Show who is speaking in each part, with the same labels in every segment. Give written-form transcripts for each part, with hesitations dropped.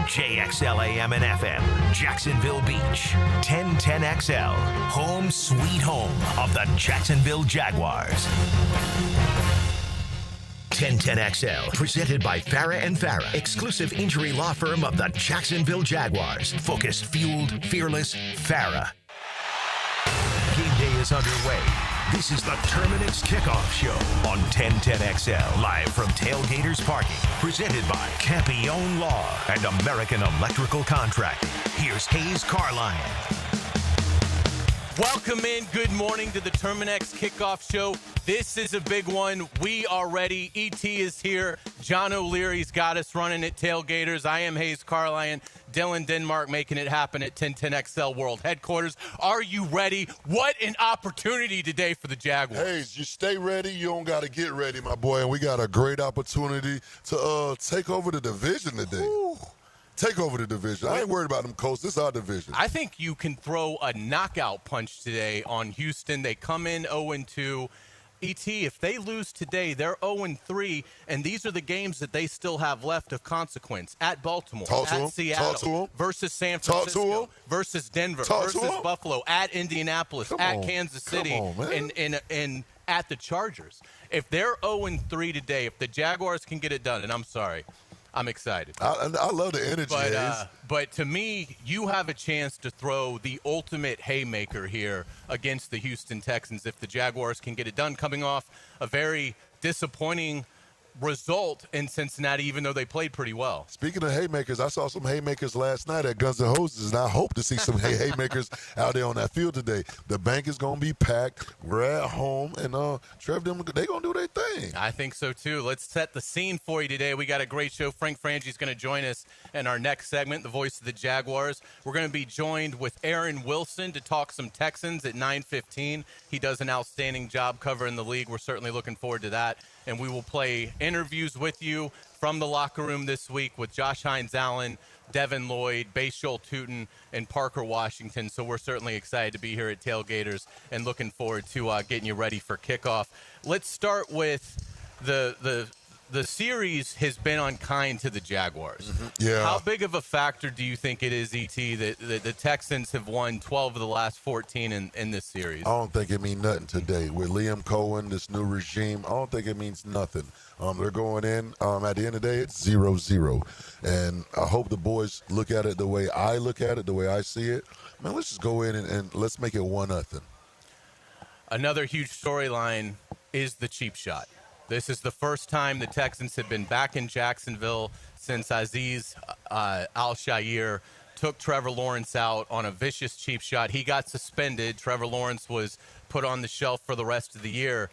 Speaker 1: JXL AM and FM, Jacksonville Beach, 1010XL, home sweet home of the Jacksonville Jaguars. 1010XL, presented by Farah and Farah, exclusive injury law firm of the Jacksonville Jaguars. Focused, fueled, fearless, Farah. Game day is underway. This is the Terminix Kickoff Show on 1010XL, live from Tailgaters Parking, presented by Campione Law and American Electrical Contracting. Here's Hayes Carline.
Speaker 2: Welcome in. Good morning to the Terminix Kickoff Show. This is a big one. We are ready. ET is here. John O'Leary's got us running at Tailgaters. I am Hayes Carline. Dylan Denmark making it happen at 1010XL World Headquarters. Are you ready? What an opportunity today for the Jaguars.
Speaker 3: Hayes, you stay ready. You don't got to get ready, my boy. And we got a great opportunity to take over the division today. Ooh. Take over the division. I ain't worried about them Colts. This is our division.
Speaker 2: I think you can throw a knockout punch today on Houston. They come in 0-2. ET, if they lose today, they're 0-3, and these are the games that they still have left of consequence. At Baltimore, at Seattle, versus San Francisco, versus Denver, versus Buffalo, at Indianapolis, at Kansas City, and at the Chargers. If they're 0-3 today, if the Jaguars can get it done, and I'm sorry, I'm excited.
Speaker 3: I love the energy,
Speaker 2: but to me, you have a chance to throw the ultimate haymaker here against the Houston Texans if the Jaguars can get it done, coming off a very disappointing result in Cincinnati, even though they played pretty well.
Speaker 3: Speaking of haymakers, I saw some haymakers last night at Guns N' Roses, and I hope to see some haymakers out there on that field today. The bank is going to be packed. We're at home, and Trev, they're going to do their thing.
Speaker 2: I think so, too. Let's set the scene for you today. We got a great show. Frangi is going to join us in our next segment, the voice of the Jaguars. We're going to be joined with Aaron Wilson to talk some Texans at 9:15. He does an outstanding job covering the league. We're certainly looking forward to that. And we will play interviews with you from the locker room this week with Josh Hines-Allen, Devin Lloyd, Bashul Tootin, and Parker Washington. So we're certainly excited to be here at Tailgaters and looking forward to getting you ready for kickoff. Let's start with the series has been unkind to the Jaguars.
Speaker 3: Mm-hmm. Yeah.
Speaker 2: How big of a factor do you think it is, ET, that the Texans have won 12 of the last 14 in this series?
Speaker 3: I don't think it means nothing today. With Liam Cohen, this new regime, I don't think it means nothing. They're going in. At the end of the day, it's 0-0. And I hope the boys look at it the way I look at it, the way I see it. Man, let's just go in and let's make it 1-0.
Speaker 2: Another huge storyline is the cheap shot. This is the first time the Texans have been back in Jacksonville since Azeez Al-Shaair took Trevor Lawrence out on a vicious cheap shot. He got suspended. Trevor Lawrence was put on the shelf for the rest of the year.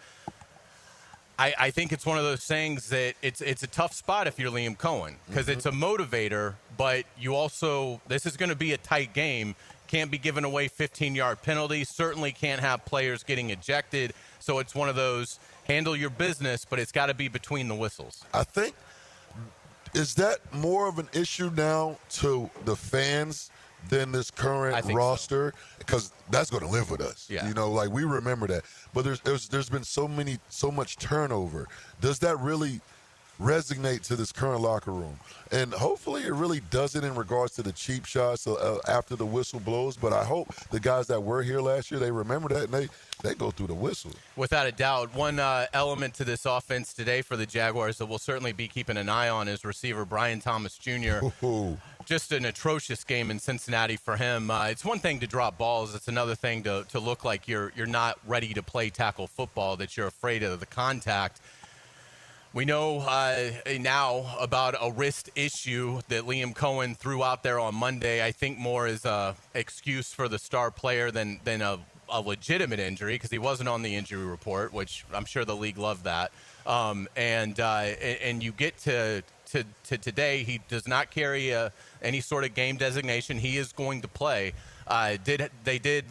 Speaker 2: I think it's one of those things that it's a tough spot if you're Liam Cohen because it's a motivator, but you also – this is going to be a tight game. Can't be giving away 15-yard penalties. Certainly can't have players getting ejected. So it's one of those – handle your business, but it's got to be between the whistles.
Speaker 3: I think, is that more of an issue now to the fans than this current roster? Because that's going to live with us.
Speaker 2: Yeah.
Speaker 3: You know, like we remember that. But there's been so much turnover. Does that really resonate to this current locker room? And hopefully it really doesn't in regards to the cheap shots after the whistle blows. But I hope the guys that were here last year, they remember that and they go through the whistle.
Speaker 2: Without a doubt. One element to this offense today for the Jaguars that we'll certainly be keeping an eye on is receiver Brian Thomas Jr.
Speaker 3: Ooh.
Speaker 2: Just an atrocious game in Cincinnati for him. It's one thing to drop balls. It's another thing to look like you're not ready to play tackle football, that you're afraid of the contact. We know now about a wrist issue that Liam Cohen threw out there on Monday. I think more as an excuse for the star player than a legitimate injury because he wasn't on the injury report, which I'm sure the league loved that. And you get to today, he does not carry any sort of game designation. He is going to play. They did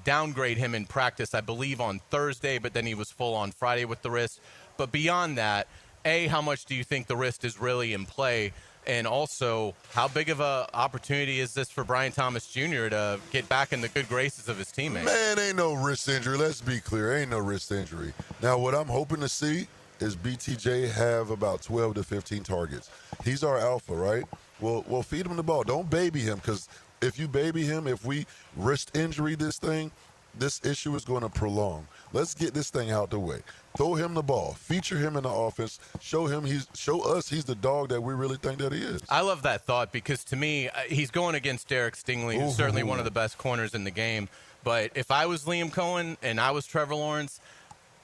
Speaker 2: downgrade him in practice, I believe, on Thursday, but then he was full on Friday with the wrist. But beyond that, how much do you think the wrist is really in play? And also, how big of an opportunity is this for Brian Thomas Jr. to get back in the good graces of his teammates?
Speaker 3: Man, ain't no wrist injury. Let's be clear. Ain't no wrist injury. Now, what I'm hoping to see is BTJ have about 12 to 15 targets. He's our alpha, right? Well, feed him the ball. Don't baby him, because if you baby him, if we wrist injury this issue is going to prolong. Let's get this thing out the way. Throw him the ball. Feature him in the offense. Show us he's the dog that we really think that he is.
Speaker 2: I love that thought, because to me, he's going against Derek Stingley, who's certainly one of the best corners in the game. But if I was Liam Cohen and I was Trevor Lawrence,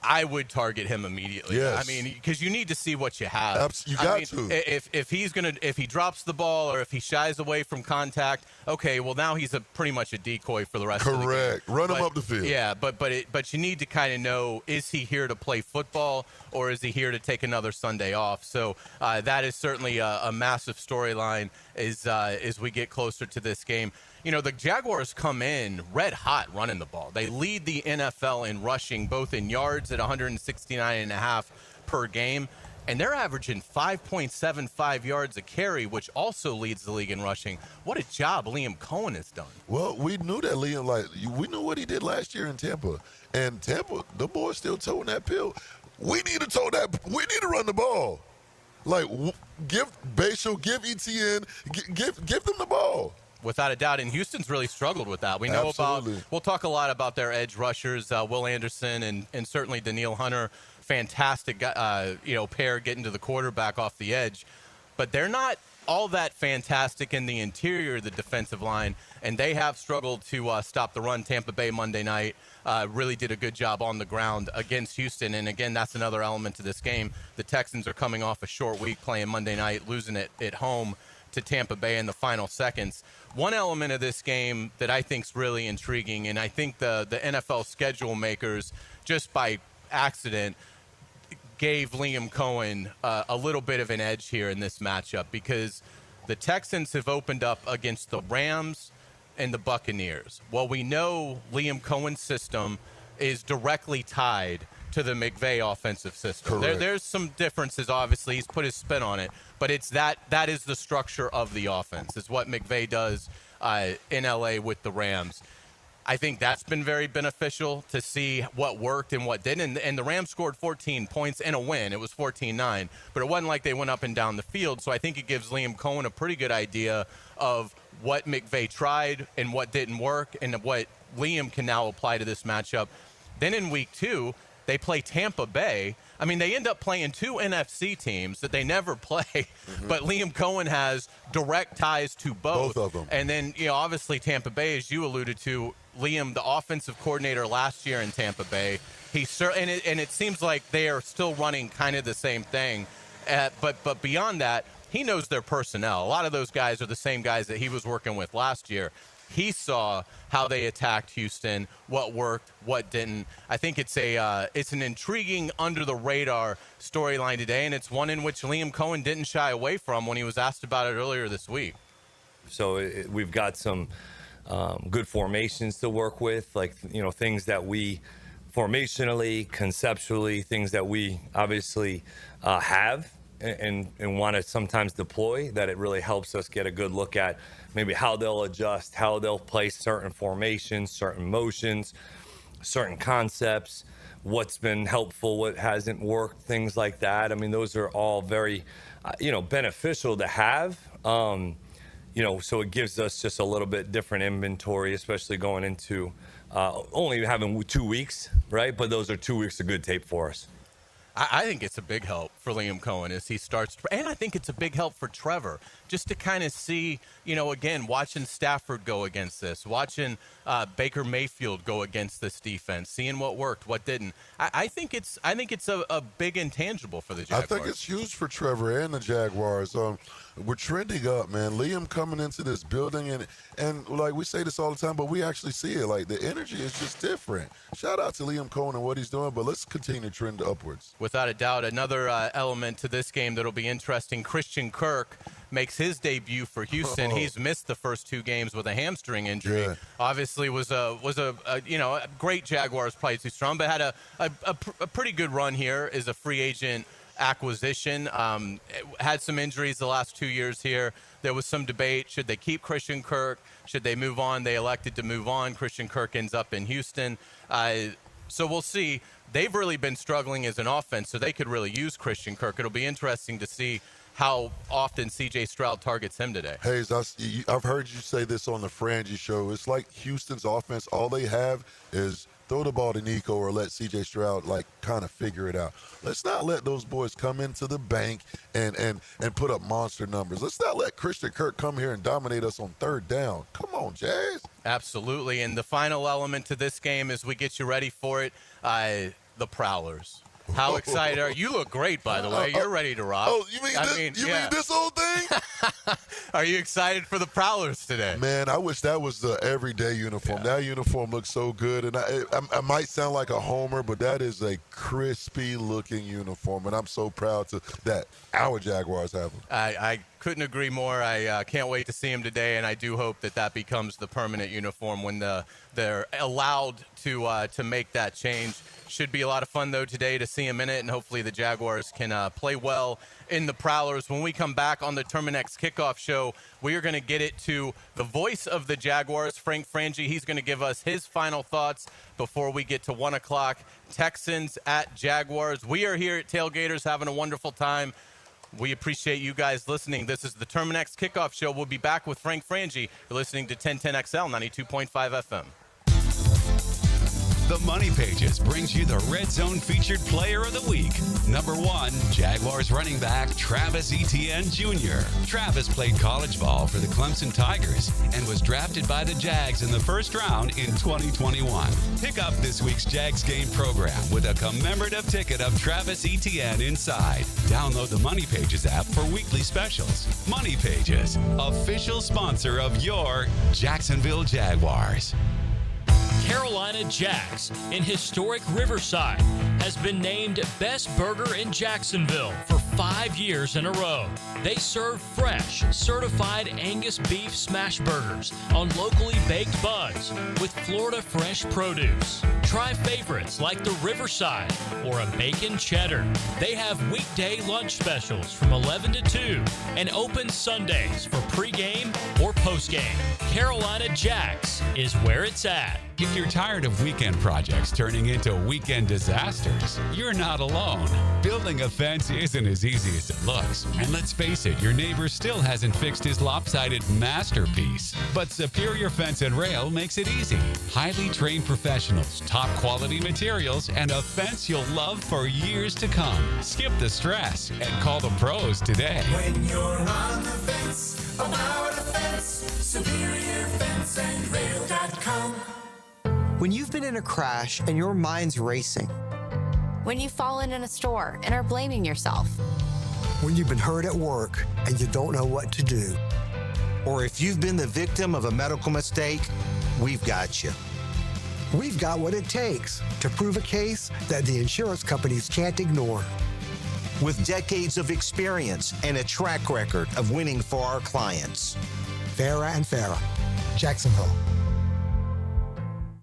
Speaker 2: I would target him immediately.
Speaker 3: Yes.
Speaker 2: I mean, because you need to see what you have.
Speaker 3: You got to.
Speaker 2: If he drops the ball or if he shies away from contact, okay, well now he's pretty much a decoy for the rest of the game.
Speaker 3: Correct. Run him up the field.
Speaker 2: Yeah, but you need to kind of know, is he here to play football or is he here to take another Sunday off? So that is certainly a massive storyline as we get closer to this game. You know, the Jaguars come in red hot running the ball. They lead the NFL in rushing, both in yards at 169.5 per game, and they're averaging 5.75 yards a carry, which also leads the league in rushing. What a job Liam Cohen has done.
Speaker 3: Well, we knew that we knew what he did last year in Tampa. And Tampa, the boys still toting that pill. We need to run the ball. Like, give Bashal, give ETN, give them the ball.
Speaker 2: Without a doubt, and Houston's really struggled with that. We know we'll talk a lot about their edge rushers, Will Anderson and certainly Daniil Hunter. Fantastic, pair getting to the quarterback off the edge. But they're not all that fantastic in the interior of the defensive line, and they have struggled to stop the run. Tampa Bay Monday night really did a good job on the ground against Houston. And, again, that's another element to this game. The Texans are coming off a short week playing Monday night, losing it at home to Tampa Bay in the final seconds. One element of this game that I think is really intriguing, and I think the NFL schedule makers, just by accident, gave Liam Cohen a little bit of an edge here in this matchup, because the Texans have opened up against the Rams and the Buccaneers. Well, we know Liam Cohen's system is directly tied to the McVay offensive system. There's some differences, obviously. He's put his spin on it, but it's that is the structure of the offense. It's what McVay does in L.A. with the Rams. I think that's been very beneficial to see what worked and what didn't. And the Rams scored 14 points in a win. It was 14-9, but it wasn't like they went up and down the field. So I think it gives Liam Cohen a pretty good idea of what McVay tried and what didn't work, and what Liam can now apply to this matchup. Then in week 2, they play Tampa Bay. I mean, they end up playing two NFC teams that they never play, but Liam Cohen has direct ties to both.
Speaker 3: Both of them.
Speaker 2: And then, obviously Tampa Bay, as you alluded to, Liam, the offensive coordinator last year in Tampa Bay, and it seems like they are still running kind of the same thing. But beyond that, he knows their personnel. A lot of those guys are the same guys that he was working with last year. He saw how they attacked Houston, what worked, what didn't. I think it's an intriguing, under-the-radar storyline today, and it's one in which Liam Cohen didn't shy away from when he was asked about it earlier this week.
Speaker 4: So we've got some good formations to work with, things that we formationally, conceptually, things that we obviously have and want to sometimes deploy, that it really helps us get a good look at maybe how they'll adjust, how they'll play certain formations, certain motions, certain concepts, what's been helpful, what hasn't worked, things like that. I mean, those are all very, beneficial to have. So it gives us just a little bit different inventory, especially going into only having 2 weeks, right? But those are 2 weeks of good tape for us.
Speaker 2: I think it's a big help for Liam Cohen as he starts, and I think it's a big help for Trevor, just to kind of see, again, watching Stafford go against this, watching Baker Mayfield go against this defense, seeing what worked, what didn't. I think it's a big intangible for the Jaguars.
Speaker 3: I think it's huge for Trevor and the Jaguars. We're trending up, man. Liam coming into this building, and like we say this all the time, but we actually see it. Like, the energy is just different. Shout out to Liam Cohen and what he's doing, but let's continue to trend upwards.
Speaker 2: Without a doubt, another element to this game that'll be interesting. Christian Kirk makes his debut for Houston. He's missed the first 2 games with a hamstring injury. Yeah. Obviously, was a great Jaguars, probably too strong, but had a pretty good run here as a free agent acquisition. Had some injuries the last 2 years here. There was some debate. Should they keep Christian Kirk? Should they move on? They elected to move on. Christian Kirk ends up in Houston. So we'll see. They've really been struggling as an offense, so they could really use Christian Kirk. It'll be interesting to see how often C.J. Stroud targets him today.
Speaker 3: Hayes, I've heard you say this on the Frangi show. It's like Houston's offense, all they have is throw the ball to Nico or let C.J. Stroud, kind of figure it out. Let's not let those boys come into the bank and put up monster numbers. Let's not let Christian Kirk come here and dominate us on third down. Come on, Jazz.
Speaker 2: Absolutely. And the final element to this game as we get you ready for it, the Prowlers. How excited are you? You look great, by the way. You're ready to rock.
Speaker 3: Oh, you mean this whole thing?
Speaker 2: Are you excited for the Prowlers today?
Speaker 3: Man, I wish that was the everyday uniform. Yeah. That uniform looks so good. And I might sound like a homer, but that is a crispy-looking uniform, and I'm so proud that our Jaguars have them.
Speaker 2: I couldn't agree more. I can't wait to see him today, and I do hope that becomes the permanent uniform when they're allowed to make that change. Should be a lot of fun, though, today to see him in it, and hopefully the Jaguars can play well in the Prowlers. When we come back on the Terminix Kickoff show, we are going to get it to the voice of the Jaguars, Frangi. He's going to give us his final thoughts before we get to 1 o'clock. Texans at Jaguars. We are here at Tailgaters having a wonderful time. We appreciate you guys listening. This is the Terminix Kickoff show. We'll be back with Frangi. You're listening to 1010XL 92.5 FM.
Speaker 5: The Money Pages brings you the Red Zone featured player of the week. Number 1, Jaguars running back Travis Etienne Jr. Travis played college ball for the Clemson Tigers and was drafted by the Jags in the first round in 2021. Pick up this week's Jags game program with a commemorative ticket of Travis Etienne inside. Download the Money Pages app for weekly specials. Money Pages, official sponsor of your Jacksonville Jaguars.
Speaker 6: Carolina Jack's in historic Riverside has been named Best Burger in Jacksonville for 5 years in a row. They serve fresh, certified Angus beef smash burgers on locally baked buns with Florida fresh produce. Try favorites like the Riverside or a bacon cheddar. They have weekday lunch specials from 11 to 2 and open Sundays for pregame or postgame. Carolina Jack's is where it's at.
Speaker 5: If you're tired of weekend projects turning into weekend disasters, you're not alone. Building a fence isn't as easy as it looks. And let's face it, your neighbor still hasn't fixed his lopsided masterpiece. But Superior Fence and Rail makes it easy. Highly trained professionals, top quality materials, and a fence you'll love for years to come. Skip the stress and call the pros today.
Speaker 7: When you're on the fence, about a fence, SuperiorFenceandRail.com.
Speaker 8: When you've been in a crash and your mind's racing.
Speaker 9: When you've fallen in a store and are blaming yourself.
Speaker 10: When you've been hurt at work and you don't know what to do.
Speaker 11: Or if you've been the victim of a medical mistake, we've got you.
Speaker 10: We've got what it takes to prove a case that the insurance companies can't ignore.
Speaker 11: With decades of experience and a track record of winning for our clients.
Speaker 10: Farah and Farah, Jacksonville.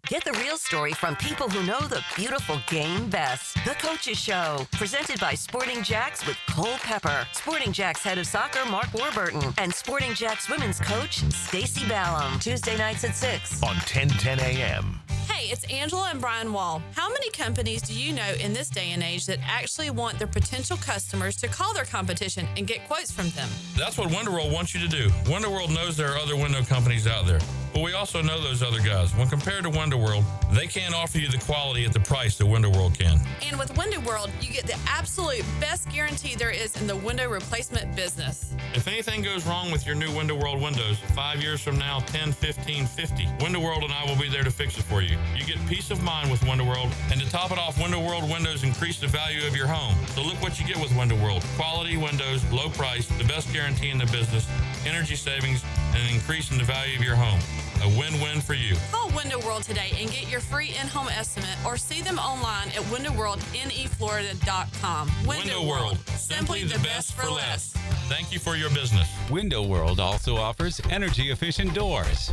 Speaker 12: Get the real story from people who know the beautiful game best. The Coaches Show, presented by Sporting Jacks with Cole Pepper, Sporting Jacks head of soccer Mark Warburton, and Sporting Jacks women's coach Stacey Ballum. Tuesday nights at 6
Speaker 1: on 1010 AM.
Speaker 13: Hey, it's Angela and Brian Wall. How many companies do you know in this day and age that actually want their potential customers to call their competition and get quotes from them?
Speaker 14: That's what WonderWorld wants you to do. WonderWorld knows there are other window companies out there, but we also know those other guys. When compared to WonderWorld, they can't offer you the quality at the price that WonderWorld can.
Speaker 13: And with WonderWorld, you get the absolute best guarantee there is in the window replacement business.
Speaker 14: If anything goes wrong with your new WonderWorld windows, 5 years from now, 10, 15, 50, WonderWorld and I will be there to fix it for you. You get peace of mind with WonderWorld, and to top it off, WonderWorld windows increase the value of your home. So look what you get with WonderWorld. Quality windows, low price, the best guarantee in the business, energy savings, and an increase in the value of your home. A win-win for you.
Speaker 13: Call WindowWorld today and get your free in-home estimate or see them online at windowworldneflorida.com.
Speaker 14: WindowWorld, simply the best for less. Thank you for your business.
Speaker 5: Window World also offers energy-efficient doors.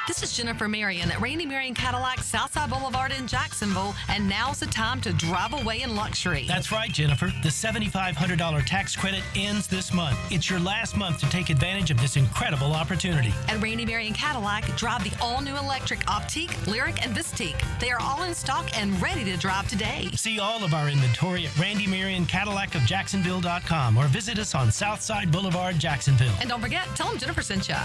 Speaker 15: This is Jennifer Marion at Randy Marion Cadillac, Southside Boulevard in Jacksonville, and now's the time to drive away in luxury.
Speaker 16: That's right, Jennifer. The $7,500 tax credit ends this month. It's your last month to take advantage of this incredible opportunity.
Speaker 15: At Randy Marion Cadillac, drive the all-new electric Optique, Lyriq, and Vistique. They are all in stock and ready to drive today.
Speaker 16: See all of our inventory at Randy Marion Cadillac of Jacksonville.com or visit us on Southside Boulevard, Jacksonville.
Speaker 15: And don't forget, tell them Jennifer sent you.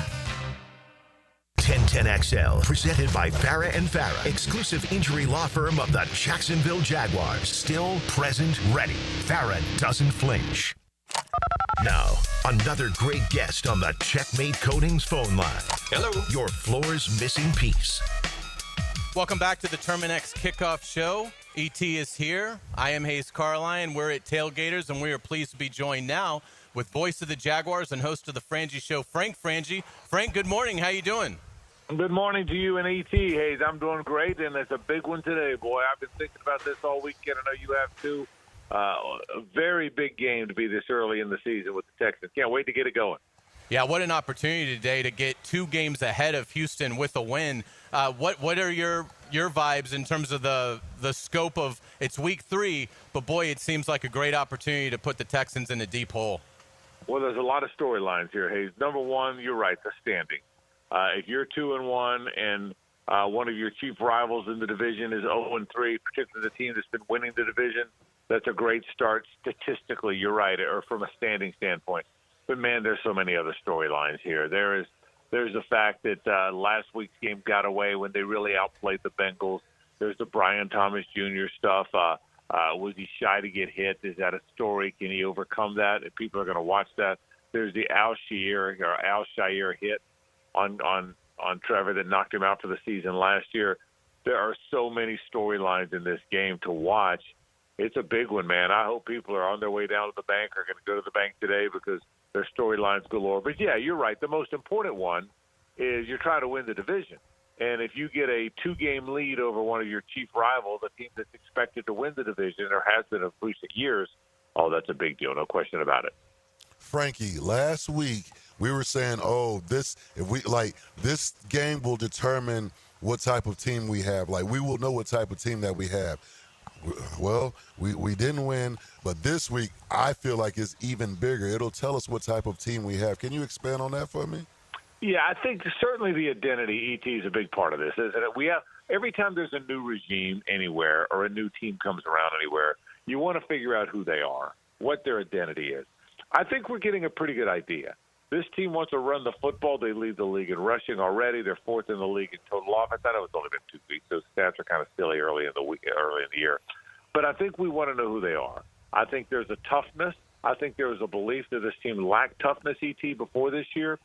Speaker 1: 1010XL, presented by Farah and Farah, exclusive injury law firm of the Jacksonville Jaguars. Still, present, ready. Farah doesn't flinch. Now, another great guest on the Checkmate Coatings phone line.
Speaker 2: Hello.
Speaker 1: Your floor's missing piece.
Speaker 2: Welcome back to the Terminix Kickoff Show. ET is here. I am Hayes Carline. We're at Tailgaters, and we are pleased to be joined now with voice of the Jaguars and host of the Frangi Show, Frangi. Frank, good morning. How you doing?
Speaker 17: Good morning to you and ET, Hayes. I'm doing great, and it's a big one today, boy. I've been thinking about this all weekend. I know you have too. A very big game to be this early in the season with the Texans. Can't wait to get it going.
Speaker 2: Yeah, what an opportunity today to get 2 games ahead of Houston with a win. What are your vibes in terms of the scope of it's week 3, but boy, it seems like a great opportunity to put the Texans in a deep hole.
Speaker 17: Well, there's a lot of storylines here, Hayes. Number one, you're right, the standing. If you're 2-1 and one of your chief rivals in the division is 0-3, particularly the team that's been winning the division, that's a great start statistically. You're right, or from a standing standpoint. But man, there's so many other storylines here. There's the fact that last week's game got away when they really outplayed the Bengals. There's the Brian Thomas Jr. stuff. Was he shy to get hit? Is that a story? Can he overcome that? And people are going to watch that. There's the Al Shire hit on Trevor that knocked him out for the season last year. There are so many storylines in this game to watch. It's a big one, man. I hope people are on their way down to the bank or going to go to the bank today because there's storylines galore. But, yeah, you're right. The most important one is you're trying to win the division. And if you get a 2-game lead over one of your chief rivals, a team that's expected to win the division or has been in recent years, oh, that's a big deal. No question about it.
Speaker 3: Frankie, last week we were saying, this game will determine what type of team we have. Like, we will know what type of team that we have. Well, we didn't win, but this week I feel like it's even bigger. It'll tell us what type of team we have. Can you expand on that for me?
Speaker 17: Yeah, I think certainly the identity, ET, is a big part of this, isn't it? We have every time there's a new regime anywhere or a new team comes around anywhere, you want to figure out who they are, what their identity is. I think we're getting a pretty good idea. This team wants to run the football. They lead the league in rushing already. They're 4th in the league in total offense. I know it's only been 2 weeks, so stats are kind of silly early in the year. But I think we want to know who they are. I think there's a toughness. I think there was a belief that this team lacked toughness, ET, before this year.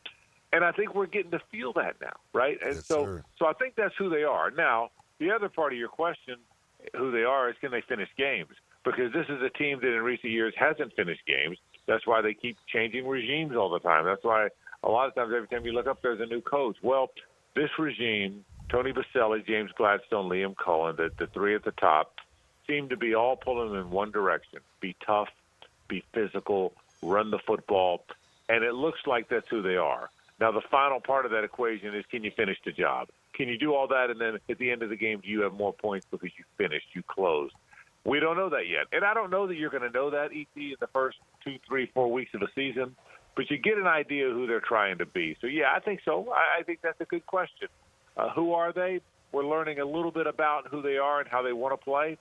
Speaker 17: And I think we're getting to feel that now, right? And
Speaker 3: yes,
Speaker 17: so I think that's who they are. Now, the other part of your question, who they are, is can they finish games? Because this is a team that in recent years hasn't finished games. That's why they keep changing regimes all the time. That's why a lot of times every time you look up, there's a new coach. Well, this regime, Tony Baselli, James Gladstone, Liam Cohen, the 3 at the top, seem to be all pulling in one direction. Be tough, be physical, run the football. And it looks like that's who they are. Now, the final part of that equation is can you finish the job? Can you do all that, and then at the end of the game, do you have more points because you finished, you closed? We don't know that yet. And I don't know that you're going to know that, ET, in the first 2, 3, 4 weeks of the season. But you get an idea of who they're trying to be. So, yeah, I think so. I think that's a good question. Who are they? We're learning a little bit about who they are and how they want to play.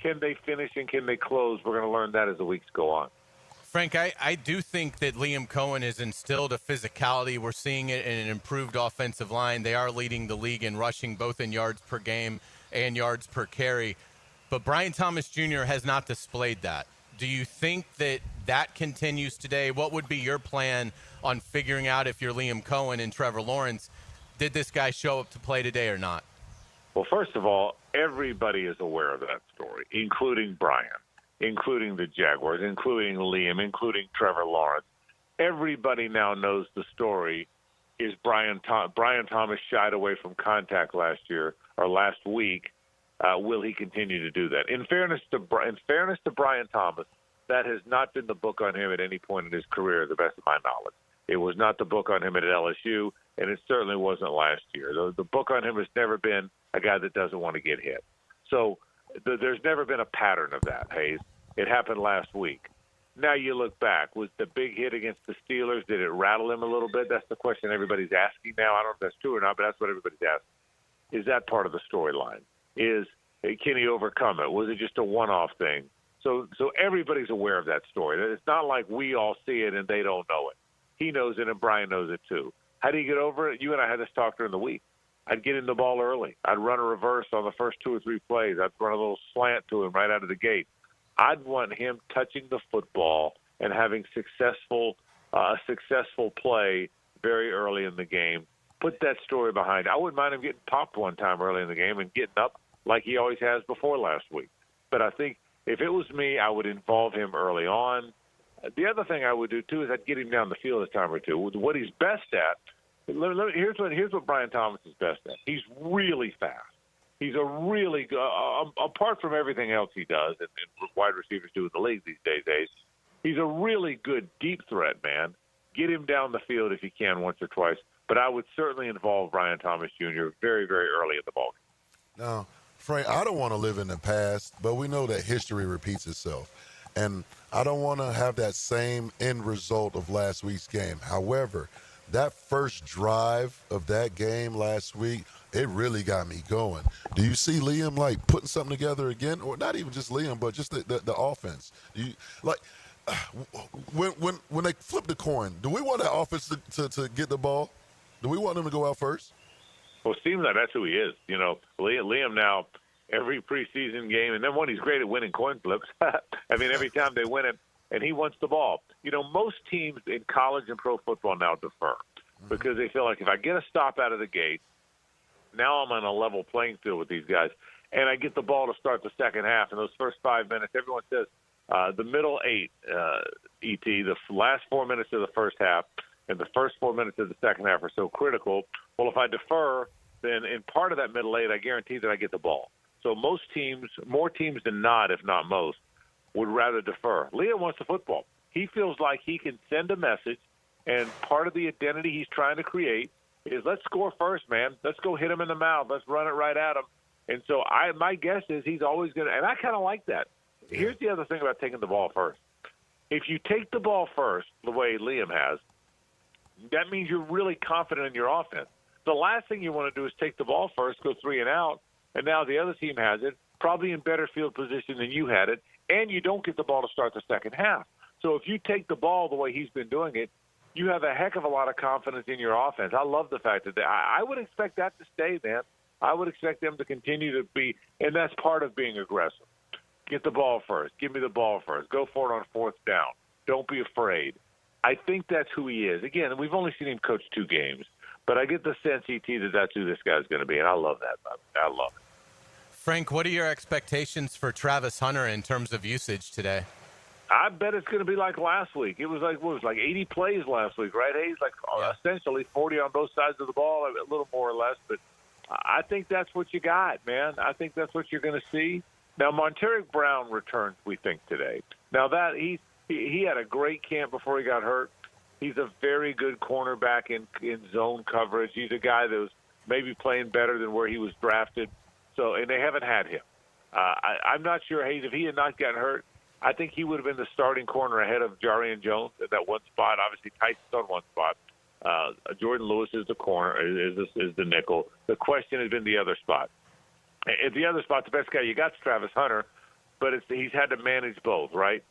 Speaker 17: Can they finish and can they close? We're going to learn that as the weeks go on.
Speaker 2: Frank, I do think that Liam Cohen has instilled a physicality. We're seeing it in an improved offensive line. They are leading the league in rushing, both in yards per game and yards per carry. But Brian Thomas Jr. has not displayed that. Do you think that continues today? What would be your plan on figuring out if you're Liam Cohen and Trevor Lawrence? Did this guy show up to play today or not?
Speaker 17: Well, first of all, everybody is aware of that story, including Brian, including the Jaguars, including Liam, including Trevor Lawrence. Everybody now knows the story is Brian Thomas shied away from contact last week. Will he continue to do that? In fairness to Brian Thomas, that has not been the book on him at any point in his career, to the best of my knowledge. It was not the book on him at LSU, and it certainly wasn't last year. The book on him has never been a guy that doesn't want to get hit. So there's never been a pattern of that, Hayes. It happened last week. Now you look back. Was the big hit against the Steelers, did it rattle him a little bit? That's the question everybody's asking now. I don't know if that's true or not, but that's what everybody's asking. Is that part of the storyline? Can he overcome it? Was it just a one-off thing? So everybody's aware of that story. It's not like we all see it and they don't know it. He knows it and Brian knows it too. How do you get over it? You and I had this talk during the week. I'd get him the ball early. I'd run a reverse on the first 2 or 3 plays. I'd run a little slant to him right out of the gate. I'd want him touching the football and having a successful play very early in the game. Put that story behind. I wouldn't mind him getting popped one time early in the game and getting up like he always has before last week. But I think if it was me, I would involve him early on. The other thing I would do, too, is I'd get him down the field a time or two. What he's best at, here's what Brian Thomas is best at. He's really fast. He's a really good, apart from everything else he does, and wide receivers do in the league these days, he's a really good deep threat, man. Get him down the field if you can once or twice. But I would certainly involve Brian Thomas Jr. very, very early in the ballgame.
Speaker 3: Now, Frank, I don't want to live in the past, but we know that history repeats itself. And I don't want to have that same end result of last week's game. However, that first drive of that game last week, it really got me going. Do you see Liam, like, putting something together again? Or not even just Liam, but just the offense. When they flip the coin, do we want that offense to get the ball? Do we want them to go out first?
Speaker 17: Well, it seems like that's who he is. You know, Liam now, every preseason game, and then one, he's great at winning coin flips. I mean, every time they win it, and he wants the ball. You know, most teams in college and pro football now defer because they feel like if I get a stop out of the gate, now I'm on a level playing field with these guys, and I get the ball to start the second half. In those first 5 minutes, everyone says the middle 8, the last 4 minutes of the first half and the first 4 minutes of the second half are so critical. Well, if I defer, then in part of that middle 8, I guarantee that I get the ball. So most teams, more teams than not, if not most, would rather defer. Liam wants the football. He feels like he can send a message, and part of the identity he's trying to create is let's score first, man. Let's go hit him in the mouth. Let's run it right at him. And so my guess is he's always going to – and I kind of like that. Here's the other thing about taking the ball first. If you take the ball first the way Liam has, that means you're really confident in your offense. The last thing you want to do is take the ball first, go 3 and out, and now the other team has it, probably in better field position than you had it, and you don't get the ball to start the second half. So if you take the ball the way he's been doing it, you have a heck of a lot of confidence in your offense. I love the fact that I would expect that to stay, man. I would expect them to continue to be, and that's part of being aggressive. Get the ball first. Give me the ball first. Go for it on 4th down. Don't be afraid. I think that's who he is. Again, we've only seen him coach 2 games, but I get the sense, ET, that that's who this guy's going to be, and I love that. I love it.
Speaker 2: Frank, what are your expectations for Travis Hunter in terms of usage today?
Speaker 17: I bet it's going to be like last week. It was like 80 plays last week, right, Hayes? Essentially 40 on both sides of the ball, a little more or less. But I think that's what you got, man. I think that's what you're going to see. Now, Monteric Brown returns, we think, today. Now, that he had a great camp before he got hurt. He's a very good cornerback in zone coverage. He's a guy that was maybe playing better than where he was drafted. So, and they haven't had him. I'm not sure, Hayes, if he had not gotten hurt, I think he would have been the starting corner ahead of Jarian Jones at that one spot. Obviously, Tyson's on one spot. Jordan Lewis is the corner, is the nickel. The question has been the other spot. At the other spot, the best guy you got is Travis Hunter, but he's had to manage both, right?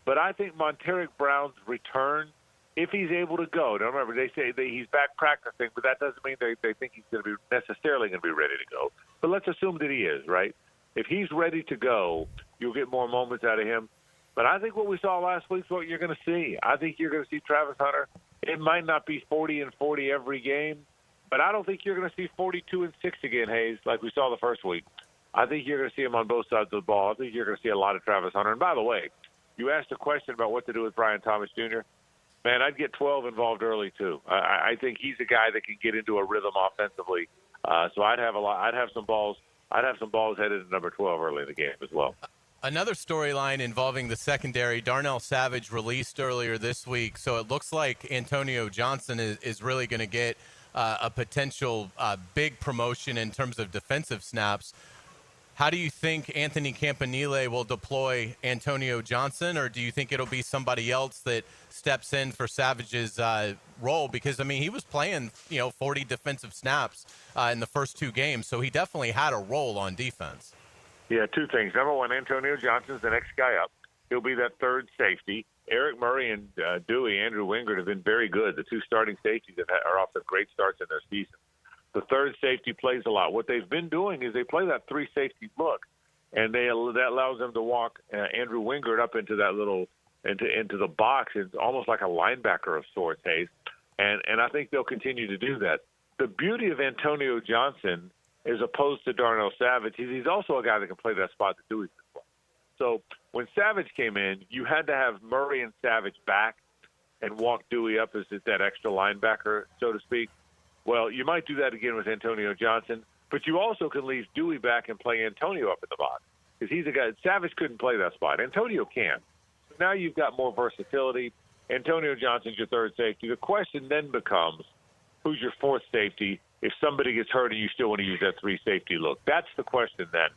Speaker 17: But I think Monteric Brown's return, if he's able to go. Now, remember, they say that he's back practicing, but that doesn't mean they think he's going to be necessarily going to be ready to go. But let's assume that he is, right? If he's ready to go, you'll get more moments out of him. But I think what we saw last week is what you're going to see. I think you're going to see Travis Hunter. It might not be 40 and 40 every game, but I don't think you're going to see 42 and 6 again, Hayes, like we saw the first week. I think you're going to see him on both sides of the ball. I think you're going to see a lot of Travis Hunter. And by the way, you asked a question about what to do with Brian Thomas Jr. Man, I'd get 12 involved early too. I think he's a guy that can get into a rhythm offensively. So I'd have some balls headed to number 12 early in the game as well.
Speaker 2: Another storyline involving the secondary, Darnell Savage released earlier this week, so it looks like Antonio Johnson is really going to get a potential big promotion in terms of defensive snaps. How do you think Anthony Campanile will deploy Antonio Johnson, or do you think it'll be somebody else that steps in for Savage's role? Because, I mean, he was playing, 40 defensive snaps in the first 2 games, so he definitely had a role on defense.
Speaker 17: Yeah, 2 things. Number one, Antonio Johnson's the next guy up. He'll be that third safety. Eric Murray and Andrew Wingard have been very good. The 2 starting safeties are off to great starts in their season. The third safety plays a lot. What they've been doing is they play that 3 safety look, and that allows them to walk Andrew Wingard up into that little into the box. It's almost like a linebacker of sorts, Hayes. And I think they'll continue to do that. The beauty of Antonio Johnson, as opposed to Darnell Savage, he's also a guy that can play that spot that Dewey's been playing. So when Savage came in, you had to have Murray and Savage back and walk Dewey up as that extra linebacker, so to speak. Well, you might do that again with Antonio Johnson, but you also can leave Dewey back and play Antonio up in the box because he's a guy. Savage couldn't play that spot. Antonio can. So now you've got more versatility. Antonio Johnson's your third safety. The question then becomes, who's your fourth safety if somebody gets hurt and you still want to use that 3 safety look? That's the question then.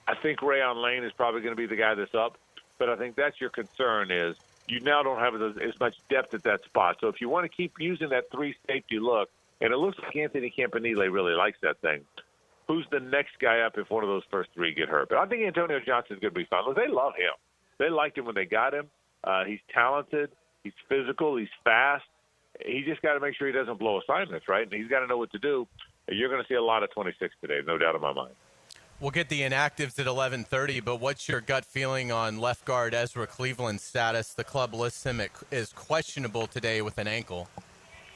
Speaker 17: I think Rayon Lane is probably going to be the guy that's up, but I think that's your concern is you now don't have as much depth at that spot. So if you want to keep using that 3 safety look, and it looks like Anthony Campanile really likes that thing, who's the next guy up if one of those first 3 get hurt? But I think Antonio Johnson's going to be fine. Look, they love him. They liked him when they got him. He's talented. He's physical. He's fast. He just got to make sure he doesn't blow assignments, right? And he's got to know what to do. You're going to see a lot of 26 today, no doubt in my mind.
Speaker 2: We'll get the inactives at 11:30, but what's your gut feeling on left guard Ezra Cleveland's status? The club lists him as questionable today with an ankle.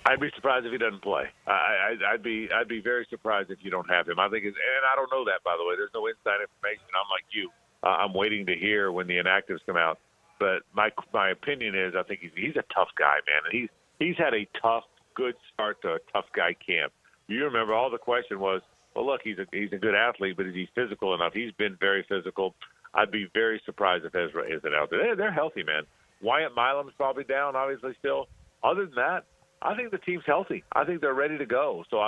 Speaker 17: I'd be surprised if he doesn't play. I'd be very surprised if you don't have him. I think, and I don't know that, by the way. There's no inside information. I'm like you. I'm waiting to hear when the inactives come out. But my opinion is I think he's a tough guy, man, and he's had a tough, good start to a tough guy camp. You remember all the question was, well, look, he's a good athlete, but is he physical enough? He's been very physical. I'd be very surprised if Ezra isn't out there. They're healthy, man. Wyatt Milam's probably down, obviously, still. Other than that, I think the team's healthy. I think they're ready to go. So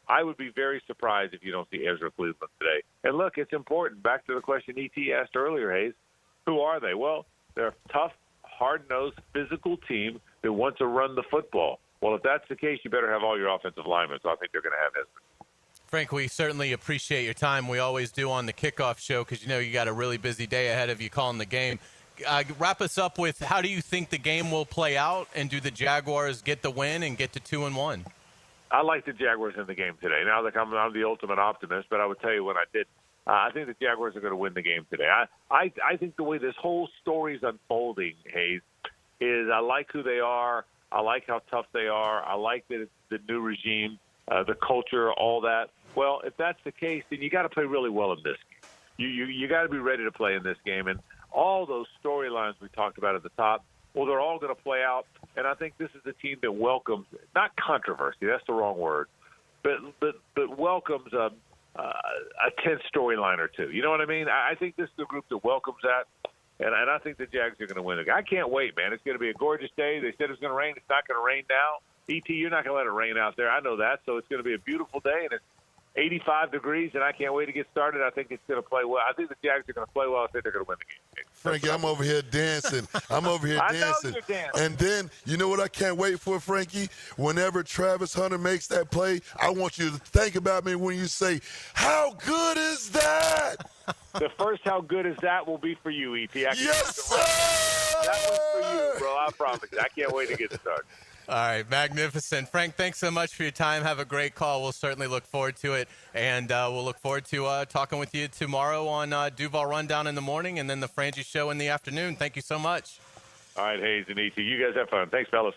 Speaker 17: I would be very surprised if you don't see Ezra Cleveland today. And look, it's important. Back to the question E.T. asked earlier, Hayes, who are they? Well, they're a tough, hard-nosed, physical team that wants to run the football. Well, if that's the case, you better have all your offensive linemen. So I think they're going to have Ezra.
Speaker 2: Frank, we certainly appreciate your time. We always do on the Kickoff show because, you got a really busy day ahead of you calling the game. Wrap us up with how do you think the game will play out, and do the Jaguars get the win and get to 2-1?
Speaker 17: I like the Jaguars in the game today. Now that I'm the ultimate optimist, but I would tell you when I did, I think the Jaguars are going to win the game today. I think the way this whole story is unfolding, Hayes, is I like who they are. I like how tough they are. I like that it's the new regime, the culture, all that. Well, if that's the case, then you got to play really well in this game. You got to be ready to play in this game. And all those storylines we talked about at the top, well, they're all going to play out. And I think this is a team that welcomes, not controversy, that's the wrong word, but welcomes a tense storyline or two. You know what I mean? I think this is the group that welcomes that. And I think the Jags are going to win. I can't wait, man. It's going to be a gorgeous day. They said it's going to rain. It's not going to rain now. E.T., you're not going to let it rain out there. I know that. So it's going to be a beautiful day, and it's 85 degrees, and I can't wait to get started. I think it's going to play well. I think the Jags are going to play well. I think they're going to win the game.
Speaker 3: Frankie, I'm over here dancing.
Speaker 17: I know you're dancing.
Speaker 3: And then, you know what I can't wait for, Frankie? Whenever Travis Hunter makes that play, I want you to think about me when you say, how good is that?
Speaker 17: The first how good is that will be for you, E.T.
Speaker 3: Yes, sir!
Speaker 17: That one's for you, bro. I promise you. I can't wait to get started.
Speaker 2: All right, magnificent. Frank, thanks so much for your time. Have a great call. We'll certainly look forward to it, and we'll look forward to talking with you tomorrow on Duval Rundown in the morning and then the Frangi Show in the afternoon. Thank you so much.
Speaker 17: All right, Hayes and E.T., you guys have fun. Thanks, fellas.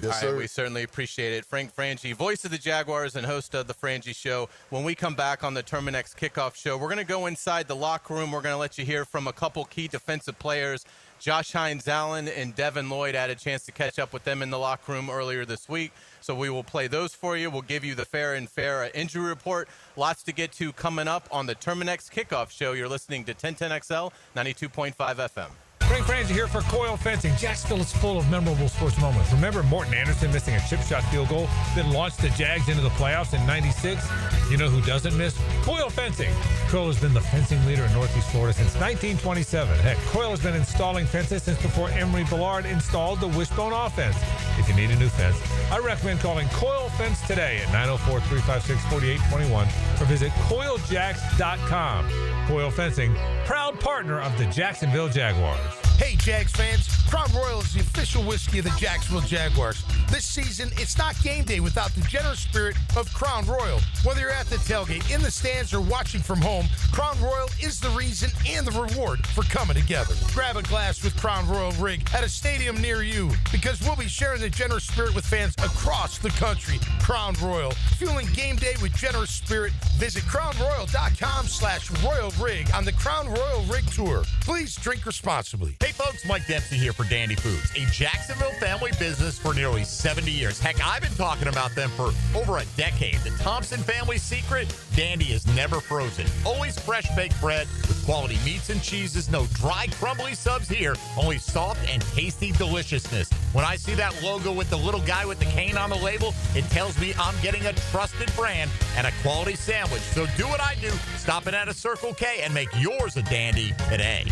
Speaker 3: Yes,
Speaker 2: All
Speaker 3: sir.
Speaker 2: right, we certainly appreciate it. Frangi, voice of the Jaguars and host of the Frangi Show. When we come back on the Terminix Kickoff Show, we're going to go inside the locker room. We're going to let you hear from a couple key defensive players. Josh Hines-Allen and Devin Lloyd had a chance to catch up with them in the locker room earlier this week. So we will play those for you. We'll give you the fair injury report. Lots to get to coming up on the Terminix Kickoff Show. You're listening to 1010XL, 92.5 FM.
Speaker 18: Frangi here for Coyle Fencing. Jacksonville is full of memorable sports moments. Remember Morton Anderson missing a chip shot field goal that launched the Jags into the playoffs in '96? You know who doesn't miss? Coyle Fencing. Coyle has been the fencing leader in Northeast Florida since 1927. Heck, Coyle has been installing fences since before Emery Ballard installed the wishbone offense. If you need a new fence, I recommend calling Coyle Fence today at 904-356-4821 or visit CoyleJacks.com. Coyle Fencing, proud partner of the Jacksonville Jaguars.
Speaker 19: Hey, Jags fans, Crown Royal is the official whiskey of the Jacksonville Jaguars. This season, it's not game day without the generous spirit of Crown Royal. Whether you're at the tailgate, in the stands, or watching from home, Crown Royal is the reason and the reward for coming together. Grab a glass with Crown Royal Rig at a stadium near you, because we'll be sharing the generous spirit with fans across the country. Crown Royal, fueling game day with generous spirit. Visit crownroyal.com/Royal Rig on the Crown Royal Rig Tour. Please drink responsibly.
Speaker 20: Hey folks, Mike Dempsey here for Dandy Foods, a Jacksonville family business for nearly 70 years. Heck, I've been talking about them for over a decade. The Thompson family's secret, Dandy is never frozen. Always fresh baked bread with quality meats and cheeses. No dry, crumbly subs here. Only soft and tasty deliciousness. When I see that logo with the little guy with the cane on the label, it tells me I'm getting a trusted brand and a quality sandwich. So do what I do. Stop in at a Circle K and make yours a Dandy today.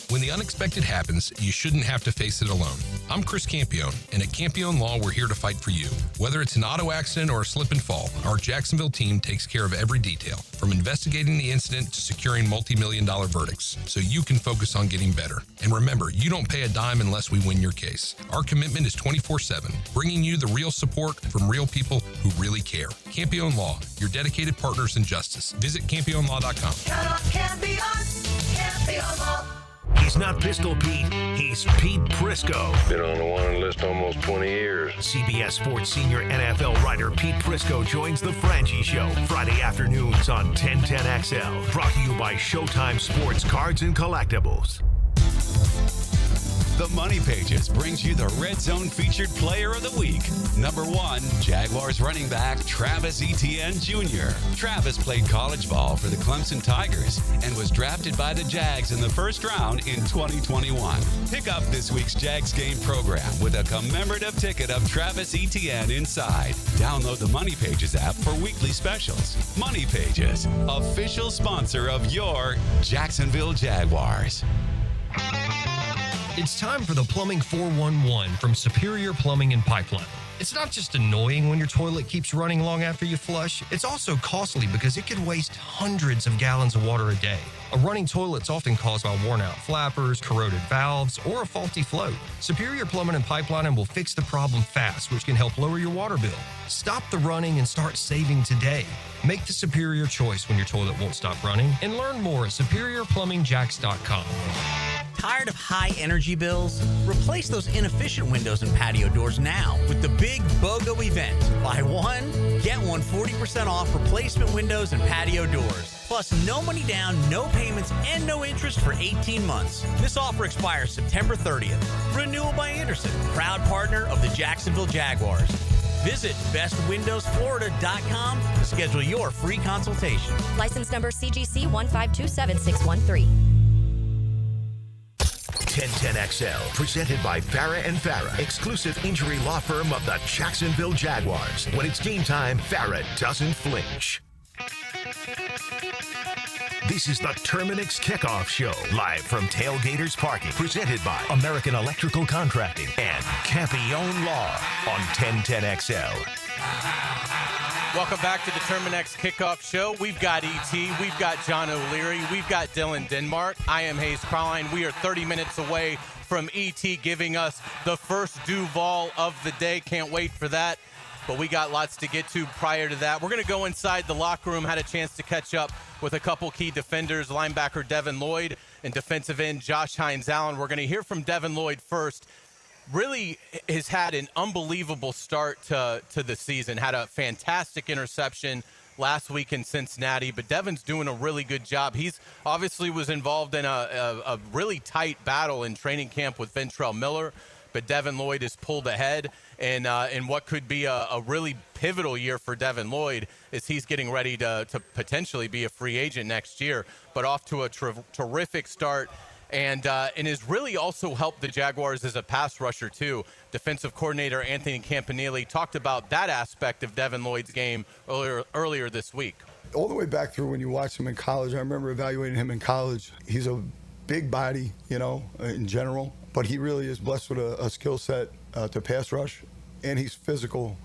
Speaker 21: When the unexpected happens, you shouldn't have to face it alone. I'm Chris Campione, and at Campione Law, we're here to fight for you. Whether it's an auto accident or a slip and fall, our Jacksonville team takes care of every detail, from investigating the incident to securing multi-million-dollar verdicts, so you can focus on getting better. And remember, you don't pay a dime unless we win your case. Our commitment is 24/7, bringing you the real support from real people who really care. Campione Law, your dedicated partners in justice. Visit CampioneLaw.com.
Speaker 7: Count on Campione, Campione Law.
Speaker 1: He's not Pistol Pete, he's Pete Prisco.
Speaker 22: Been on the wanted list almost 20 years.
Speaker 1: CBS Sports senior NFL writer Pete Prisco joins the Frangi Show Friday afternoons on 1010XL. Brought to you by Showtime Sports Cards and Collectibles.
Speaker 5: The Money Pages brings you the Red Zone featured player of the week. Number 1, Jaguars running back Travis Etienne Jr. Travis played college ball for the Clemson Tigers and was drafted by the Jags in the first round in 2021. Pick up this week's Jags game program with a commemorative ticket of Travis Etienne inside. Download the Money Pages app for weekly specials. Money Pages, official sponsor of your Jacksonville Jaguars.
Speaker 23: It's time for the Plumbing 411 from Superior Plumbing and Pipeline. It's not just annoying when your toilet keeps running long after you flush, it's also costly because it could waste hundreds of gallons of water a day. A running toilet's often caused by worn out flappers, corroded valves, or a faulty float. Superior Plumbing and Pipelining will fix the problem fast, which can help lower your water bill. Stop the running and start saving today. Make the superior choice when your toilet won't stop running, and learn more at superiorplumbingjacks.com.
Speaker 24: Tired of high energy bills? Replace those inefficient windows and patio doors now with the big BOGO event. Buy one, get one 40% off replacement windows and patio doors. Plus, no money down, no payments, and no interest for 18 months. This offer expires September 30th. Renewal by Anderson, proud partner of the Jacksonville Jaguars. Visit bestwindowsflorida.com to schedule your free consultation.
Speaker 25: License number CGC 1527613.
Speaker 1: 1010XL, presented by Farah and Farah, exclusive injury law firm of the Jacksonville Jaguars. When it's game time, Farah doesn't flinch. This is the Terminix Kickoff Show, live from Tailgaters Parking, presented by American Electrical Contracting and Campione Law on 1010XL.
Speaker 2: Welcome back to the Terminix Kickoff Show. We've got E.T., we've got John O'Leary, we've got Dylan Denmark. I am Hayes Crowline. We are 30 minutes away from E.T. giving us the first Duval of the day. Can't wait for that. But we got lots to get to prior to that. We're going to go inside the locker room. Had a chance to catch up with a couple key defenders, linebacker Devin Lloyd and defensive end Josh Hines-Allen. We're going to hear from Devin Lloyd first. really has had an unbelievable start to the season. Had a fantastic interception last week in Cincinnati, but Devin's doing a really good job. He's obviously was involved in a really tight battle in training camp with Ventrell Miller, but Devin Lloyd has pulled ahead, and in what could be a really pivotal year for Devin Lloyd is he's getting ready to potentially be a free agent next year, but off to a terrific start. And has really also helped the Jaguars as a pass rusher, too. Defensive coordinator Anthony Campanile talked about that aspect of Devin Lloyd's game earlier this week.
Speaker 4: All the way back through when you watch him in college, I remember evaluating him in college. He's a big body, in general, but he really is blessed with a skill set to pass rush, and he's physical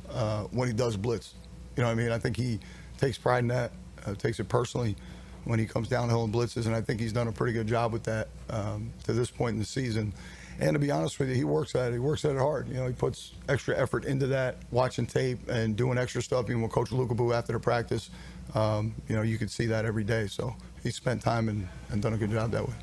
Speaker 4: when he does blitz. You know what I mean? I think he takes pride in that, takes it personally when he comes downhill and blitzes, and I think he's done a pretty good job with that to this point in the season. And to be honest with you, he works at it hard. He puts extra effort into that, watching tape and doing extra stuff. Even with Coach Lukabu after the practice, you could see that every day. So he spent time and done a good job that way.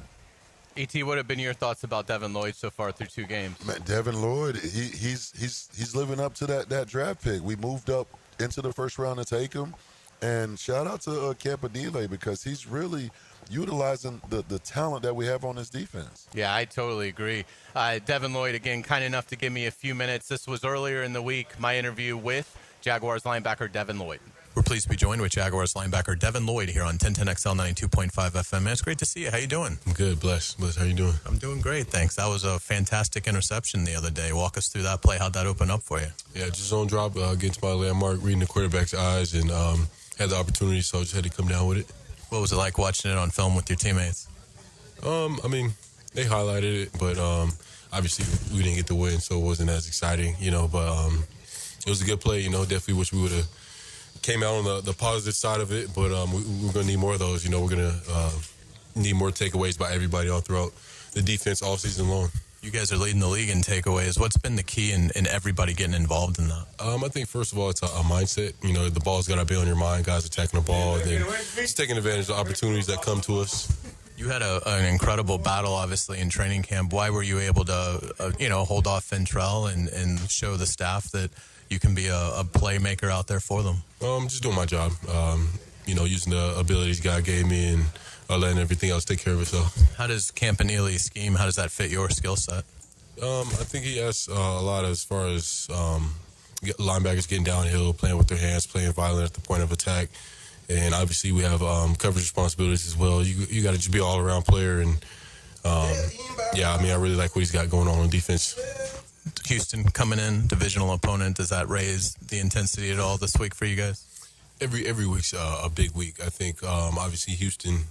Speaker 2: E.T., what have been your thoughts about Devin Lloyd so far through 2 games?
Speaker 3: Man, Devin Lloyd, he's living up to that draft pick. We moved up into the first round to take him. And shout out to Campanile because he's really utilizing the talent that we have on this defense.
Speaker 2: Yeah, I totally agree. Devin Lloyd, again, kind enough to give me a few minutes. This was earlier in the week, my interview with Jaguars linebacker Devin Lloyd. We're pleased to be joined with Jaguars linebacker Devin Lloyd here on 1010XL 92.5 FM. Man, it's great to see you. How you doing?
Speaker 6: I'm good, blessed. How you doing?
Speaker 2: I'm doing great, thanks. That was a fantastic interception the other day. Walk us through that play. How'd that open up for you?
Speaker 6: Yeah, just zone drop, getting to my landmark, reading the quarterback's eyes, and had the opportunity, so I just had to come down with it.
Speaker 2: What was it like watching it on film with your teammates?
Speaker 6: They highlighted it, but obviously we didn't get the win, so it wasn't as exciting, but it was a good play, definitely wish we would have came out on the positive side of it, but we're going to need more of those, we're going to need more takeaways by everybody all throughout the defense all season long.
Speaker 2: You guys are leading the league in takeaways. What's been the key in everybody getting involved in that?
Speaker 6: I think, first of all, it's a mindset. The ball's got to be on your mind. Guys attacking the ball. And then just taking advantage of the opportunities that come to us.
Speaker 2: You had an incredible battle, obviously, in training camp. Why were you able to, hold off Ventrell and show the staff that you can be a playmaker out there for them?
Speaker 6: Just doing my job. Using the abilities God gave me and letting everything else take care of itself.
Speaker 2: How does Campanile's scheme, how does that fit your skill set?
Speaker 6: I think he has a lot as far as linebackers getting downhill, playing with their hands, playing violent at the point of attack. And obviously we have coverage responsibilities as well. You got to just be an all-around player. And, I really like what he's got going on defense.
Speaker 2: Houston coming in, divisional opponent, does that raise the intensity at all this week for you guys?
Speaker 6: Every week's a big week. I think, obviously, Houston,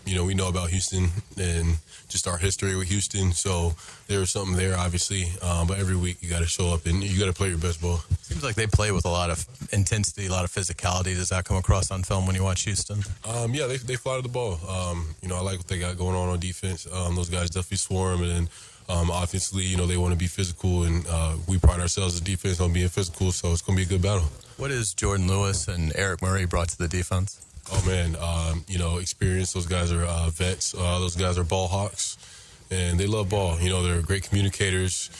Speaker 6: we know about Houston and just our history with Houston. So there's something there, obviously. But every week you got to show up and you got to play your best ball.
Speaker 2: Seems like they play with a lot of intensity, a lot of physicality. Does that come across on film when you watch Houston?
Speaker 6: They fly to the ball. I like what they got going on defense. Those guys definitely swarm. And offensively, they want to be physical. And we pride ourselves as defense on being physical. So it's going to be a good battle.
Speaker 2: What has Jordan Lewis and Eric Murray brought to the defense?
Speaker 6: Oh, man, experience. Those guys are vets. Those guys are ball hawks, and they love ball. They're great communicators,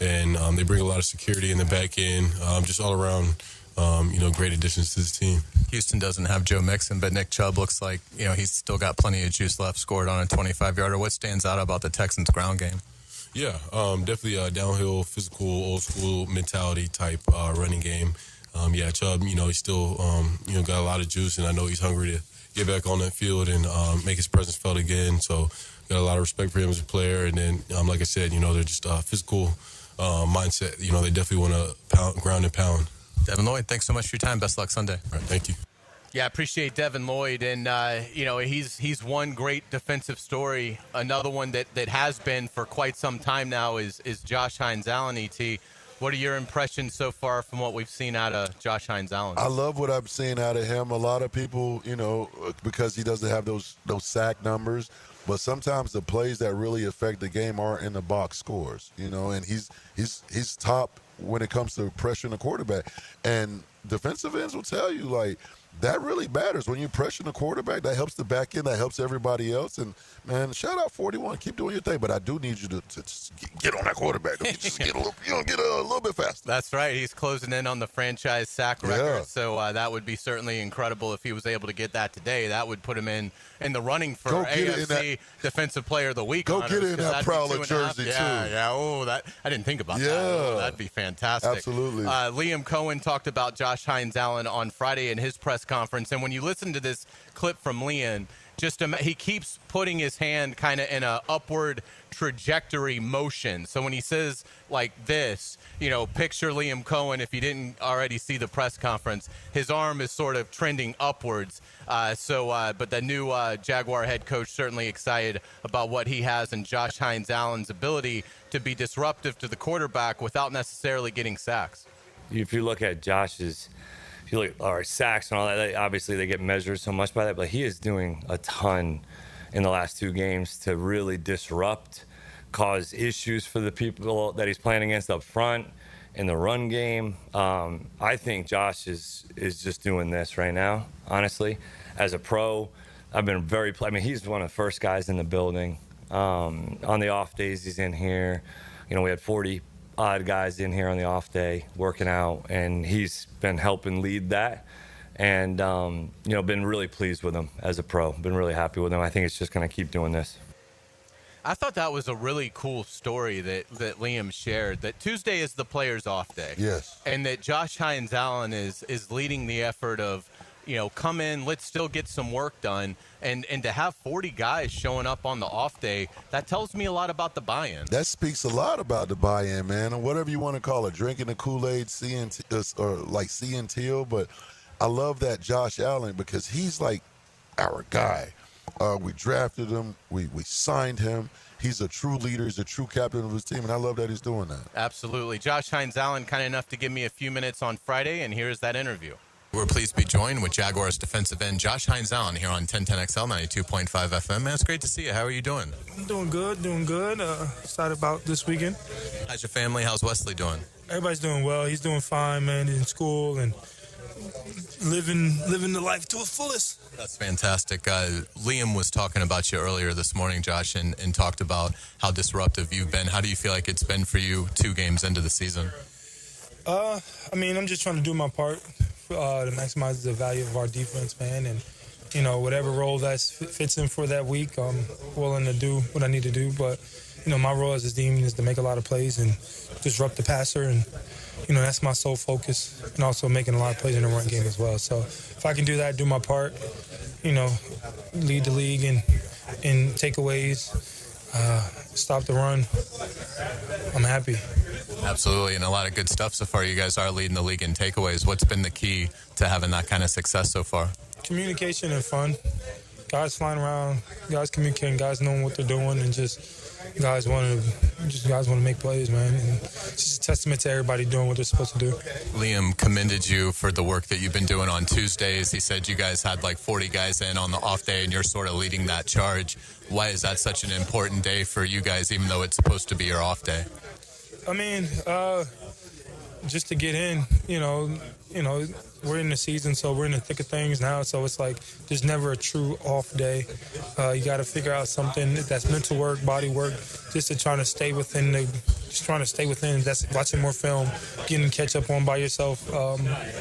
Speaker 6: and they bring a lot of security in the back end. Just all around, great additions to this team.
Speaker 2: Houston doesn't have Joe Mixon, but Nick Chubb looks like, he's still got plenty of juice left, scored on a 25-yarder. What stands out about the Texans' ground game?
Speaker 6: Yeah, definitely a downhill, physical, old-school mentality type running game. Chubb, he's still, got a lot of juice, and I know he's hungry to get back on that field and make his presence felt again. So got a lot of respect for him as a player. And then, like I said, they're just physical mindset. They definitely want to ground and pound.
Speaker 2: Devin Lloyd, thanks so much for your time. Best luck Sunday.
Speaker 6: All right, thank you.
Speaker 2: Yeah, I appreciate Devin Lloyd. And, he's one great defensive story. Another one that has been for quite some time now is Josh Hines-Allen, E.T. What are your impressions so far from what we've seen out of Josh Hines-Allen?
Speaker 3: I love what I'm seeing out of him. A lot of people, because he doesn't have those sack numbers, but sometimes the plays that really affect the game aren't in the box scores, and he's top when it comes to pressuring the quarterback. And defensive ends will tell you, that really matters. When you pressure the quarterback, that helps the back end, that helps everybody else. And, man, shout out 41. Keep doing your thing. But I do need you to just get on that quarterback. Just get a little bit faster.
Speaker 2: That's right. He's closing in on the franchise sack record. So that would be certainly incredible if he was able to get that today. That would put him in the running for AFC Defensive Player of the Week.
Speaker 3: Go get it in that Prowler jersey, too.
Speaker 2: Yeah. Oh, I didn't think about that. Oh, that'd be fantastic.
Speaker 3: Absolutely.
Speaker 2: Liam Cohen talked about Josh Hines-Allen on Friday in his press conference. And when you listen to this clip from Liam, he keeps putting his hand kind of in a upward trajectory motion. So when he says like this, picture Liam Cohen, if you didn't already see the press conference, his arm is sort of trending upwards. But the new Jaguar head coach certainly excited about what he has in Josh Hines-Allen's ability to be disruptive to the quarterback without necessarily getting sacks.
Speaker 8: If you look at Josh's, if you look at our sacks and all that, obviously they get measured so much by that, but he is doing a ton in the last 2 games to really disrupt, cause issues for the people that he's playing against up front in the run game. I think Josh is just doing this right now, honestly. As a pro, I've been he's one of the first guys in the building. On the off days, he's in here. We had 40 odd guys in here on the off day working out, and he's been helping lead that. And, been really pleased with him as a pro. Been really happy with him. I think it's just going to keep doing this.
Speaker 2: I thought that was a really cool story that Liam shared, that Tuesday is the players' off day.
Speaker 3: Yes.
Speaker 2: And that Josh Hines-Allen is leading the effort of, come in, let's still get some work done. And to have 40 guys showing up on the off day, that tells me a lot about the buy-in.
Speaker 3: That speaks a lot about the buy-in, man, and whatever you want to call it, drinking the Kool-Aid, seeing teal. But I love that Josh Allen because he's like our guy. We drafted him. We signed him. He's a true leader. He's a true captain of his team, and I love that he's doing that.
Speaker 2: Absolutely. Josh Hines-Allen, kind enough to give me a few minutes on Friday, and here's that interview.
Speaker 9: We're pleased to be joined with Jaguars defensive end Josh Hines-Allen here on 1010XL 92.5 FM. Man, it's great to see you. How are you doing?
Speaker 10: I'm doing good. Excited about this weekend.
Speaker 9: How's your family? How's Wesley doing?
Speaker 10: Everybody's doing well. He's doing fine, man. He's in school and living the life to its fullest.
Speaker 9: That's fantastic. Liam was talking about you earlier this morning, Josh, and talked about how disruptive you've been. How do you feel like it's been for you 2 games into the season?
Speaker 10: I'm just trying to do my part to maximize the value of our defense, man. And, whatever role that fits in for that week, I'm willing to do what I need to do. But, my role as a team is to make a lot of plays and disrupt the passer. And, that's my sole focus. And also making a lot of plays in the run game as well. So if I can do that, do my part, lead the league in takeaways, stop the run, I'm happy.
Speaker 9: Absolutely, and a lot of good stuff so far. You guys are leading the league in takeaways. What's been the key to having that kind of success so far?
Speaker 10: Communication and fun. Guys flying around, guys communicating, guys knowing what they're doing, and guys want to make plays, man. And it's just a testament to everybody doing what they're supposed to do.
Speaker 9: Liam commended you for the work that you've been doing on Tuesdays. He said you guys had like 40 guys in on the off day, and you're sort of leading that charge. Why is that such an important day for you guys, even though it's supposed to be your off day?
Speaker 10: Just to get in, we're in the season, so we're in the thick of things now. So it's like there's never a true off day. You got to figure out something that's mental work, body work, just to trying to stay within. That's watching more film, getting catch up on by yourself,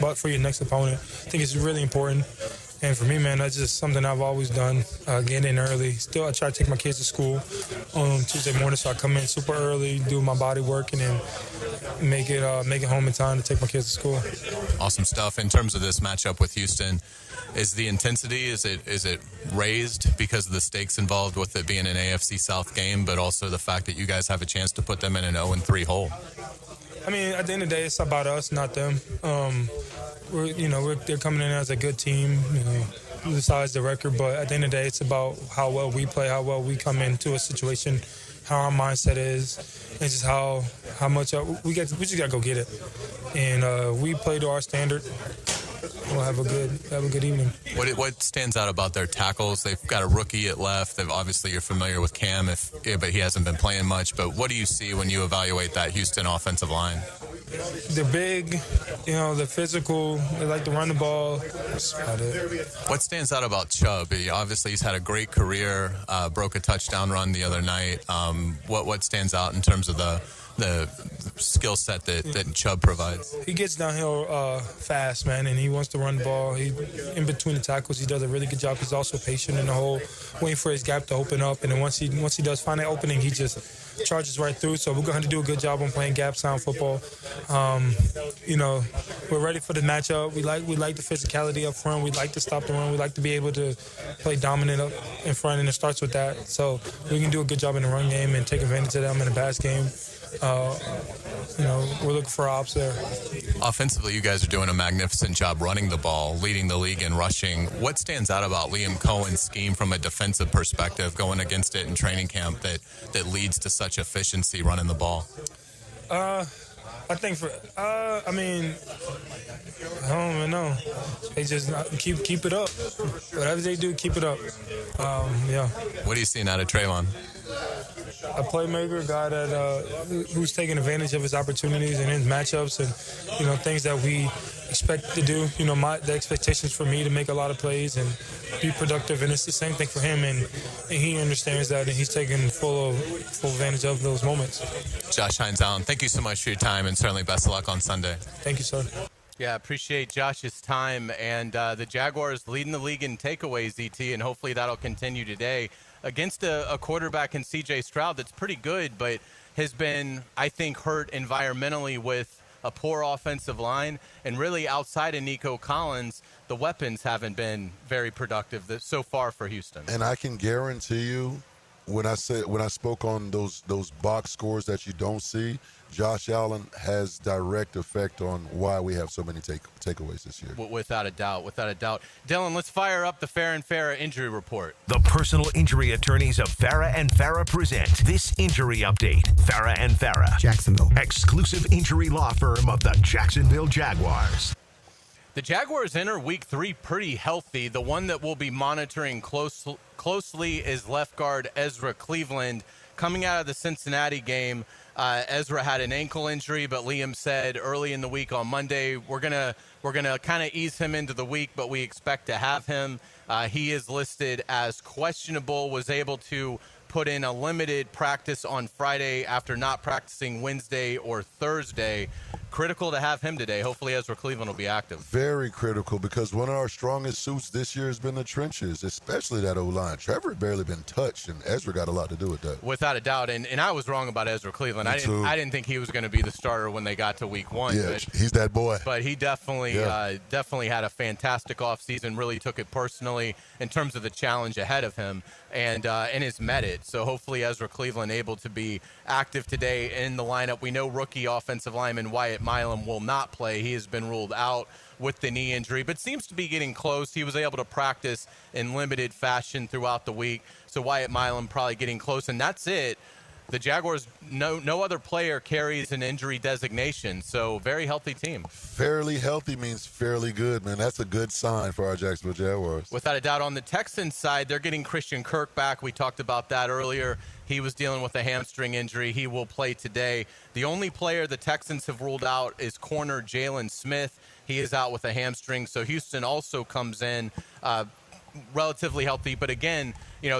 Speaker 10: but for your next opponent. I think it's really important. And for me, man, that's just something I've always done, getting in early. Still, I try to take my kids to school on Tuesday morning, so I come in super early, do my body work, and then make it home in time to take my kids to school.
Speaker 9: Awesome stuff. In terms of this matchup with Houston, is the intensity, is it raised because of the stakes involved with it being an AFC South game, but also the fact that you guys have a chance to put them in an 0-3 hole?
Speaker 10: At the end of the day, it's about us, not them. They're coming in as a good team, besides the record. But at the end of the day, it's about how well we play, how well we come into a situation, how our mindset is, and just how much we just got to go get it. And we play to our standard. We'll have a good evening.
Speaker 9: What stands out about their tackles? They've got a rookie at left. Obviously, you're familiar with Cam, but he hasn't been playing much. But what do you see when you evaluate that Houston offensive line?
Speaker 10: they're big, they're physical. They like to run the ball. That's about it.
Speaker 9: What stands out about Chubb? Obviously, he's had a great career. Broke a touchdown run the other night. What stands out in terms of the skill set that Chubb provides?
Speaker 10: He gets downhill fast, man, and he wants to run the ball. He in between the tackles, he does a really good job. He's also patient in the hole, waiting for his gap to open up. And then once he does find that opening, he just charges right through. So we're going to do a good job on playing gap sound football. We're ready for the matchup. We like the physicality up front. We like to stop the run. We like to be able to play dominant up in front, and it starts with that. So we can do a good job in the run game and take advantage of them in the pass game. We're looking for ops there.
Speaker 9: Offensively, you guys are doing a magnificent job running the ball, leading the league in rushing. What stands out about Liam Cohen's scheme from a defensive perspective, going against it in training camp, that leads to such efficiency running the ball?
Speaker 10: I think I don't even know. They just keep it up. Whatever they do, keep it up. Yeah.
Speaker 9: What are you seeing out of Trayvon?
Speaker 10: A playmaker, a guy that who's taking advantage of his opportunities and his matchups, and things that we expect to do. The expectations for me to make a lot of plays and be productive, and it's the same thing for him, and he understands that, and he's taking full advantage of those moments.
Speaker 9: Josh Hines Allen, thank you so much for your time, and certainly best of luck on Sunday.
Speaker 10: Thank you, sir.
Speaker 2: Yeah, appreciate Josh's time, and the Jaguars leading the league in takeaways, ET, and hopefully that'll continue today against a quarterback in C.J. Stroud that's pretty good, but has been, I think, hurt environmentally with a poor offensive line, and really outside of Nico Collins, the weapons haven't been very productive so far for Houston.
Speaker 3: And I can guarantee you, when I spoke on those box scores that you don't see, Josh Allen has direct effect on why we have so many takeaways this year.
Speaker 2: Without a doubt. Dylan, let's fire up the Farah and Farah injury report.
Speaker 1: The personal injury attorneys of Farah and Farah present this injury update. Farah and Farah, Jacksonville, exclusive injury law firm of the Jacksonville Jaguars.
Speaker 2: The Jaguars enter week 3 pretty healthy. The one that we'll be monitoring closely is left guard Ezra Cleveland. Coming out of the Cincinnati game, Ezra had an ankle injury, but Liam said early in the week on Monday, we're gonna kind of ease him into the week, but we expect to have him. He is listed as questionable, was able to put in a limited practice on Friday after not practicing Wednesday or Thursday. Critical to have him today. Hopefully Ezra Cleveland will be active.
Speaker 3: Very critical, because one of our strongest suits this year has been the trenches, especially that O-line. Trevor barely been touched, and Ezra got a lot to do with that.
Speaker 2: Without a doubt, and I was wrong about Ezra Cleveland. I didn't think he was going to be the starter when they got to week 1.
Speaker 3: Yeah, he's that boy.
Speaker 2: But he definitely had a fantastic offseason, really took it personally in terms of the challenge ahead of him, and has met it. So hopefully Ezra Cleveland able to be active today in the lineup. We know rookie offensive lineman Wyatt Milam will not play. He has been ruled out with the knee injury, but seems to be getting close. He was able to practice in limited fashion throughout the week. So Wyatt Milam probably getting close, and that's it. The Jaguars, no other player carries an injury designation, so very healthy team.
Speaker 3: Fairly healthy means fairly good, man. That's a good sign for our Jacksonville Jaguars.
Speaker 2: Without a doubt. On the Texans side, they're getting Christian Kirk back. We talked about that earlier. He was dealing with a hamstring injury. He will play today. The only player the Texans have ruled out is corner Jalen Smith. He is out with a hamstring, so Houston also comes in relatively healthy. But again,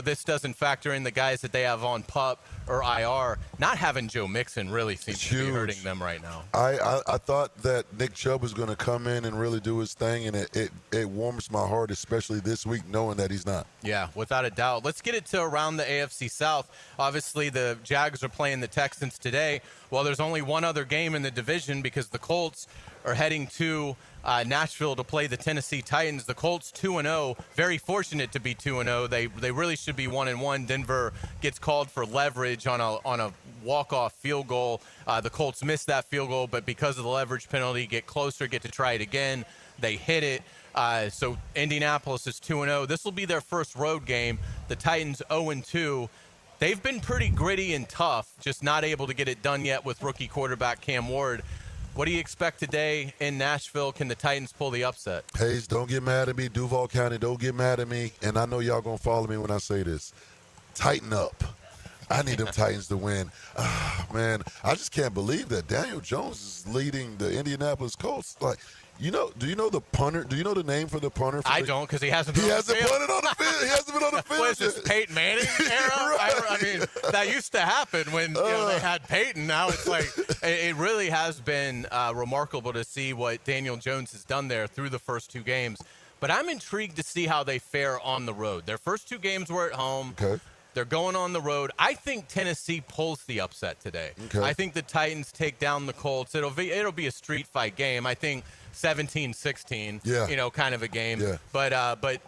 Speaker 2: this doesn't factor in the guys that they have on PUP or IR. Not having Joe Mixon really seems to be hurting them right now.
Speaker 3: I thought that Nick Chubb was going to come in and really do his thing, and it warms my heart, especially this week, knowing that he's not.
Speaker 2: Yeah, without a doubt. Let's get it to around the AFC South. Obviously, the Jags are playing the Texans today. Well, there's only one other game in the division because the Colts are heading to Nashville to play the Tennessee Titans. The Colts 2-0, very fortunate to be 2-0. They really should be 1-1. Denver gets called for leverage on a walk-off field goal. The Colts missed that field goal, but because of the leverage penalty, get closer, get to try it again. They hit it. So Indianapolis is 2-0. This will be their first road game. The Titans 0-2. They've been pretty gritty and tough, just not able to get it done yet with rookie quarterback Cam Ward. What do you expect today in Nashville? Can the Titans pull the upset?
Speaker 3: Hayes, don't get mad at me. Duval County, don't get mad at me. And I know y'all going to follow me when I say this. Tighten up. I need them Titans to win. Man, I just can't believe that Daniel Jones is leading the Indianapolis Colts. Like, do you know the punter? Do you know the name for the punter?
Speaker 2: I don't, because he hasn't been on the field.
Speaker 3: punted on the field. He hasn't been on the field.
Speaker 2: What is this, Peyton Manning era?
Speaker 3: Right.
Speaker 2: I mean, that used to happen when they had Peyton. Now it's like it really has been remarkable to see what Daniel Jones has done there through the first 2 games. But I'm intrigued to see how they fare on the road. Their first 2 games were at home.
Speaker 3: Okay.
Speaker 2: They're going on the road. I think Tennessee pulls the upset today.
Speaker 3: Okay.
Speaker 2: I think the Titans take down the Colts. It'll be a street fight game. I think 17-16, kind of a game.
Speaker 3: Yeah.
Speaker 2: But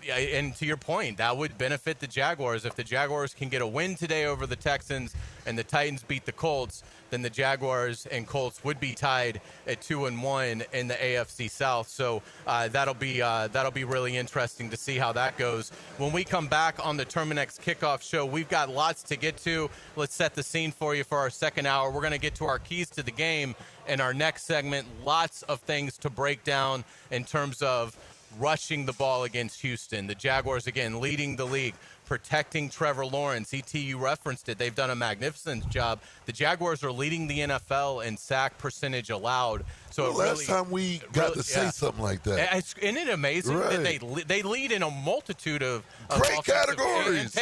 Speaker 2: and to your point, that would benefit the Jaguars. If the Jaguars can get a win today over the Texans and the Titans beat the Colts, then the Jaguars and Colts would be tied at 2-1 in the AFC South. So that'll be really interesting to see how that goes. When we come back on the Terminix Kickoff show, we've got lots to get to. Let's set the scene for you for our second hour. We're going to get to our keys to the game in our next segment. Lots of things to break down in terms of rushing the ball against Houston. The Jaguars, again, leading the league, protecting Trevor Lawrence. you referenced it. They've done a magnificent job. The Jaguars are leading the NFL in sack percentage allowed. So
Speaker 3: last time we got to say something like that.
Speaker 2: Isn't it amazing that they lead in a multitude of
Speaker 3: great categories?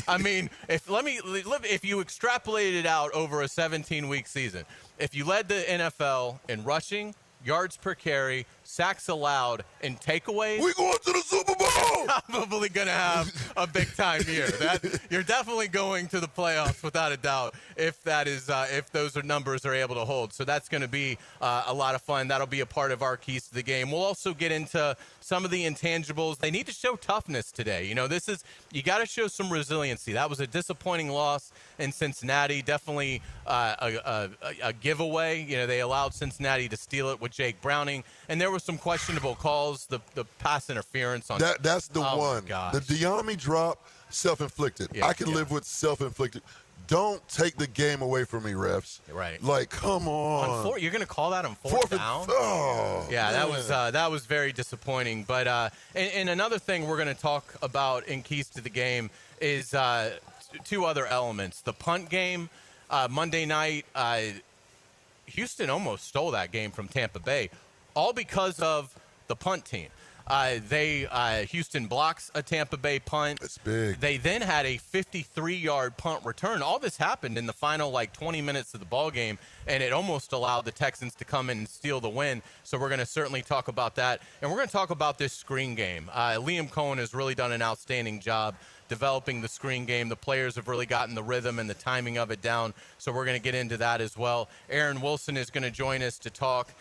Speaker 2: I mean, if you extrapolate it out over a 17-week season, if you led the NFL in rushing, yards per carry, sacks allowed, and takeaways,
Speaker 3: we going to the Super Bowl.
Speaker 2: Probably going to have a big time year. You're definitely going to the playoffs without a doubt if those numbers are able to hold. So that's going to be a lot of fun. That'll be a part of our keys to the game. We'll also get into some of the intangibles. They need to show toughness today. You got to show some resiliency. That was a disappointing loss in Cincinnati. Definitely a giveaway. They allowed Cincinnati to steal it with Jake Browning, and there were some questionable calls. The pass interference on
Speaker 3: that's the one.
Speaker 2: Gosh.
Speaker 3: The Diami drop, self-inflicted.
Speaker 2: Yeah,
Speaker 3: I can live with self-inflicted. Don't take the game away from me, refs.
Speaker 2: Right.
Speaker 3: Like, come on.
Speaker 2: You're going to call that on fourth down? Yeah, that was very disappointing. But and another thing we're going to talk about in keys to the game is 2 other elements. The punt game Monday night. Houston almost stole that game from Tampa Bay, all because of the punt team. Houston blocks a Tampa Bay punt.
Speaker 3: That's big.
Speaker 2: They then had a 53-yard punt return. All this happened in the final 20 minutes of the ball game, and it almost allowed the Texans to come in and steal the win. So we're going to certainly talk about that, and we're going to talk about this screen game. Liam Cohen has really done an outstanding job developing the screen game. The players have really gotten the rhythm and the timing of it down, so we're going to get into that as well. Aaron Wilson is going to join us to talk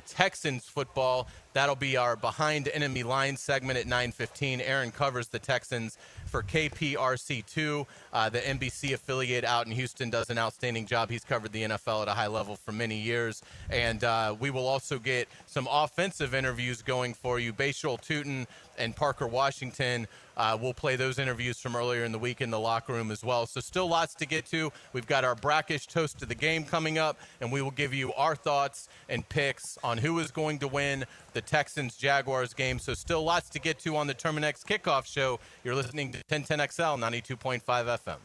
Speaker 2: Texans football. That'll be our Behind Enemy Lines segment at 9:15. Aaron covers the Texans for KPRC2, the NBC affiliate out in Houston, does an outstanding job. He's covered the NFL at a high level for many years. And we will also get some offensive interviews going for you. Bashul Tootin and Parker Washington. We'll play those interviews from earlier in the week in the locker room as well. So still lots to get to. We've got our brackish toast of the game coming up, and we will give you our thoughts and picks on who is going to win the Texans-Jaguars game. So still lots to get to on the Terminix Kickoff Show. You're listening to 1010XL 92.5 FM.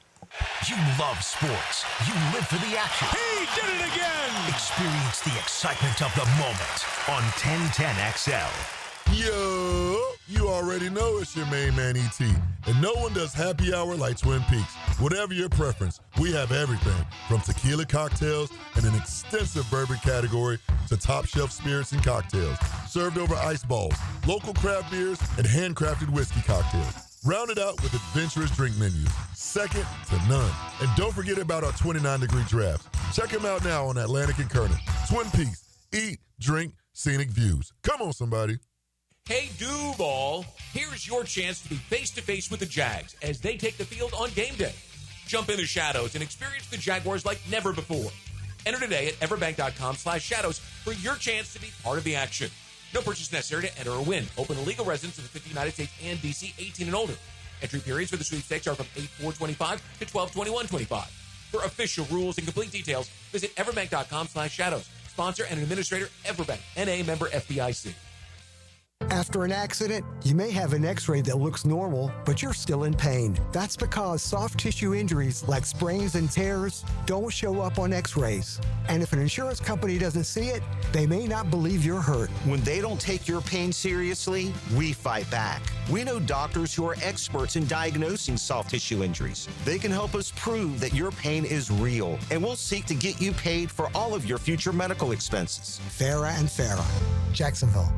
Speaker 1: You love sports. You live for the action.
Speaker 7: He did it again!
Speaker 1: Experience the excitement of the moment on 1010XL.
Speaker 3: Yo, you already know it's your main man ET, and no one does happy hour like Twin Peaks. Whatever your preference, we have everything from tequila cocktails and an extensive bourbon category to top shelf spirits and cocktails, served over ice balls, local craft beers, and handcrafted whiskey cocktails. Rounded out with adventurous drink menus, second to none. And don't forget about our 29-degree drafts. Check them out now on Atlantic and Kernan. Twin Peaks, eat, drink, scenic views. Come on, somebody.
Speaker 11: Hey, Duval, here's your chance to be face-to-face with the Jags as they take the field on game day. Jump in the shadows and experience the Jaguars like never before. Enter today at everbank.com/shadows for your chance to be part of the action. No purchase necessary to enter or win. Open to legal residents of the 50 United States and D.C., 18 and older. Entry periods for the sweepstakes are from 8/4/25 to 12/21/25. For official rules and complete details, visit everbank.com/shadows. Sponsor and administrator, Everbank, N.A. member FDIC.
Speaker 12: After an accident, you may have an x-ray that looks normal, but you're still in pain. That's because soft tissue injuries like sprains and tears don't show up on x-rays. And if an insurance company doesn't see it, they may not believe you're hurt.
Speaker 13: When they don't take your pain seriously, we fight back. We know doctors who are experts in diagnosing soft tissue injuries. They can help us prove that your pain is real, and we'll seek to get you paid for all of your future medical expenses.
Speaker 12: Farah and Farah, Jacksonville.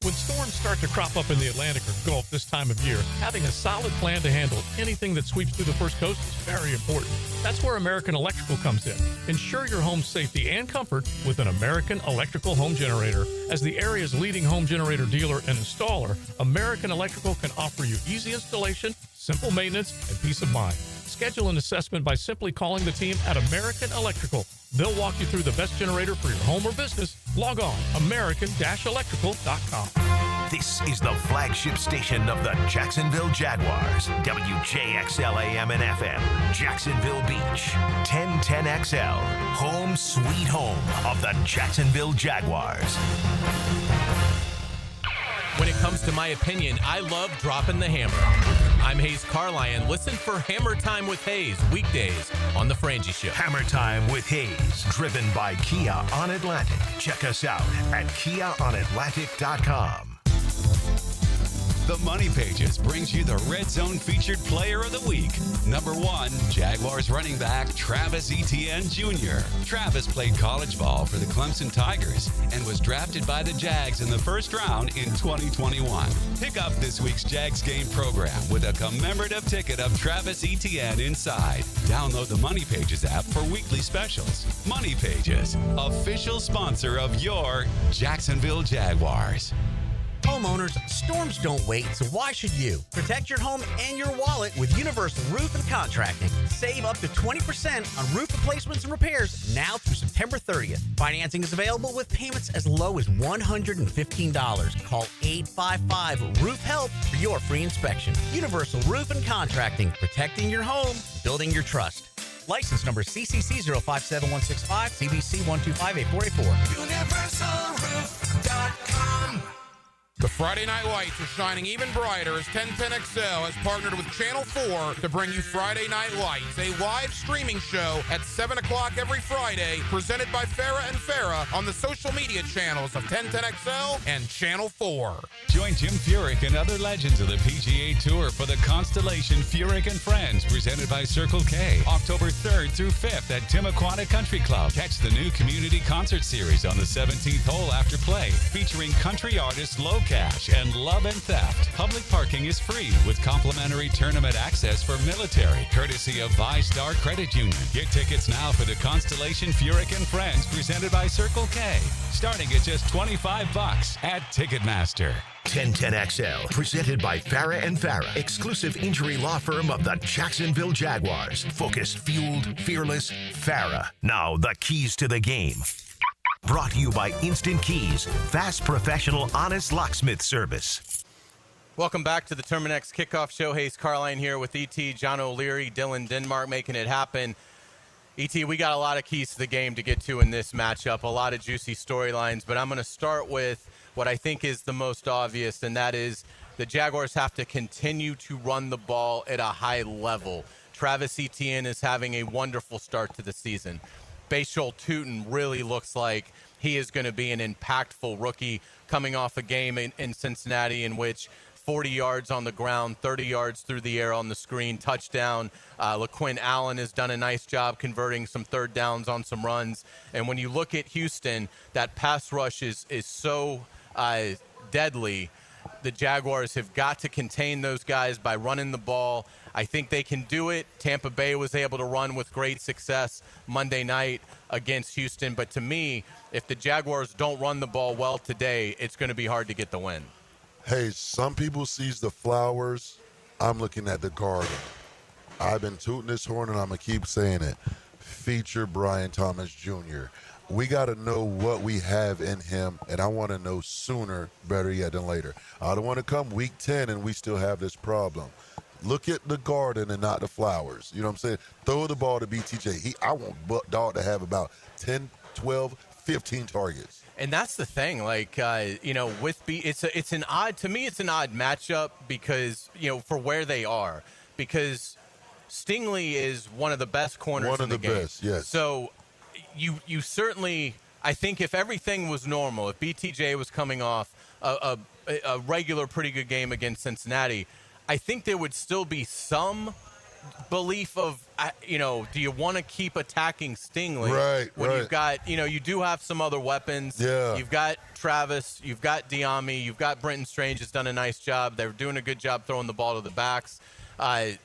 Speaker 14: When storms start to crop up in the Atlantic or Gulf this time of year, having a solid plan to handle anything that sweeps through the first coast is very important. That's where American Electrical comes in. Ensure your home's safety and comfort with an American Electrical home generator. As the area's leading home generator dealer and installer, American Electrical can offer you easy installation, simple maintenance, and peace of mind. Schedule an assessment by simply calling the team at American Electrical. They'll walk you through the best generator for your home or business. Log on, american-electrical.com.
Speaker 1: This is the flagship station of the Jacksonville Jaguars. WJXL AM and FM. Jacksonville Beach. 1010XL. Home sweet home of the Jacksonville Jaguars.
Speaker 2: When it comes to my opinion, I love dropping the hammer. I'm Hayes Carlyon. Listen for Hammer Time with Hayes, weekdays on The Frangi Show.
Speaker 1: Hammer Time with Hayes, driven by Kia on Atlantic. Check us out at KiaOnAtlantic.com.
Speaker 5: The Money Pages brings you the Red Zone featured player of the week. Number 1, Jaguars running back Travis Etienne Jr. Travis played college ball for the Clemson Tigers and was drafted by the Jags in the first round in 2021. Pick up this week's Jags game program with a commemorative ticket of Travis Etienne inside. Download the Money Pages app for weekly specials. Money Pages, official sponsor of your Jacksonville Jaguars.
Speaker 24: Homeowners, storms don't wait, so why should you? Protect your home and your wallet with Universal Roof and Contracting. Save up to 20% on roof replacements and repairs now through September 30th. Financing is available with payments as low as $115. Call 855-ROOF-HELP for your free inspection. Universal Roof and Contracting, protecting your home, building your trust. License number CCC 057165, CBC 1258484.
Speaker 15: UniversalRoof.com. The Friday Night Lights are shining even brighter as 1010XL has partnered with Channel 4 to bring you Friday Night Lights, a live streaming show at 7 o'clock every Friday, presented by Farah and Farah on the social media channels of 1010XL and Channel 4.
Speaker 5: Join Jim Furyk and other legends of the PGA Tour for the Constellation Furyk and Friends, presented by Circle K, October 3rd through 5th at Timuquana Country Club. Catch the new community concert series on the 17th hole after play, featuring country artists Low Cash and Love and Theft. Public parking is free with complimentary tournament access for military, courtesy of ViStar Credit Union. Get tickets now for the Constellation Furyk and Friends, presented by Circle K, starting at just $25 at Ticketmaster.
Speaker 1: 1010XL, presented by Farah and Farah, exclusive injury law firm of the Jacksonville Jaguars. Focused, fueled, fearless, Farah. Now the keys to the game. Brought to you by Instant Keys, fast, professional, honest locksmith service.
Speaker 2: Welcome back to the Terminix Kickoff Show. Hayes Carlyon here with E.T., John O'Leary, Dylan Denmark making it happen. E.T., we got a lot of keys to the game to get to in this matchup, a lot of juicy storylines, but I'm going to start with what I think is the most obvious, and that is the Jaguars have to continue to run the ball at a high level. Travis Etienne is having a wonderful start to the season. Bashal Tutin really looks like he is going to be an impactful rookie coming off a game in Cincinnati in which 40 yards on the ground, 30 yards through the air on the screen, touchdown. LaQuinn Allen has done a nice job converting some third downs on some runs. And when you look at Houston, that pass rush is so deadly. The Jaguars have got to contain those guys by running the ball. I think they can do it. Tampa Bay was able to run with great success Monday night against Houston. But to me, if the Jaguars don't run the ball well today, it's going to be hard to get the win.
Speaker 3: Hey, some people sees the flowers. I'm looking at the garden. I've been tooting this horn, and I'm going to keep saying it. Feature Brian Thomas Jr. We got to know what we have in him, and I want to know sooner, better yet than later. I don't want to come week 10 and we still have this problem. Look at the garden and not the flowers. You know what I'm saying? Throw the ball to BTJ. I want Dog to have about 10, 12, 15 targets.
Speaker 2: And that's the thing, like, with it's an odd matchup because, for where they are, because Stingley is one of the best corners in the game.
Speaker 3: Best, yes.
Speaker 2: So you certainly, I think if everything was normal, if BTJ was coming off a regular pretty good game against Cincinnati, I think there would still be some belief of, do you want to keep attacking Stingley?
Speaker 3: Right.
Speaker 2: You've got, you do have some other weapons.
Speaker 3: Yeah.
Speaker 2: You've got Travis, you've got Diami, you've got Brenton Strange has done a nice job. They're doing a good job throwing the ball to the backs.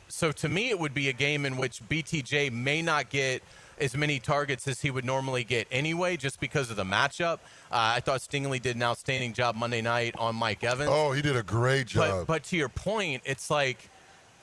Speaker 2: So to me, it would be a game in which BTJ may not get as many targets as he would normally get anyway, just because of the matchup. I thought Stingley did an outstanding job Monday night on Mike Evans.
Speaker 3: Oh, he did a great job.
Speaker 2: But to your point, it's like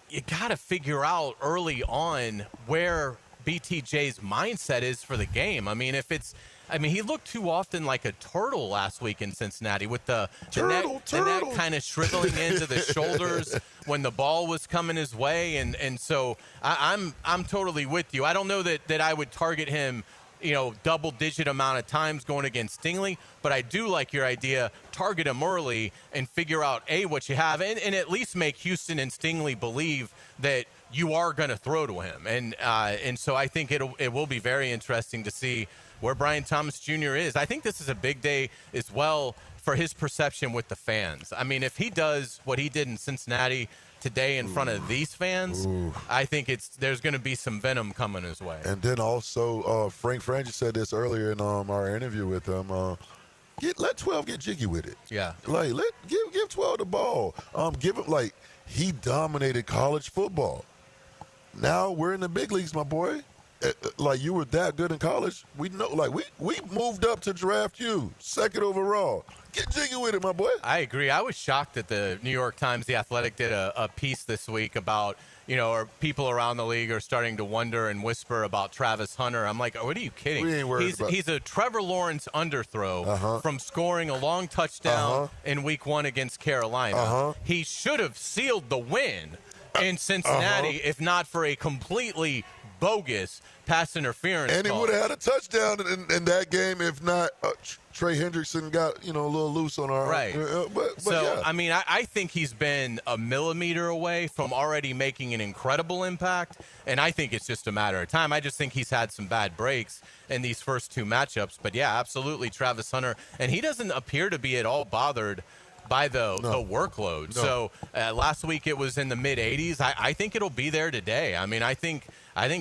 Speaker 2: you got to figure out early on where BTJ's mindset is for the game. I mean, he looked too often like a turtle last week in Cincinnati with the neck kind of shriveling into the shoulders when the ball was coming his way. And so I'm totally with you. I don't know that I would target him, double-digit amount of times going against Stingley, but I do like your idea. Target him early and figure out, what you have, and at least make Houston and Stingley believe that you are going to throw to him. And so I think it will be very interesting to see where Brian Thomas Jr. is. I think this is a big day as well for his perception with the fans. I mean, if he does what he did in Cincinnati today in front of these fans, I think there's going to be some venom coming his way.
Speaker 3: And then also, Frangi said this earlier in our interview with him. Let 12 get jiggy with it.
Speaker 2: Yeah.
Speaker 3: Like, give 12 the ball. Give him, he dominated college football. Now we're in the big leagues, my boy. You were that good in college. We know, we moved up to draft you, 2nd overall. Get jiggy with it, my boy.
Speaker 2: I agree. I was shocked that the New York Times, The Athletic, did a piece this week about, or people around the league are starting to wonder and whisper about Travis Hunter. I'm like, what are you kidding?
Speaker 3: We ain't worried about
Speaker 2: He's a Trevor Lawrence underthrow from scoring a long touchdown in week 1 against Carolina. He should have sealed the win in Cincinnati if not for a completely bogus pass interference
Speaker 3: and he would have had a touchdown in that game if not Trey Hendrickson got a little loose on our
Speaker 2: right.
Speaker 3: But
Speaker 2: so
Speaker 3: yeah.
Speaker 2: I mean, I think he's been a millimeter away from already making an incredible impact, and I think it's just a matter of time. I just think he's had some bad breaks in these first 2 matchups, but yeah, absolutely Travis Hunter, and he doesn't appear to be at all bothered by the workload.
Speaker 3: No.
Speaker 2: So last week it was in the mid-80s. I think it'll be there today. I mean, I think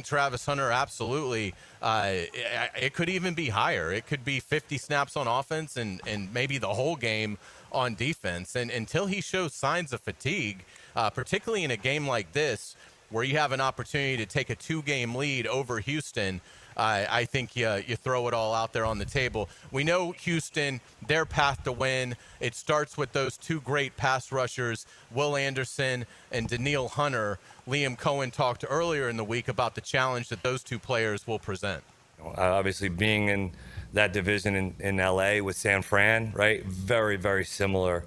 Speaker 2: Travis Hunter absolutely, it could even be higher. It could be 50 snaps on offense and maybe the whole game on defense. And until he shows signs of fatigue, particularly in a game like this where you have an opportunity to take a 2-game lead over Houston, I think you throw it all out there on the table. We know Houston, their path to win, it starts with those 2 great pass rushers, Will Anderson and Danielle Hunter. Liam Cohen talked earlier in the week about the challenge that those 2 players will present.
Speaker 8: Obviously, being in that division in L.A. with San Fran, right? Very, very similar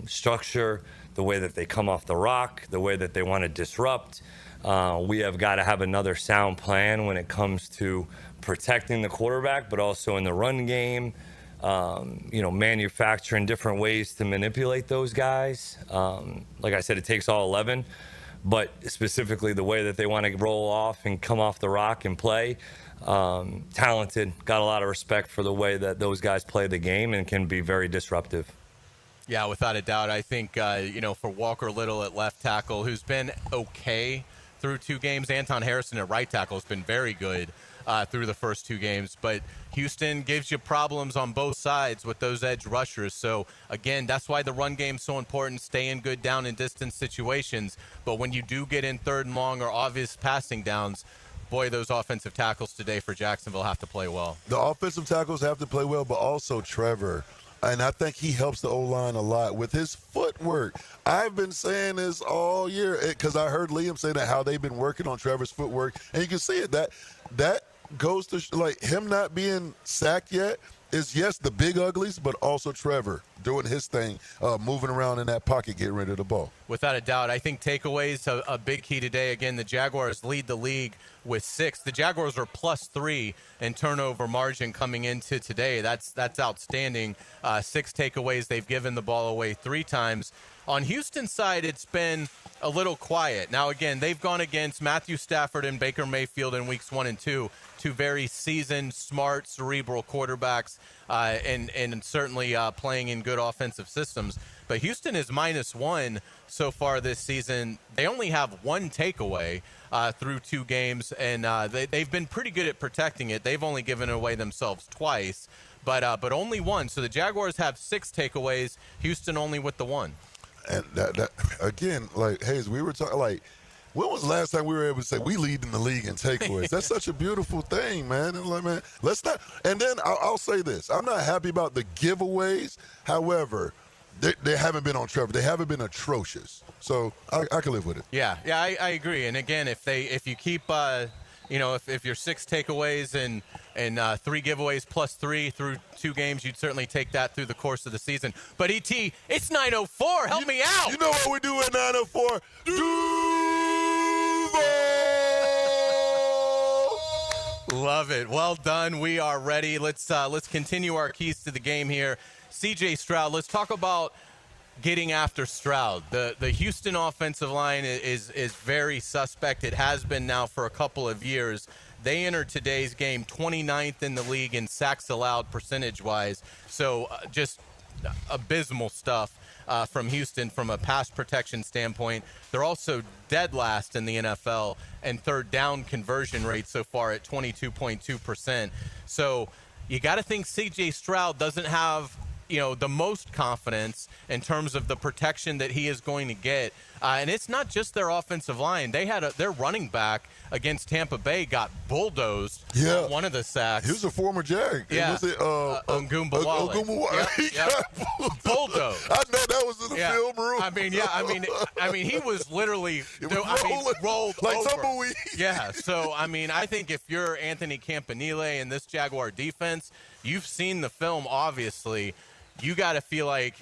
Speaker 8: structure, the way that they come off the rock, the way that they want to disrupt. We have got to have another sound plan when it comes to protecting the quarterback, but also in the run game, manufacturing different ways to manipulate those guys. Like I said, it takes all 11, but specifically the way that they want to roll off and come off the rock and play. Talented, got a lot of respect for the way that those guys play the game and can be very disruptive.
Speaker 2: Yeah, without a doubt. I think, for Walker Little at left tackle, who's been okay through 2 games. Anton Harrison at right tackle has been very good through the first 2 games. But Houston gives you problems on both sides with those edge rushers. So, again, that's why the run game's so important, staying good down and distance situations. But when you do get in 3rd and long or obvious passing downs, boy, those offensive tackles today for Jacksonville have to play well.
Speaker 3: The offensive tackles have to play well, but also Trevor. And I think he helps the O-line a lot with his footwork. I've been saying this all year because I heard Liam say that how they've been working on Trevor's footwork. And you can see it. That goes to him not being sacked yet is, yes, the big uglies, but also Trevor doing his thing, moving around in that pocket, getting rid of the ball.
Speaker 2: Without a doubt. I think takeaways, a big key today. Again, the Jaguars lead the league with 6. The Jaguars are +3 in turnover margin coming into today. That's outstanding. 6 takeaways. They've given the ball away 3 times. On Houston's side, it's been a little quiet. Now, again, they've gone against Matthew Stafford and Baker Mayfield in weeks 1 and 2, 2 very seasoned, smart, cerebral quarterbacks, and certainly playing in good offensive systems. But Houston is -1 so far this season. They only have 1 takeaway through 2 games, and they've been pretty good at protecting it. They've only given it away themselves twice, but only 1. So the Jaguars have 6 takeaways. Houston only with the 1.
Speaker 3: And that again, like Hayes, we were talking like, when was the last time we were able to say we lead in the league in takeaways? That's such a beautiful thing, man. And like, man, let's not. And then I'll say this: I'm not happy about the giveaways. However, they haven't been on Trevor. They haven't been atrocious. So I can live with it.
Speaker 2: Yeah, I agree. And again, if you keep, if you're 6 takeaways and 3 giveaways +3 through 2 games, you'd certainly take that through the course of the season. But ET, it's 9:04. Help me out.
Speaker 3: You know what we do at 9:04?
Speaker 2: Love it. Well done. We are ready. Let's continue our keys to the game here. CJ Stroud. Let's talk about getting after Stroud. The Houston offensive line is very suspect. It has been now for a couple of years. They entered today's game 29th in the league in sacks allowed percentage-wise. So just abysmal stuff from Houston from a pass protection standpoint. They're also dead last in the NFL and third down conversion rate so far at 22.2%. So you got to think C.J. Stroud doesn't have the most confidence in terms of the protection that he is going to get. And it's not just their offensive line. They had their running back against Tampa Bay got bulldozed on one of the sacks.
Speaker 3: He was a former Jag.
Speaker 2: Yeah.
Speaker 3: Was it
Speaker 2: Ngumbawale. Bulldozed.
Speaker 3: I know that was in the film room.
Speaker 2: I mean, he was literally rolled
Speaker 3: like
Speaker 2: over.
Speaker 3: tumbleweed.
Speaker 2: Yeah. So, I think if you're Anthony Campanile and this Jaguar defense, you've seen the film, obviously. You got to feel like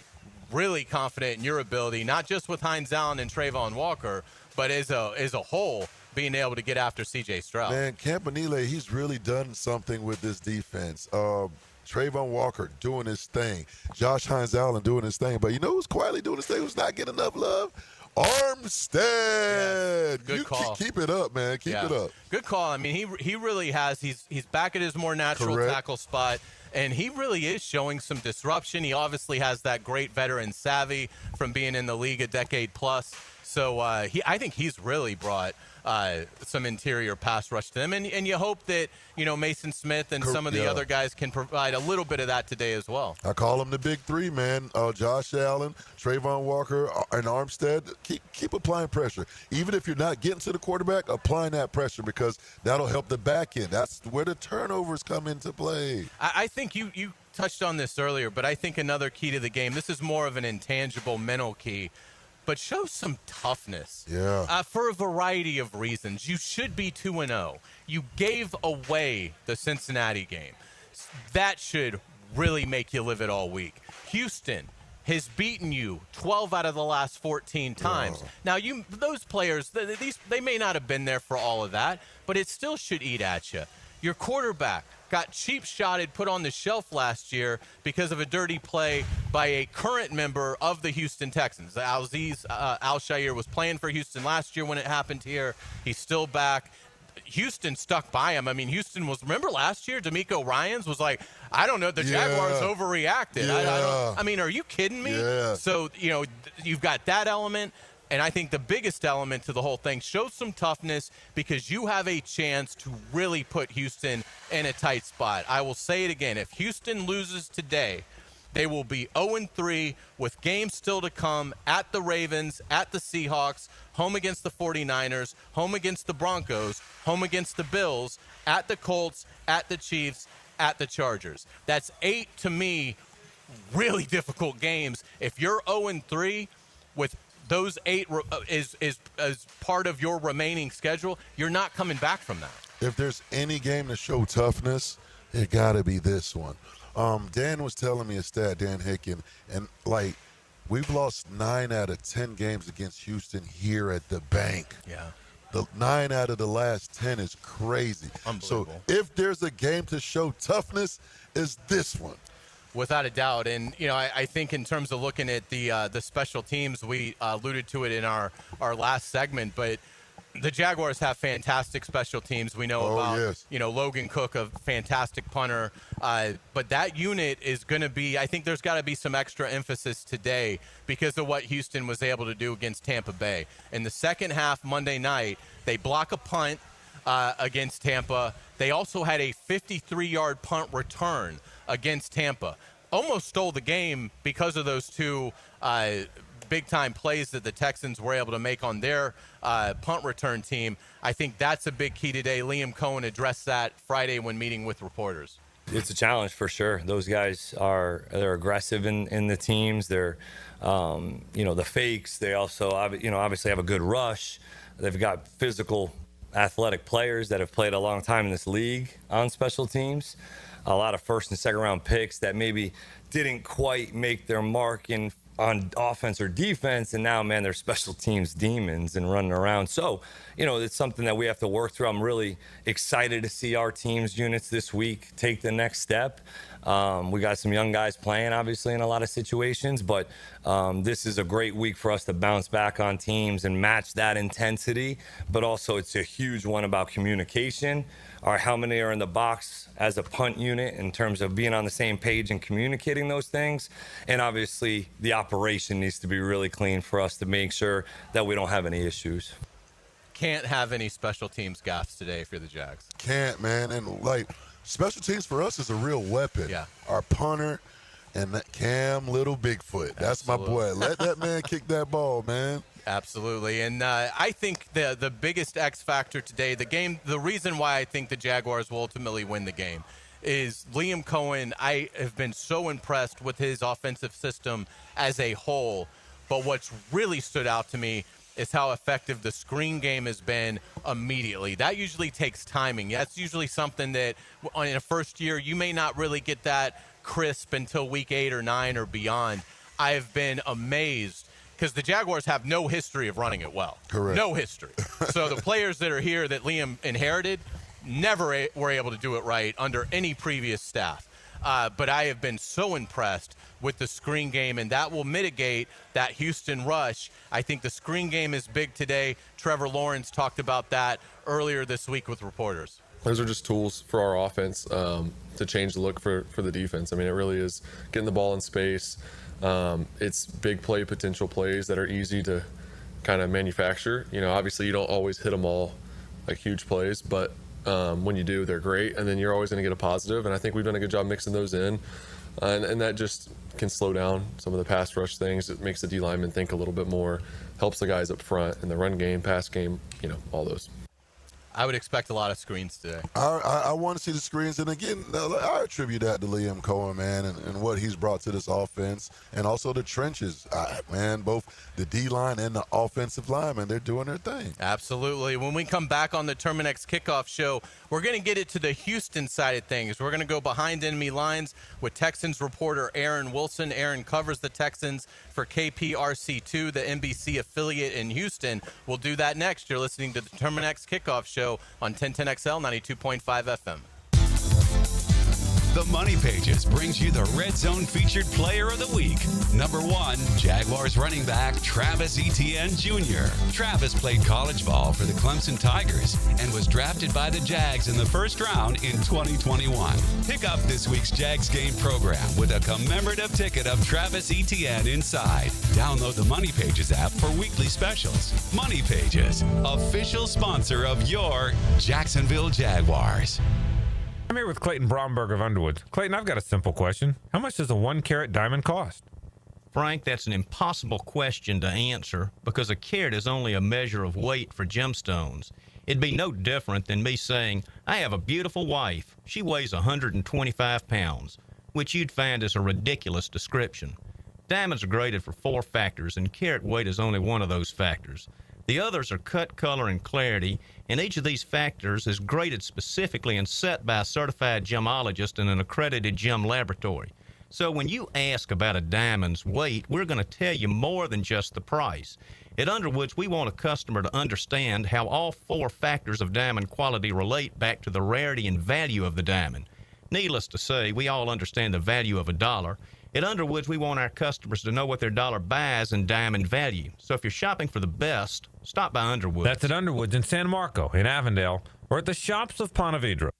Speaker 2: really confident in your ability, not just with Hines Allen and Trayvon Walker, but as a whole, being able to get after C.J. Stroud.
Speaker 3: Man, Campanile, he's really done something with this defense. Trayvon Walker doing his thing. Josh Hines Allen doing his thing. But you know who's quietly doing his thing, who's not getting enough love? Armstead.
Speaker 2: Yes. Good call.
Speaker 3: Keep it up, man. Keep it up.
Speaker 2: Good call. I mean, he really has. He's back at his more natural tackle spot, and he really is showing some disruption. He obviously has that great veteran savvy from being in the league a decade plus. So I think he's really brought some interior pass rush to them. And you hope that, Mason Smith and some of the other guys can provide a little bit of that today as well.
Speaker 3: I call them the big 3, man. Josh Allen, Trayvon Walker, and Armstead. Keep applying pressure. Even if you're not getting to the quarterback, applying that pressure because that'll help the back end. That's where the turnovers come into play.
Speaker 2: I think you touched on this earlier, but I think another key to the game, this is more of an intangible mental key, but show some toughness.
Speaker 3: Yeah.
Speaker 2: For a variety of reasons. You should be 2-0. You gave away the Cincinnati game. That should really make you live it all week. Houston has beaten you 12 out of the last 14 times. Now, those players, they may not have been there for all of that, but it still should eat at you. Your quarterback got cheap-shotted, put on the shelf last year because of a dirty play by a current member of the Houston Texans. Azeez Al-Shaair was playing for Houston last year when it happened here. He's still back. Houston stuck by him. I mean, remember last year, D'Amico Ryans was like, I don't know, the Jaguars overreacted.
Speaker 3: Yeah.
Speaker 2: I mean, are you kidding me?
Speaker 3: Yeah.
Speaker 2: So, you've got that element. And I think the biggest element to the whole thing, show some toughness because you have a chance to really put Houston in a tight spot. I will say it again. If Houston loses today, they will be 0-3 with games still to come at the Ravens, at the Seahawks, home against the 49ers, home against the Broncos, home against the Bills, at the Colts, at the Chiefs, at the Chargers. That's 8, to me, really difficult games. If you're 0-3 with those 8 is part of your remaining schedule, you're not coming back from that.
Speaker 3: If there's any game to show toughness, it got to be this one. Dan was telling me a stat, Dan Hicken, and we've lost 9 out of 10 games against Houston here at the bank.
Speaker 2: Yeah.
Speaker 3: The 9 out of the last 10 is crazy. So if there's a game to show toughness, it's this one.
Speaker 2: Without a doubt. And, I think in terms of looking at the special teams, we alluded to it in our last segment, but the Jaguars have fantastic special teams. We know about, Logan Cook, a fantastic punter. But that unit is going to be, I think there's got to be some extra emphasis today because of what Houston was able to do against Tampa Bay. In the second half, Monday night, they block a punt against Tampa. They also had a 53-yard punt return against Tampa. Almost stole the game because of those two big-time plays that the Texans were able to make on their punt return team. I think that's a big key today. Liam Cohen addressed that Friday when meeting with reporters.
Speaker 8: It's a challenge for sure. Those guys they're aggressive in the teams. They're, the fakes. They also, obviously have a good rush. They've got physical, athletic players that have played a long time in this league on special teams. A lot of first and second round picks that maybe didn't quite make their mark on offense or defense, and now, man, they're special teams demons and running around. So, it's something that we have to work through. I'm really excited to see our team's units this week take the next step. We got some young guys playing, obviously, in a lot of situations, but this is a great week for us to bounce back on teams and match that intensity. But also, it's a huge one about communication. How many are in the box as a punt unit in terms of being on the same page and communicating those things? And obviously, the operation needs to be really clean for us to make sure that we don't have any issues.
Speaker 2: Can't have any special teams gaffes today if you're the Jags.
Speaker 3: Can't, man. And, special teams for us is a real weapon.
Speaker 2: Yeah.
Speaker 3: Our punter and that Cam Little Bigfoot. That's my boy. Let that man kick that ball, man.
Speaker 2: Absolutely. And I think the biggest X factor today, the reason why I think the Jaguars will ultimately win the game is Liam Cohen. I have been so impressed with his offensive system as a whole. But what's really stood out to me is how effective the screen game has been immediately. That usually takes timing. That's usually something that in a first year, you may not really get that crisp until week 8 or 9 or beyond. I have been amazed because the Jaguars have no history of running it well.
Speaker 3: Correct.
Speaker 2: No history. So the players that are here that Liam inherited never were able to do it right under any previous staff. But I have been so impressed with the screen game, and that will mitigate that Houston rush. I think the screen game is big today. Trevor Lawrence talked about that earlier this week with reporters.
Speaker 6: Those are just tools for our offense to change the look for the defense. I mean, it really is getting the ball in space. It's big play potential plays that are easy to kind of manufacture. Obviously you don't always hit them all like huge plays, but when you do, they're great, and then you're always going to get a positive. And I think we've done a good job mixing those in, and that just can slow down some of the pass rush things. It makes the D lineman think a little bit more, helps the guys up front in the run game, pass game, all those.
Speaker 2: I would expect a lot of screens today.
Speaker 3: I want to see the screens. And again, I attribute that to Liam Cohen, man, and what he's brought to this offense. And also the trenches, man, both the D-line and the offensive line, man, they're doing their thing.
Speaker 2: Absolutely. When we come back on the Terminix Kickoff show, we're going to get it to the Houston side of things. We're going to go behind enemy lines with Texans reporter Aaron Wilson. Aaron covers the Texans for KPRC2, the NBC affiliate in Houston. We'll do that next. You're listening to the Terminix Kickoff show on 1010XL 92.5 FM.
Speaker 5: The Money Pages brings you the Red Zone featured player of the week. Number 1, Jaguars running back Travis Etienne Jr. Travis played college ball for the Clemson Tigers and was drafted by the Jags in the first round in 2021. Pick up this week's Jags game program with a commemorative ticket of Travis Etienne inside. Download the Money Pages app for weekly specials. Money Pages, official sponsor of your Jacksonville Jaguars.
Speaker 16: I'm here with Clayton Bromberg of Underwood. Clayton, I've got a simple question. How much does a 1-carat diamond cost?
Speaker 17: Frank, that's an impossible question to answer because a carat is only a measure of weight for gemstones. It'd be no different than me saying, I have a beautiful wife. She weighs 125 pounds, which you'd find is a ridiculous description. Diamonds are graded for 4 factors, and carat weight is only one of those factors. The others are cut, color, and clarity, and each of these factors is graded specifically and set by a certified gemologist in an accredited gem laboratory. So when you ask about a diamond's weight, we're going to tell you more than just the price. At Underwoods, we want a customer to understand how all 4 factors of diamond quality relate back to the rarity and value of the diamond. Needless to say, we all understand the value of a dollar. At Underwoods, we want our customers to know what their dollar buys in diamond value. So if you're shopping for the best, stop by Underwoods.
Speaker 16: That's at Underwoods in San Marco, in Avondale, or at the shops of Ponte Vedra.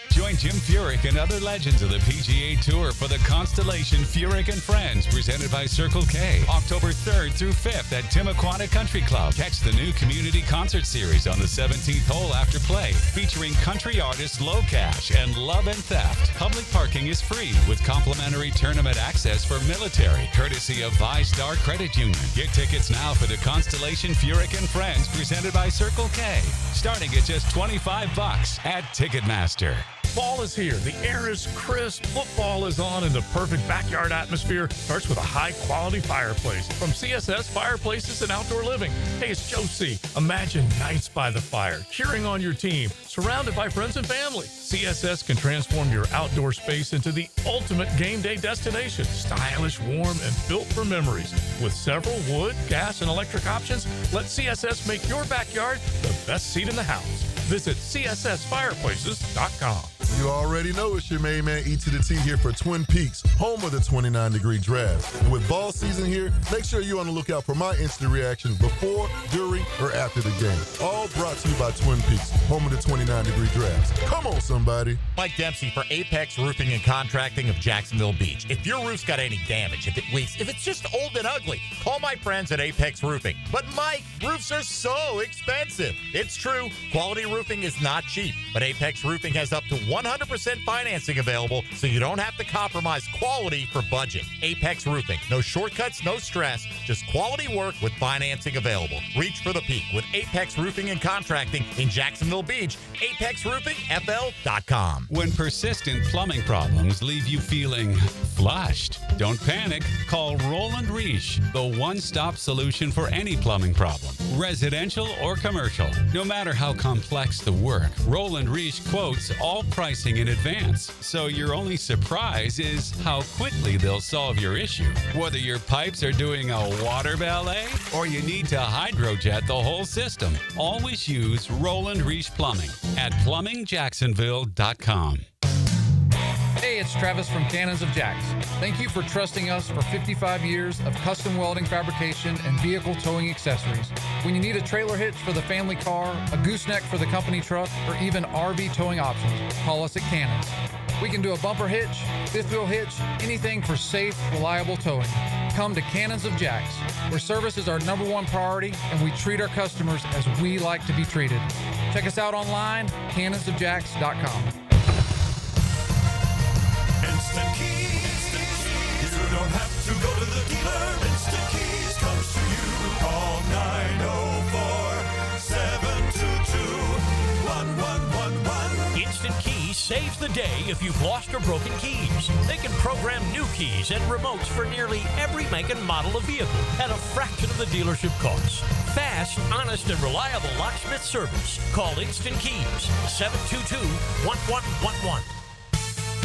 Speaker 5: Join Jim Furyk and other legends of the PGA Tour for the Constellation Furyk and Friends, presented by Circle K, October 3rd through 5th at Timuquana Country Club. Catch the new community concert series on the 17th hole after play, featuring country artists Low Cash and Love and Theft. Public parking is free with complimentary tournament access for military, courtesy of ViStar Credit Union. Get tickets now for the Constellation Furyk and Friends, presented by Circle K, starting at just $25 at Ticketmaster.
Speaker 14: Fall is here. The air is crisp. Football is on, and the perfect backyard atmosphere starts with a high-quality fireplace from CSS Fireplaces and Outdoor Living. Hey, it's Joe C. Imagine nights by the fire, cheering on your team, surrounded by friends and family. CSS can transform your outdoor space into the ultimate game day destination. Stylish, warm, and built for memories. With several wood, gas, and electric options, let CSS make your backyard the best seat in the house. Visit CSSFireplaces.com.
Speaker 3: You already know it's your main man E to the T here for Twin Peaks, home of the 29-degree draft. And with ball season here, make sure you're on the lookout for my instant reaction before, during, or after the game. All brought to you by Twin Peaks, home of the 29-degree drafts. Come on, somebody.
Speaker 18: Mike Dempsey for Apex Roofing and Contracting of Jacksonville Beach. If your roof's got any damage, if it leaks, if it's just old and ugly, call my friends at Apex Roofing. But Mike, roofs are so expensive. It's true, quality roofing is not cheap, but Apex Roofing has up to 100% financing available, so you don't have to compromise quality for budget. Apex Roofing. No shortcuts, no stress, just quality work with financing available. Reach for the peak with Apex Roofing and Contracting in Jacksonville Beach. ApexRoofingFL.com.
Speaker 5: When persistent plumbing problems leave you feeling flushed, don't panic. Call Roland Reich, the one-stop solution for any plumbing problem, residential or commercial. No matter how complex the work, Roland Reich quotes all pricing in advance, so your only surprise is how quickly they'll solve your issue. Whether your pipes are doing a water ballet or you need to hydrojet the whole system, always use Roland Reich Plumbing at plumbingjacksonville.com.
Speaker 19: Hey, it's Travis from Cannons of Jacks. Thank you for trusting us for 55 years of custom welding fabrication and vehicle towing accessories. When you need a trailer hitch for the family car, a gooseneck for the company truck, or even RV towing options, call us at Cannons. We can do a bumper hitch, fifth wheel hitch, anything for safe, reliable towing. Come to Cannons of Jacks, where service is our #1 priority and we treat our customers as we like to be treated. Check us out online, cannonsofjacks.com.
Speaker 7: Instant Keys. You don't have to go to the dealer. Instant Keys comes to you. Call 904-722-1111.
Speaker 20: Instant Keys saves the day if you've lost or broken keys. They can program new keys and remotes for nearly every make and model of vehicle at a fraction of the dealership cost. Fast, honest, and reliable locksmith service. Call Instant Keys, 722-1111.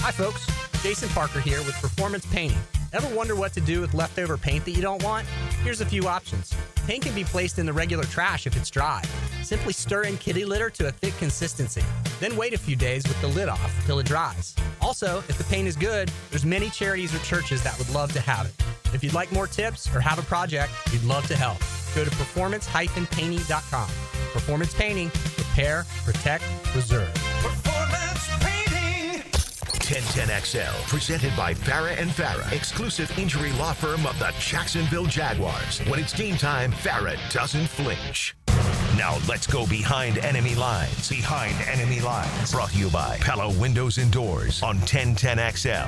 Speaker 21: Hi, folks. Jason Parker here with Performance Painting. Ever wonder what to do with leftover paint that you don't want? Here's a few options. Paint can be placed in the regular trash if it's dry. Simply stir in kitty litter to a thick consistency. Then wait a few days with the lid off till it dries. Also, if the paint is good, there's many charities or churches that would love to have it. If you'd like more tips or have a project, we'd love to help. Go to performance-painting.com. Performance Painting. Repair, protect, preserve.
Speaker 7: Performance Painting.
Speaker 1: 1010XL, presented by Farah & Farah, exclusive injury law firm of the Jacksonville Jaguars. When it's game time, Farah doesn't flinch. Now let's go behind enemy lines. Behind enemy lines. Brought to you by Pella Windows and Doors on 1010XL.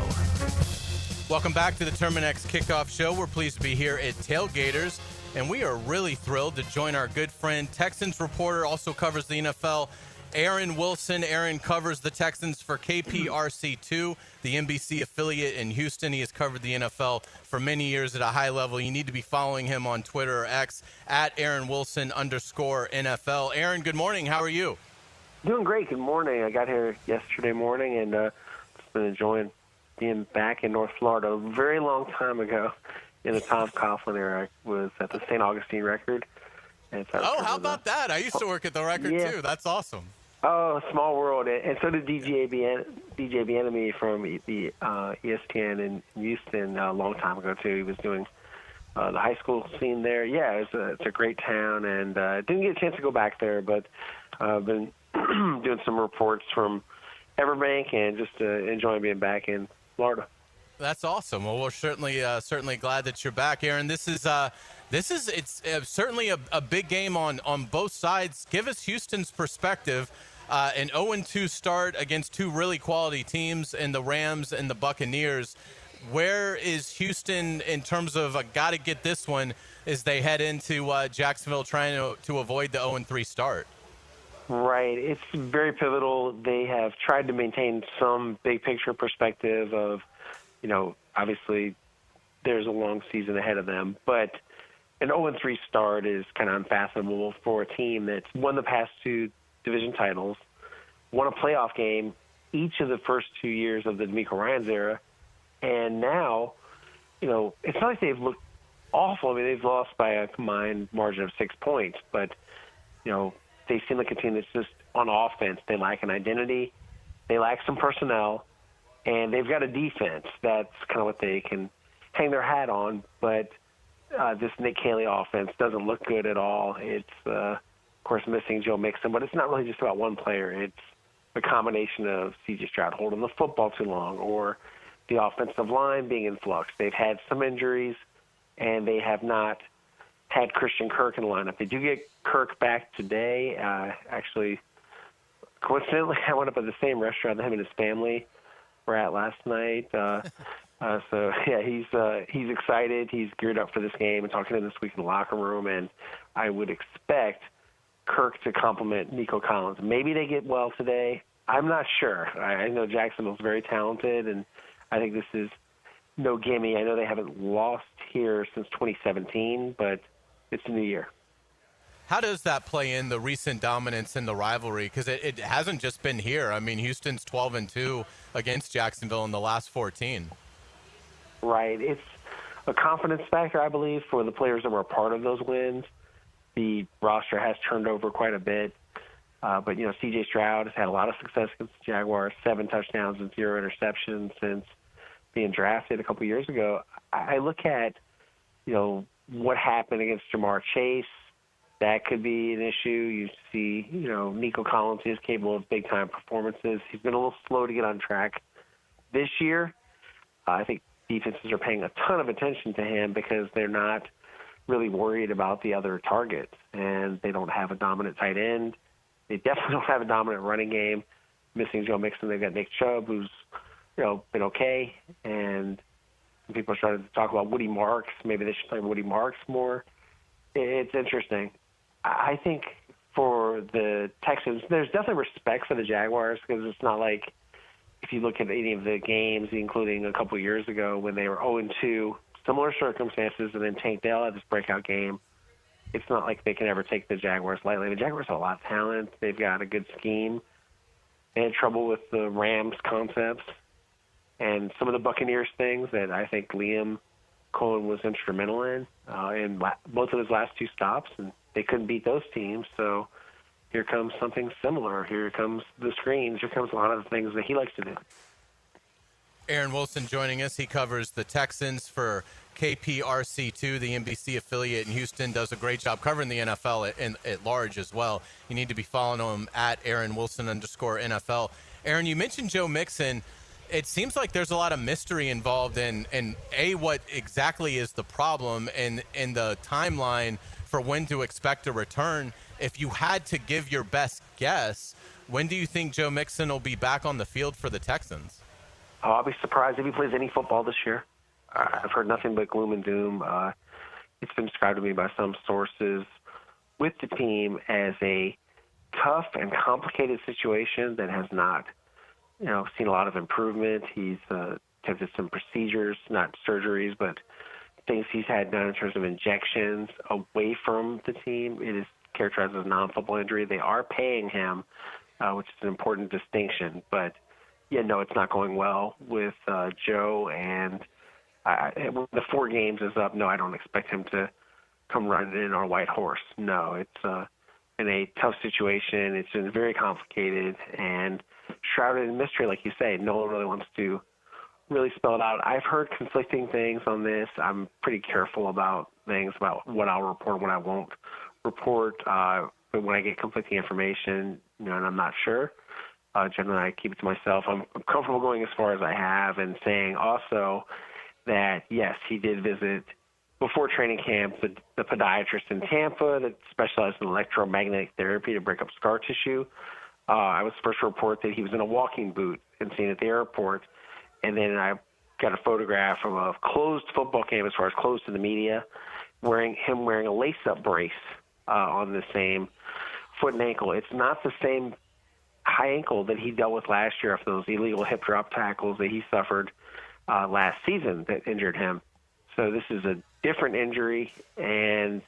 Speaker 2: Welcome back to the Terminix Kickoff Show. We're pleased to be here at Tailgaters, and we are really thrilled to join our good friend, Texans reporter, also covers the NFL, Aaron Wilson. Aaron covers the Texans for KPRC2, the NBC affiliate in Houston. He has covered the NFL for many years at a high level. You need to be following him on Twitter or X at @AaronWilson_NFL. Aaron, good morning. How are you?
Speaker 22: Doing great. Good morning. I got here yesterday morning and just been enjoying
Speaker 4: being back in North Florida. A very long time ago, in the Tom Coughlin era, I was at the St. Augustine Record. And so
Speaker 2: Oh, how about that? I used to work at the Record, too. That's awesome.
Speaker 4: Oh, small world. And so did DJ Bienemy from the ESPN in Houston a long time ago, too. He was doing the high school scene there. Yeah, it's a great town, and didn't get a chance to go back there, but I've been doing some reports from Everbank and just enjoying being back in Florida.
Speaker 2: That's awesome. Well, we're certainly glad that you're back, Aaron. This is certainly a big game on both sides. Give us Houston's perspective. An 0-2 start against two really quality teams in the Rams and the Buccaneers. Where is Houston in terms of got to get this one as they head into Jacksonville trying to avoid the 0-3 start?
Speaker 4: Right. It's very pivotal. They have tried to maintain some big picture perspective of, obviously there's a long season ahead of them, but an 0-3 start is kind of unfathomable for a team that's won the past two division titles, won a playoff game each of the first 2 years of the DeMeco Ryans era, and now, it's not like they've looked awful. I mean, they've lost by a combined margin of 6 points, but, they seem like a team that's just on offense. They lack an identity. They lack some personnel, and they've got a defense. That's kind of what they can hang their hat on, but this Nick Caley offense doesn't look good at all. It's, of course, missing Joe Mixon, but it's not really just about one player. It's a combination of C.J. Stroud holding the football too long or the offensive line being in flux. They've had some injuries, and they have not had Christian Kirk in the lineup. They do get Kirk back today. Actually, coincidentally, I went up at the same restaurant that him and his family were at last night. So yeah, he's excited. He's geared up for this game and talking to him this week in the locker room. And I would expect Kirk to compliment Nico Collins. Maybe they get well today. I'm not sure. I know Jacksonville's very talented, and I think this is no gimme. I know they haven't lost here since 2017, but it's a new year.
Speaker 2: How does that play in the recent dominance in the rivalry? Because it hasn't just been here. I mean, Houston's 12-2 against Jacksonville in the last 14.
Speaker 4: Right. It's a confidence factor, I believe, for the players that were a part of those wins. The roster has turned over quite a bit. But, C.J. Stroud has had a lot of success against the Jaguars, 7 touchdowns and 0 interceptions since being drafted a couple years ago. I look at, what happened against Jamar Chase. That could be an issue. You see, Nico Collins is capable of big-time performances. He's been a little slow to get on track this year. I think defenses are paying a ton of attention to him because they're not really worried about the other targets, and they don't have a dominant tight end. They definitely don't have a dominant running game. Missing Joe Mixon, they've got Nick Chubb, who's been okay, and people are starting to talk about Woody Marks. Maybe they should play Woody Marks more. It's interesting. I think for the Texans, there's definitely respect for the Jaguars because it's not like if you look at any of the games, including a couple of years ago when they were 0-2, similar circumstances, and then Tank Dell had this breakout game. It's not like they can ever take the Jaguars lightly. The Jaguars have a lot of talent. They've got a good scheme. They had trouble with the Rams concepts and some of the Buccaneers things that I think Liam Cohen was instrumental in both of his last two stops, and they couldn't beat those teams. So here comes something similar. Here comes the screens. Here comes a lot of the things that he likes to do.
Speaker 2: Aaron Wilson joining us. He covers the Texans for KPRC2, the NBC affiliate in Houston. Does a great job covering the NFL at large as well. You need to be following him at Aaron Wilson_NFL. Aaron, you mentioned Joe Mixon. It seems like there's a lot of mystery involved in what exactly is the problem and the timeline for when to expect a return. If you had to give your best guess, when do you think Joe Mixon will be back on the field for the Texans?
Speaker 4: Oh, I'll be surprised if he plays any football this year. I've heard nothing but gloom and doom. It's been described to me by some sources with the team as a tough and complicated situation that has not seen a lot of improvement. He's attempted some procedures, not surgeries, but things he's had done in terms of injections away from the team. It is characterized as a non-football injury. They are paying him, which is an important distinction, but no, it's not going well with Joe. And when the 4 games is up, no, I don't expect him to come running in our white horse. No, it's in a tough situation. It's been very complicated and shrouded in mystery, like you say. No one really wants to really spell it out. I've heard conflicting things on this. I'm pretty careful about things, about what I'll report and what I won't report. But when I get conflicting information, and I'm not sure, generally I keep it to myself. I'm comfortable going as far as I have and saying also that, yes, he did visit before training camp the podiatrist in Tampa that specialized in electromagnetic therapy to break up scar tissue. I was first to report that he was in a walking boot and seen at the airport. And then I got a photograph from a closed football game, as far as closed to the media, wearing a lace-up brace on the same foot and ankle. It's not the same high ankle that he dealt with last year after those illegal hip drop tackles that he suffered last season that injured him. So this is a different injury, and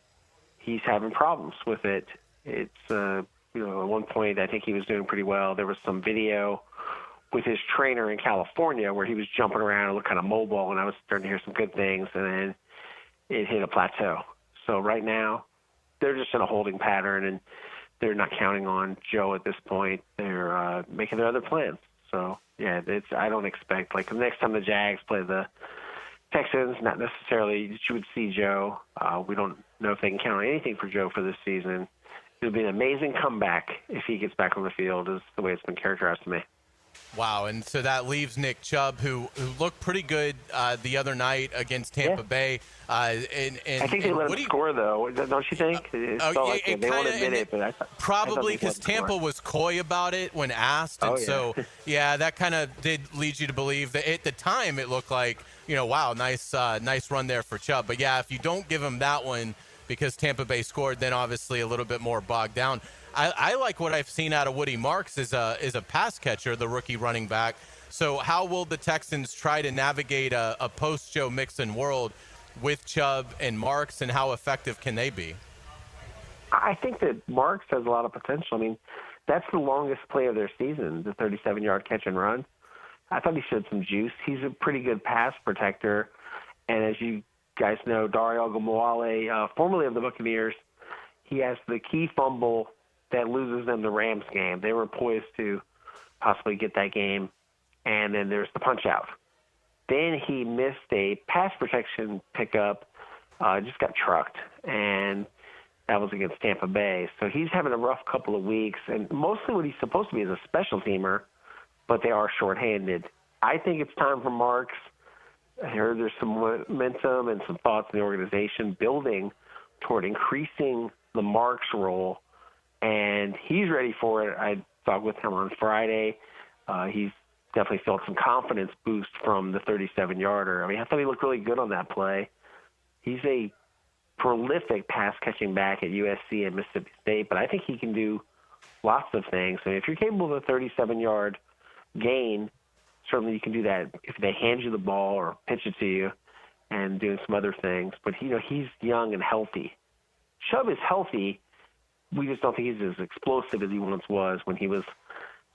Speaker 4: he's having problems with it. It's, at one point I think he was doing pretty well. There was some video with his trainer in California where he was jumping around and looked kind of mobile, and I was starting to hear some good things, and then it hit a plateau. So right now they're just in a holding pattern, and they're not counting on Joe at this point. They're making their other plans. So, yeah, I don't expect, like, the next time the Jags play the Texans, not necessarily that you would see Joe. We don't know if they can count on anything for Joe for this season. It'll be an amazing comeback if he gets back on the field, is the way it's been characterized to me.
Speaker 2: Wow, and so that leaves Nick Chubb, who looked pretty good the other night against Tampa Bay. And
Speaker 4: I think they let him score, though. Don't you think? They won't admit it, but
Speaker 2: probably because Tampa was coy about it when asked. And so, that kind of did lead you to believe that at the time it looked like, wow, nice run there for Chubb. But, yeah, if you don't give him that one because Tampa Bay scored, then obviously a little bit more bogged down. I like what I've seen out of Woody Marks as a pass catcher, the rookie running back. So how will the Texans try to navigate a post-Joe Mixon world with Chubb and Marks, and how effective can they be?
Speaker 4: I think that Marks has a lot of potential. I mean, that's the longest play of their season, the 37-yard catch and run. I thought he showed some juice. He's a pretty good pass protector. And as you guys know, Dario Ogunbowale, formerly of the Buccaneers, he has the key fumble that loses them the Rams game. They were poised to possibly get that game, and then there's the punch-out. Then he missed a pass protection pickup, just got trucked, and that was against Tampa Bay. So he's having a rough couple of weeks, and mostly what he's supposed to be is a special teamer, but they are shorthanded. I think it's time for Marks. I heard there's some momentum and some thoughts in the organization building toward increasing the Marks role, and he's ready for it. I talked with him on Friday. He's definitely felt some confidence boost from the 37-yarder. I mean, I thought he looked really good on that play. He's a prolific pass-catching back at USC and Mississippi State, but I think he can do lots of things. I mean, if you're capable of a 37-yard gain, certainly you can do that if they hand you the ball or pitch it to you and doing some other things. But, he's young and healthy. Chubb is healthy. We just don't think he's as explosive as he once was when he was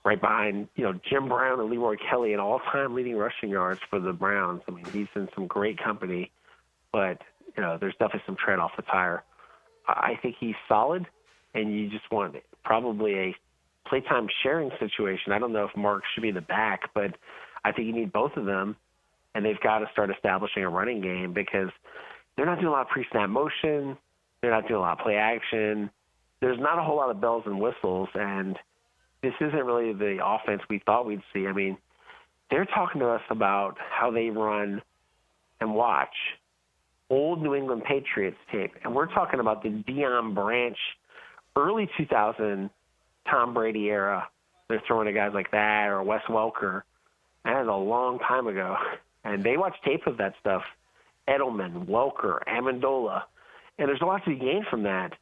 Speaker 4: right behind, Jim Brown and Leroy Kelly in all-time leading rushing yards for the Browns. I mean, he's in some great company, but, there's definitely some tread off the tire. I think he's solid, and you just want probably a playtime sharing situation. I don't know if Mark should be the back, but I think you need both of them, and they've got to start establishing a running game because they're not doing a lot of pre-snap motion. They're not doing a lot of play action. There's not a whole lot of bells and whistles, and this isn't really the offense we thought we'd see. I mean, they're talking to us about how they run and watch old New England Patriots tape, and we're talking about the Deion Branch, early 2000 Tom Brady era. They're throwing to guys like that or Wes Welker. That is a long time ago, and they watch tape of that stuff. Edelman, Welker, Amendola, and there's a lot to be gained from that.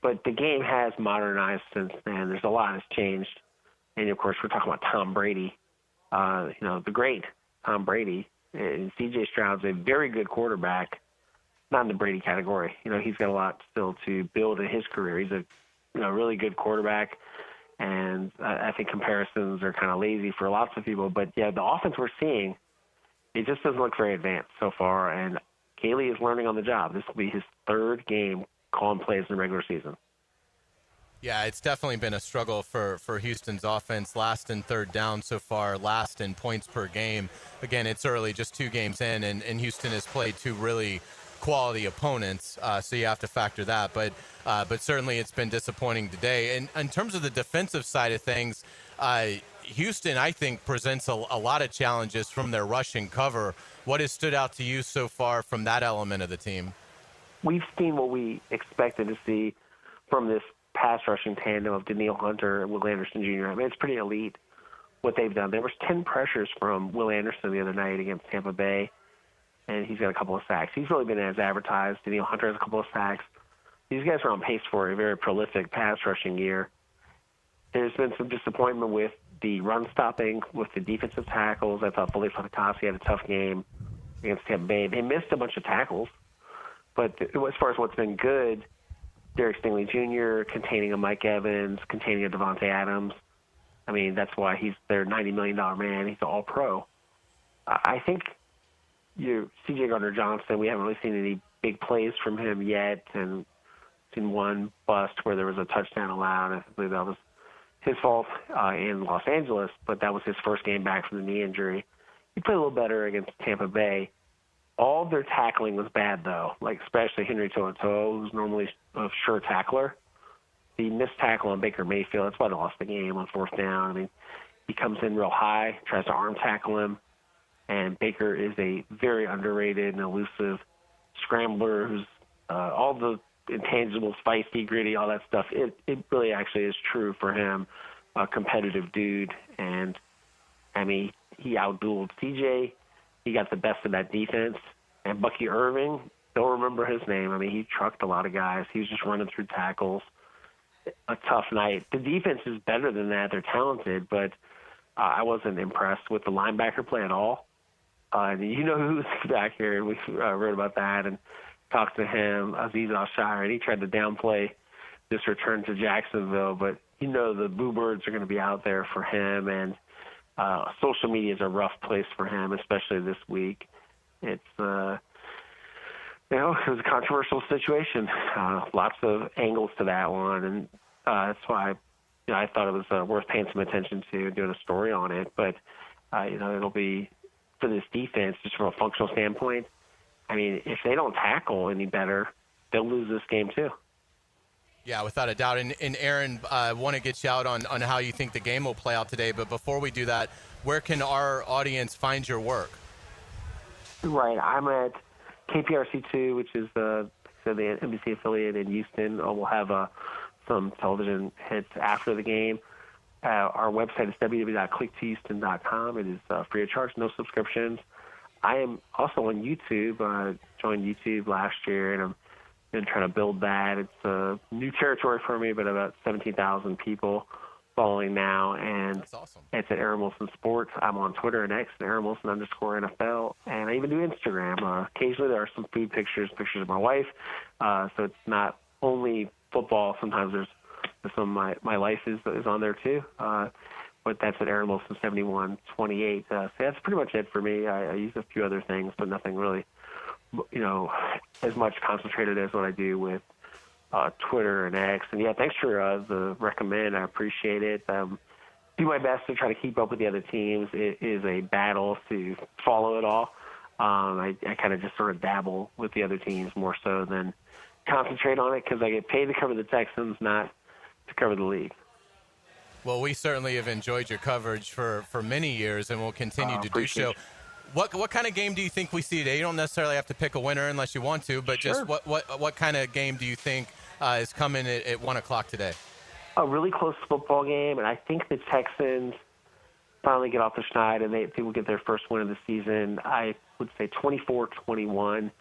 Speaker 4: But the game has modernized since then. There's a lot has changed. And, of course, we're talking about Tom Brady, the great Tom Brady. And C.J. Stroud's a very good quarterback, not in the Brady category. He's got a lot still to build in his career. He's a really good quarterback. And I think comparisons are kind of lazy for lots of people. But, yeah, the offense we're seeing, it just doesn't look very advanced so far. And Caley is learning on the job. This will be his third game calling plays in the regular season.
Speaker 2: Yeah, it's definitely been a struggle for Houston's offense. Last in third down so far, last in points per game. Again, it's early, just 2 games in, and Houston has played 2 really quality opponents, so you have to factor that. But certainly it's been disappointing today. And in terms of the defensive side of things, Houston, I think, presents a lot of challenges from their rushing cover. What has stood out to you so far from that element of the team?
Speaker 4: We've seen what we expected to see from this pass rushing tandem of Danielle Hunter and Will Anderson Jr. I mean, it's pretty elite what they've done. There was 10 pressures from Will Anderson the other night against Tampa Bay, and he's got a couple of sacks. He's really been as advertised. Danielle Hunter has a couple of sacks. These guys are on pace for a very prolific pass rushing year. There's been some disappointment with the run stopping, with the defensive tackles. I thought Felipe Fatakasi had a tough game against Tampa Bay. They missed a bunch of tackles, but as far as what's been good, Derek Stingley Jr. containing a Mike Evans, containing a Devontae Adams. I mean, that's why he's their $90 million man. He's an all-pro. I think C.J. Gardner-Johnson, we haven't really seen any big plays from him yet, and seen one bust where there was a touchdown allowed. I believe that was his fault in Los Angeles, but that was his first game back from the knee injury. He played a little better against Tampa Bay. All of their tackling was bad, though, like especially Henry To'oTo'o, who's normally a sure tackler. The missed tackle on Baker Mayfield, that's why they lost the game on 4th down. I mean, he comes in real high, tries to arm tackle him, and Baker is a very underrated and elusive scrambler who's all the intangibles, feisty, gritty, all that stuff. It really actually is true for him, a competitive dude. And, I mean, he outdueled CJ. He got the best of that defense. And Bucky Irving, don't remember his name. I mean, he trucked a lot of guys. He was just running through tackles. A tough night. The defense is better than that. They're talented, but I wasn't impressed with the linebacker play at all. You know who's back here. We wrote about that and talked to him, Azeez Al-Shire, and he tried to downplay this return to Jacksonville. But you know the Boo Birds are going to be out there for him, and social media is a rough place for him, especially this week. It's it was a controversial situation. Lots of angles to that one, and that's why I thought it was worth paying some attention to, doing a story on it. But it'll be for this defense, just from a functional standpoint. I mean, if they don't tackle any better, they'll lose this game too.
Speaker 2: Yeah, without a doubt. And Aaron, I want to get you out on how you think the game will play out today. But before we do that, where can our audience find your work?
Speaker 4: Right. I'm at KPRC2, which is the NBC affiliate in Houston. We'll have some television hits after the game. Our website is www.clicktohouston.com. It is free of charge, no subscriptions. I am also on YouTube. I joined YouTube last year, and I'm been trying to build that. It's a new territory for me, but about 17,000 people following now, and that's awesome. It's at Aaron Wilson Sports. I'm on Twitter and X, Aaron Wilson _NFL, and I even do Instagram. Occasionally there are some food pictures of my wife, so it's not only football. Sometimes there's some of my life is on there too, but that's at Aaron Wilson 7128. So that's pretty much it for me. I use a few other things, but nothing really, as much concentrated as what I do with Twitter and X. And yeah, thanks for the recommend. I appreciate it. Do my best to try to keep up with the other teams. It is a battle to follow it all. I kind of just sort of dabble with the other teams more so than concentrate on it, because I get paid to cover the Texans, not to cover the league.
Speaker 2: Well, we certainly have enjoyed your coverage for many years, and we'll continue to do so. What kind of game do you think we see today? You don't necessarily have to pick a winner unless you want to, but just what kind of game do you think is coming at 1 o'clock today?
Speaker 4: A really close football game, and I think the Texans finally get off the schneid, and they will get their first win of the season. I would say 24-21.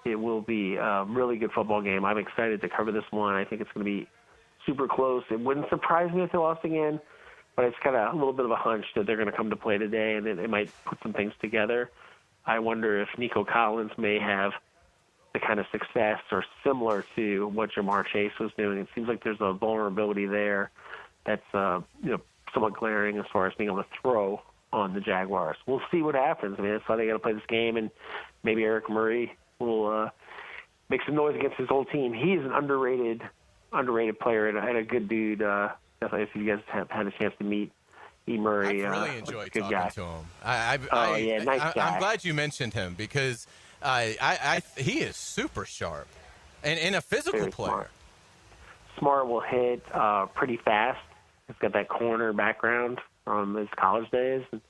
Speaker 4: It will be a really good football game. I'm excited to cover this one. I think it's going to be super close. It wouldn't surprise me if they lost again, but it's kind of a little bit of a hunch that they're going to come to play today, and they might put some things together. I wonder if Nico Collins may have the kind of success or similar to what Jamar Chase was doing. It seems like there's a vulnerability there that's somewhat glaring as far as being able to throw on the Jaguars. We'll see what happens. I mean, that's why they got to play this game, and maybe Eric Murray will make some noise against his whole team. He is an underrated player and a good dude. Definitely, if you guys have had a chance to meet E. Murray,
Speaker 2: I've really enjoyed
Speaker 4: good
Speaker 2: talking
Speaker 4: guy.
Speaker 2: to him.
Speaker 4: Nice guy.
Speaker 2: I'm glad you mentioned him because he is super sharp and a physical
Speaker 4: Very
Speaker 2: player.
Speaker 4: Smart, will hit pretty fast. He's got that corner background from his college days. And,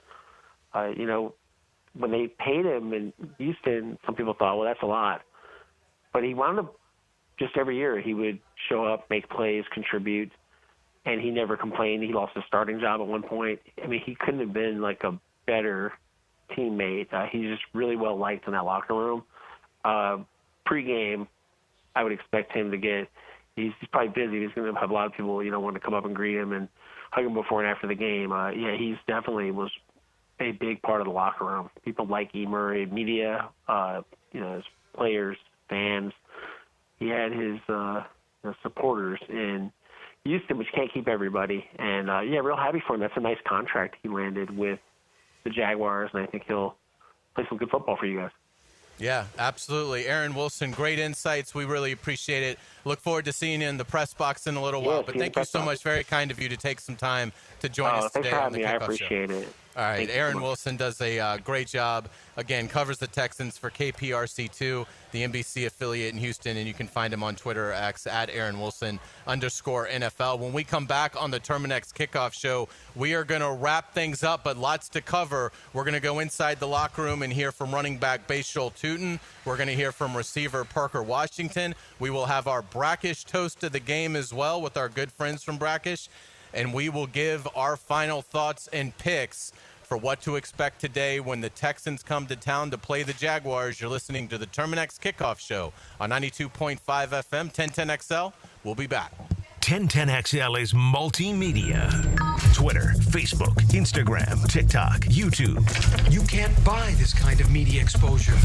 Speaker 4: when they paid him in Houston, some people thought, well, that's a lot. But he wound up just every year he would show up, make plays, contribute, and he never complained. He lost his starting job at one point. I mean, he couldn't have been like a better teammate. He's just really well liked in that locker room. Pre-game, I would expect him to get. He's probably busy. He's going to have a lot of people, want to come up and greet him and hug him before and after the game. He's definitely was a big part of the locker room. People like E. Murray, media, his players, fans. He had his supporters in Houston, which can't keep everybody. And, real happy for him. That's a nice contract he landed with the Jaguars, and I think he'll play some good football for you guys.
Speaker 2: Yeah, absolutely. Aaron Wilson, great insights. We really appreciate it. Look forward to seeing you in the press box in a little while. But thank you so much. Very kind of you to take some time to join us today on the Kickoff Show.
Speaker 4: I appreciate it.
Speaker 2: All right, Aaron Wilson does a great job. Again, covers the Texans for KPRC2, the NBC affiliate in Houston, and you can find him on Twitter or X at @AaronWilson_NFL. When we come back on the Terminix Kickoff Show, we are going to wrap things up, but lots to cover. We're going to go inside the locker room and hear from running back Bashal Tootin. We're going to hear from receiver Parker Washington. We will have our brackish toast of the game as well with our good friends from Brackish. And we will give our final thoughts and picks for what to expect today when the Texans come to town to play the Jaguars. You're listening to the Terminix Kickoff Show on 92.5 FM, 1010XL. We'll be back.
Speaker 1: 1010XL is multimedia. Twitter, Facebook, Instagram, TikTok, YouTube.
Speaker 9: You can't buy this kind of media exposure.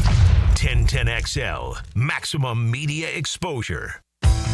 Speaker 1: 1010XL, maximum media exposure.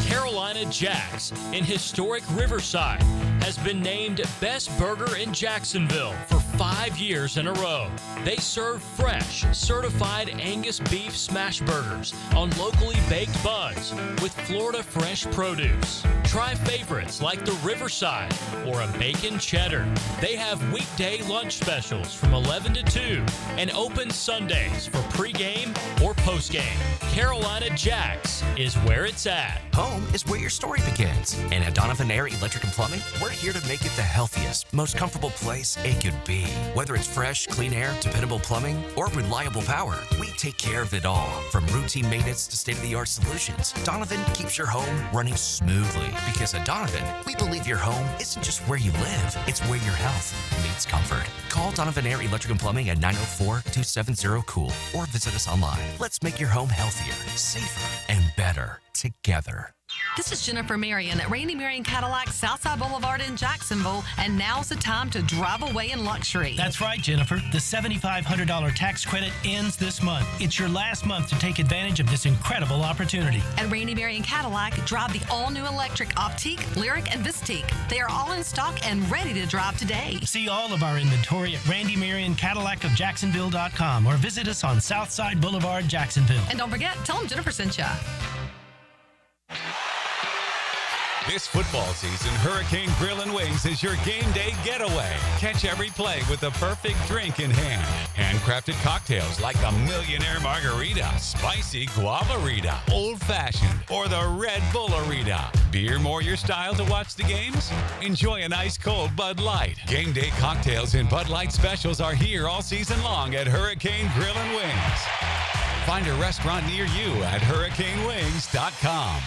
Speaker 10: Carolina Jags in historic Riverside has been named Best Burger in Jacksonville for 5 years in a row. They serve fresh, certified Angus beef smash burgers on locally baked buns with Florida fresh produce. Try favorites like the Riverside or a bacon cheddar. They have weekday lunch specials from 11 to 2 and open Sundays for pregame or postgame. Carolina Jags is where it's at.
Speaker 22: Home is where your story begins. And at Donovan Air Electric and Plumbing, we're here to make it the healthiest, most comfortable place it could be. Whether it's fresh, clean air, dependable plumbing, or reliable power, we take care of it all. From routine maintenance to state-of-the-art solutions, Donovan keeps your home running smoothly. Because at Donovan, we believe your home isn't just where you live, it's where your health meets comfort. Call Donovan Air Electric and Plumbing at 904-270-COOL or visit us online. Let's make your home healthier, safer, and better together.
Speaker 23: This is Jennifer Marion at Randy Marion Cadillac, Southside Boulevard in Jacksonville, and now's the time to drive away in luxury.
Speaker 25: That's right, Jennifer. The $7,500 tax credit ends this month. It's your last month to take advantage of this incredible opportunity.
Speaker 23: At Randy Marion Cadillac, drive the all-new electric Optique, Lyric, and Vistique. They are all in stock and ready to drive today.
Speaker 25: See all of our inventory at Randy Marion Cadillac of Jacksonville.com or visit us on Southside Boulevard, Jacksonville.
Speaker 23: And don't forget, tell them Jennifer sent you.
Speaker 5: This football season, Hurricane Grill and Wings is your game day getaway. Catch every play with the perfect drink in hand. Handcrafted cocktails like the Millionaire Margarita, Spicy Guavarita, Old Fashioned, or the Red Bullerita. Beer more your style to watch the games? Enjoy an ice cold Bud Light. Game day cocktails and Bud Light specials are here all season long at Hurricane Grill and Wings. Find a restaurant near you at hurricanewings.com.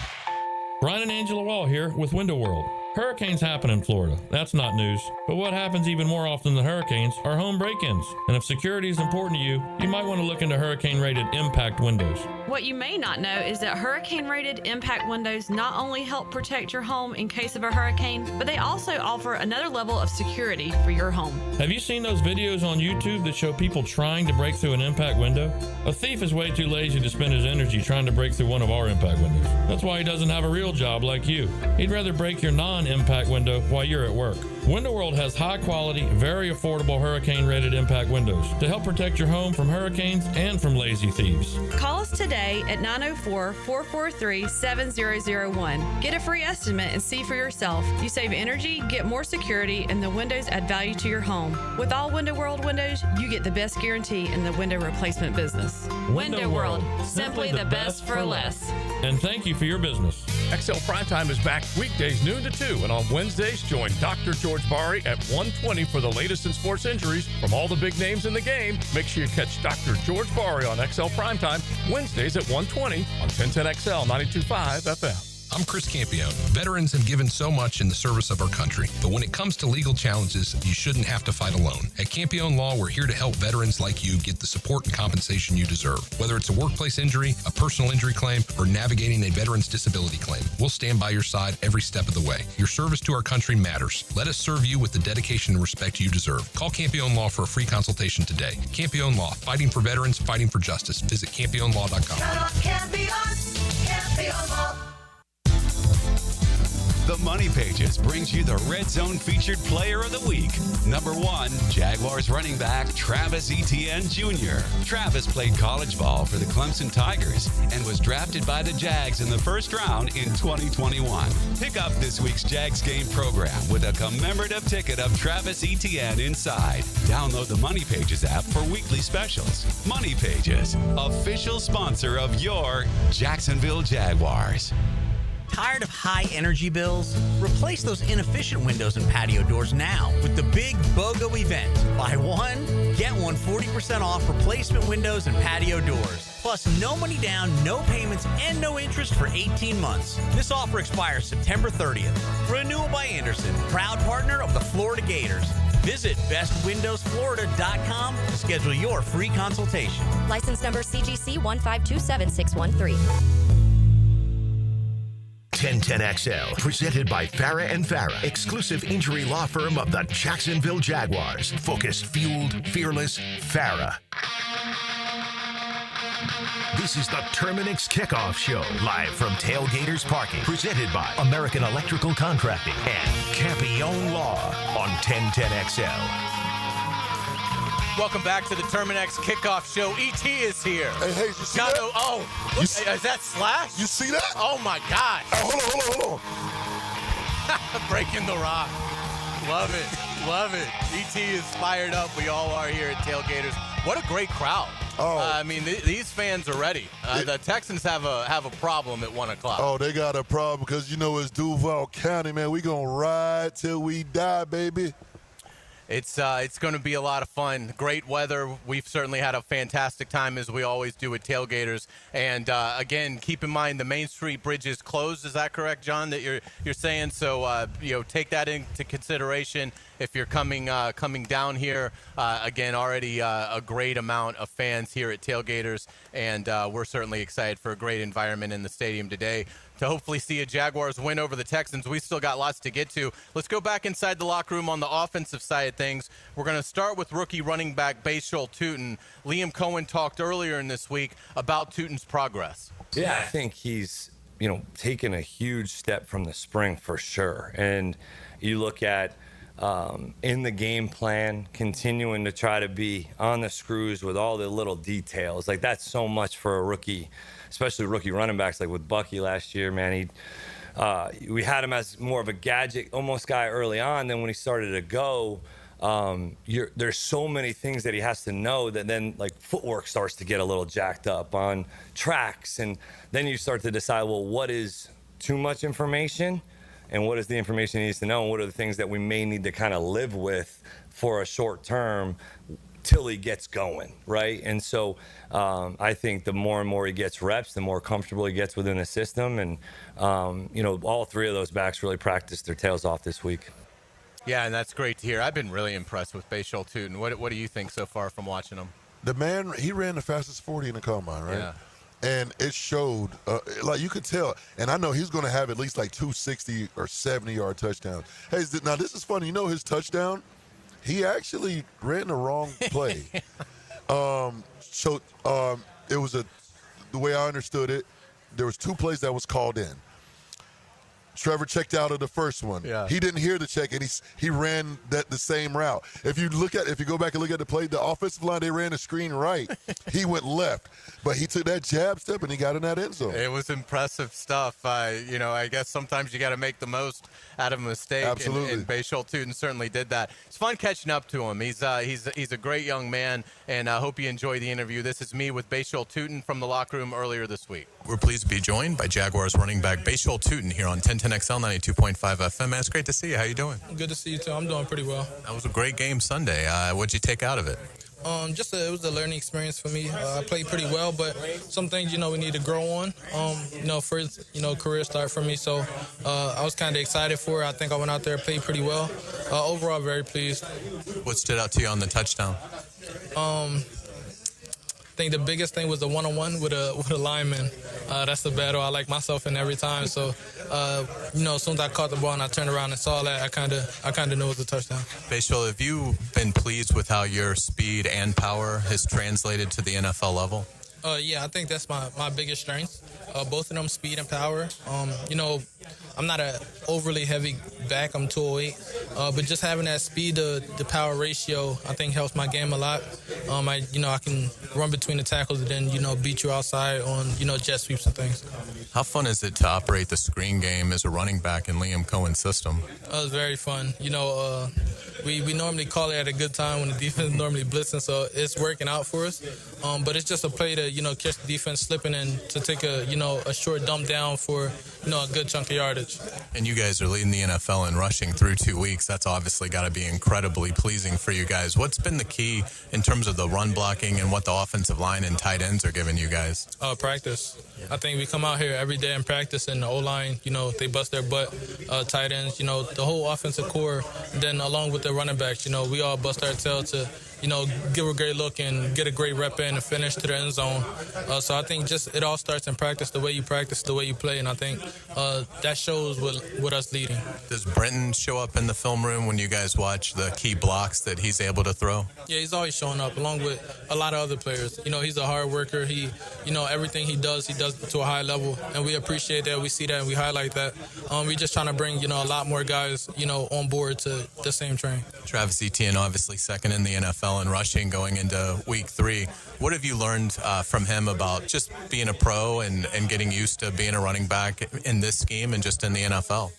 Speaker 14: Brian and Angela Wall here with Window World. Hurricanes happen in Florida. That's not news. But what happens even more often than hurricanes are home break-ins. And if security is important to you, you might want to look into hurricane-rated impact windows.
Speaker 26: What you may not know is that hurricane-rated impact windows not only help protect your home in case of a hurricane, but they also offer another level of security for your home.
Speaker 14: Have you seen those videos on YouTube that show people trying to break through an impact window? A thief is way too lazy to spend his energy trying to break through one of our impact windows. That's why he doesn't have a real job like you. He'd rather break your non
Speaker 8: impact window while you're at work. Window World has high-quality, very affordable hurricane-rated impact windows to help protect your home from hurricanes and from lazy thieves.
Speaker 26: Call us today at 904-443-7001. Get a free estimate and see for yourself. You save energy, get more security, and the windows add value to your home. With all Window World windows, you get the best guarantee in the window replacement business.
Speaker 8: Window World, simply the best for less. And thank you for your business.
Speaker 14: XL Primetime is back weekdays noon to 2, and on Wednesdays, join Dr. George Bari at 1:20 for the latest in sports injuries from all the big names in the game. Make sure you catch Dr. George Bari on XL Primetime Wednesdays at 1:20 on 1010XL 92.5 FM.
Speaker 11: I'm Chris Campione. Veterans have given so much in the service of our country, but when it comes to legal challenges, you shouldn't have to fight alone. At Campione Law, we're here to help veterans like you get the support and compensation you deserve. Whether it's a workplace injury, a personal injury claim, or navigating a veteran's disability claim, we'll stand by your side every step of the way. Your service to our country matters. Let us serve you with the dedication and respect you deserve. Call Campione Law for a free consultation today. Campione Law, fighting for veterans, fighting for justice. Visit CampioneLaw.com.
Speaker 7: Campione Law.
Speaker 5: The Money Pages brings you the Red Zone featured player of the week. Number 1, Jaguars running back Travis Etienne Jr. Travis played college ball for the Clemson Tigers and was drafted by the Jags in the first round in 2021. Pick up this week's Jags game program with a commemorative ticket of Travis Etienne inside. Download the Money Pages app for weekly specials. Money Pages, official sponsor of your Jacksonville Jaguars.
Speaker 21: Tired of high energy bills? Replace those inefficient windows and patio doors now with the big BOGO event. Buy one, get one 40% off replacement windows and patio doors. Plus, no money down, no payments, and no interest for 18 months. This offer expires September 30th. Renewal by Anderson, proud partner of the Florida Gators. Visit bestwindowsflorida.com to schedule your free consultation.
Speaker 12: License number CGC 1527613.
Speaker 1: 1010XL, presented by Farah and Farah, exclusive injury law firm of the Jacksonville Jaguars. Focused, fueled, fearless, Farah. This is the Terminix Kickoff Show, live from Tailgaters Parking, presented by American Electrical Contracting and Campione Law on 1010XL.
Speaker 2: Welcome back to the Terminix Kickoff Show. ET is here.
Speaker 3: Hey, you see that?
Speaker 2: Oh, is that Slash?
Speaker 3: You see that?
Speaker 2: Oh, my God.
Speaker 3: Hold on.
Speaker 2: Breaking the rock. Love it. ET is fired up. We all are here at Tailgaters. What a great crowd. I mean, these fans are ready. The Texans have a problem at 1 o'clock.
Speaker 3: Oh, they got a problem because, it's Duval County, man. We going to ride till we die, baby.
Speaker 2: It's going to be a lot of fun. Great weather. We've certainly had a fantastic time, as we always do at Tailgaters. And again, keep in mind the Main Street Bridge is closed. Is that correct, John? That you're saying? So take that into consideration if you're coming down here. Again, already a great amount of fans here at Tailgaters, and we're certainly excited for a great environment in the stadium today to hopefully see a Jaguars win over the Texans. We still got lots to get to. Let's go back inside the locker room on the offensive side of things. We're going to start with rookie running back Bashal Tutin. Liam Cohen talked earlier in this week about Tutin's progress.
Speaker 13: Yeah, I think he's, taken a huge step from the spring for sure. And you look at in the game plan, continuing to try to be on the screws with all the little details. Like, that's so much for a rookie, especially rookie running backs, like with Bucky last year, man. We had him as more of a gadget almost guy early on. Then when he started to go, there's so many things that he has to know that then, like, footwork starts to get a little jacked up on tracks. And then you start to decide, well, what is too much information? And what is the information he needs to know? And what are the things that we may need to kind of live with for a short term till he gets going, right? And so I think the more and more he gets reps, the more comfortable he gets within the system. And, all three of those backs really practiced their tails off this week.
Speaker 2: Yeah, and that's great to hear. I've been really impressed with Bashal Tutin. What do you think so far from watching him?
Speaker 3: The man, he ran the fastest 40 in the combine, right?
Speaker 2: Yeah.
Speaker 3: And it showed, like you could tell, and I know he's going to have at least like 260 or 70-yard touchdowns. Hey, now this is funny. His touchdown, he actually ran the wrong play. It was the way I understood it, there was two plays that was called in. Trevor checked out of the first one.
Speaker 2: Yeah.
Speaker 3: He didn't hear the check, and he ran the same route. If you go back and look at the play, the offensive line, they ran the screen right. He went left, but he took that jab step and he got in that end zone.
Speaker 2: It was impressive stuff. I guess sometimes you got to make the most out of a mistake.
Speaker 3: Absolutely.
Speaker 2: And Bashal Tootin certainly did that. It's fun catching up to him. He's a great young man, and I hope you enjoy the interview. This is me with Bashal Tootin from the locker room earlier this week.
Speaker 6: We're pleased to be joined by Jaguars running back Bashal Tootin here on 1010XL 92.5 FM. Man, it's great to see you. How you doing?
Speaker 15: Good to see you too. I'm doing pretty well.
Speaker 6: That was a great game Sunday. What'd you take out of it?
Speaker 15: It was a learning experience for me. I played pretty well, but some things, we need to grow on. First, career start for me, so I was kind of excited for it. I think I went out there and played pretty well. Overall, very pleased.
Speaker 6: What stood out to you on the touchdown?
Speaker 15: I think the biggest thing was the one-on-one with a lineman. That's the battle I like myself in every time. So, as soon as I caught the ball and I turned around and saw that, I kind of knew it was a touchdown.
Speaker 6: Bashal, have you been pleased with how your speed and power has translated to the NFL level?
Speaker 15: Yeah, I think that's my biggest strength. Both of them, speed and power. I'm not an overly heavy back. I'm 208. But just having that speed to the power ratio, I think helps my game a lot. I can run between the tackles and then, beat you outside on, jet sweeps and things.
Speaker 6: How fun is it to operate the screen game as a running back in Liam Cohen's system?
Speaker 15: It was very fun. We normally call it at a good time when the defense is normally blitzing, so it's working out for us. But it's just a play to, catch the defense slipping and to take a short dump down for, a good chunk of yardage.
Speaker 6: And you guys are leading the NFL in rushing through 2 weeks. That's obviously got to be incredibly pleasing for you guys. What's been the key in terms of the run blocking and what the offensive line and tight ends are giving you guys?
Speaker 15: Practice. I think we come out here every day and practice, and the O-line, they bust their butt. Tight ends, the whole offensive core, then along with the running backs, we all bust our tail to, give a great look and get a great rep in and finish to the end zone. So I think just it all starts in practice, the way you practice, the way you play, and I think that shows with us leading.
Speaker 6: Does Brenton show up in the film room when you guys watch the key blocks that he's able to throw?
Speaker 15: Yeah, he's always showing up along with a lot of other players. He's a hard worker. He, everything he does to a high level, and we appreciate that. We see that and we highlight that. We're just trying to bring, a lot more guys, on board to the same train.
Speaker 6: Travis Etienne, obviously second in the NFL in rushing going into week 3. What have you learned from him about just being a pro and getting used to being a running back in this scheme and just in the NFL?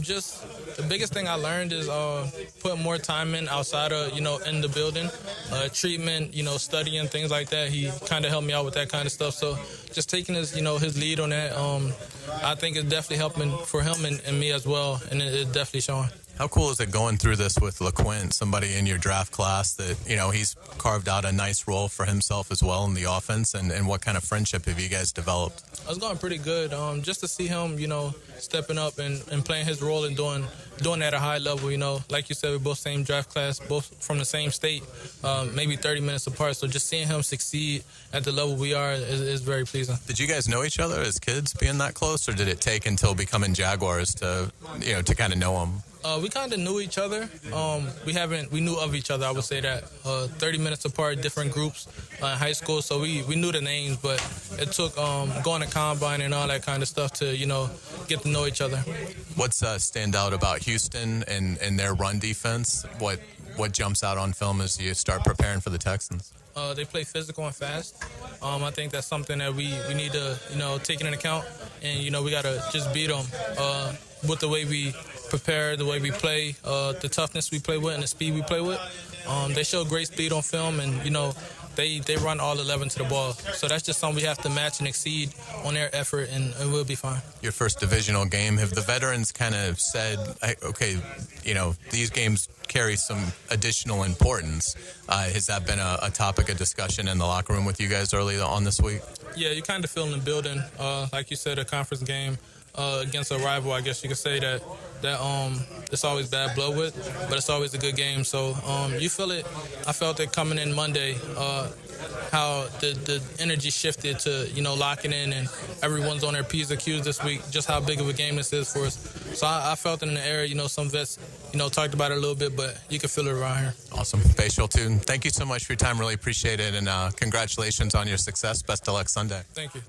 Speaker 15: Just the biggest thing I learned is put more time in outside of, in the building, treatment, studying, things like that. He kind of helped me out with that kind of stuff. So just taking his, his lead on that, I think it's definitely helping for him and me as well, and it's definitely showing.
Speaker 6: How cool is it going through this with LeQuint, somebody in your draft class that, he's carved out a nice role for himself as well in the offense, and what kind of friendship have you guys developed?
Speaker 15: It's going pretty good. Just to see him, stepping up and playing his role and doing that at a high level, like you said, we're both same draft class, both from the same state, maybe 30 minutes apart. So just seeing him succeed at the level we are is very pleasing.
Speaker 6: Did you guys know each other as kids being that close, or did it take until becoming Jaguars to kind of know him?
Speaker 15: We kind of knew each other. We knew of each other, I would say that. 30 minutes apart, different groups in high school, so we knew the names, but it took going to combine and all that kind of stuff to, get to know each other.
Speaker 6: What's stand out about Houston and their run defense? What jumps out on film as you start preparing for the Texans?
Speaker 15: They play physical and fast. I think that's something that we need to, take into account, and, we got to just beat them with the way we prepare, the way we play, the toughness we play with, and the speed we play with. They show great speed on film, and, they run all 11 to the ball. So that's just something we have to match and exceed on their effort, and we'll be fine.
Speaker 6: Your first divisional game, have the veterans kind of said, okay, these games carry some additional importance? Has that been a topic of discussion in the locker room with you guys early on this week?
Speaker 15: Yeah, you kind of feel in the building. Like you said, a conference game against a rival, I guess you could say that it's always bad blood with, but it's always a good game. So you feel it. I felt it coming in Monday, how the energy shifted to, locking in, and everyone's on their P's and Q's this week, just how big of a game this is for us. So I felt it in the air. Some vets, talked about it a little bit, but you can feel it around here.
Speaker 6: Awesome. Bashal Tootin, thank you so much for your time. Really appreciate it, and congratulations on your success. Best of luck Sunday.
Speaker 15: Thank you.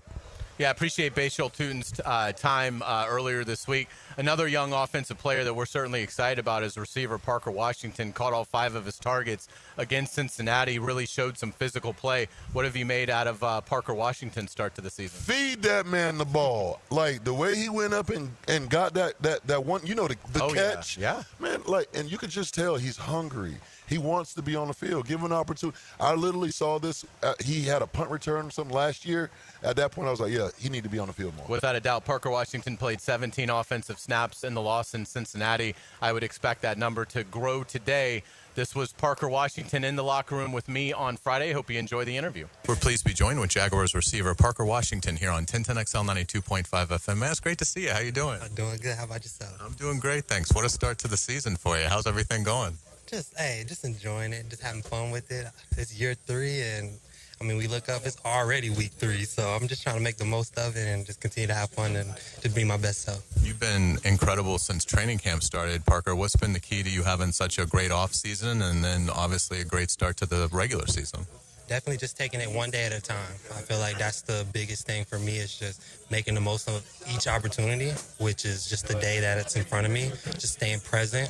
Speaker 2: Yeah, I appreciate Bashal Tutin's time earlier this week. Another young offensive player that we're certainly excited about is receiver Parker Washington. Caught all 5 of his targets against Cincinnati, really showed some physical play. What have you made out of Parker Washington's start to the season?
Speaker 3: Feed that man the ball. Like, the way he went up and got that one, the catch.
Speaker 2: Yeah.
Speaker 3: Man, and you could just tell he's hungry. He wants to be on the field. Give him an opportunity. I literally saw this. He had a punt return or something last year. At that point, I was like, yeah, he need to be on the field more.
Speaker 2: Without a doubt, Parker Washington played 17 offensive snaps in the loss in Cincinnati. I would expect that number to grow today. This was Parker Washington in the locker room with me on Friday. Hope you enjoy the interview.
Speaker 6: We're pleased to be joined with Jaguars receiver Parker Washington here on 1010XL 92.5 FM. Man, it's great to see you. How you doing?
Speaker 16: I'm doing good. How about yourself?
Speaker 6: I'm doing great, thanks. What a start to the season for you. How's everything going?
Speaker 16: Just enjoying it, just having fun with it. It's year 3, and we look up, it's already week 3, so I'm just trying to make the most of it and just continue to have fun and just be my best self.
Speaker 6: You've been incredible since training camp started, Parker. What's been the key to you having such a great off season and then obviously a great start to the regular season?
Speaker 16: Definitely just taking it one day at a time. I feel like that's the biggest thing for me, is just making the most of each opportunity, which is just the day that it's in front of me, just staying present,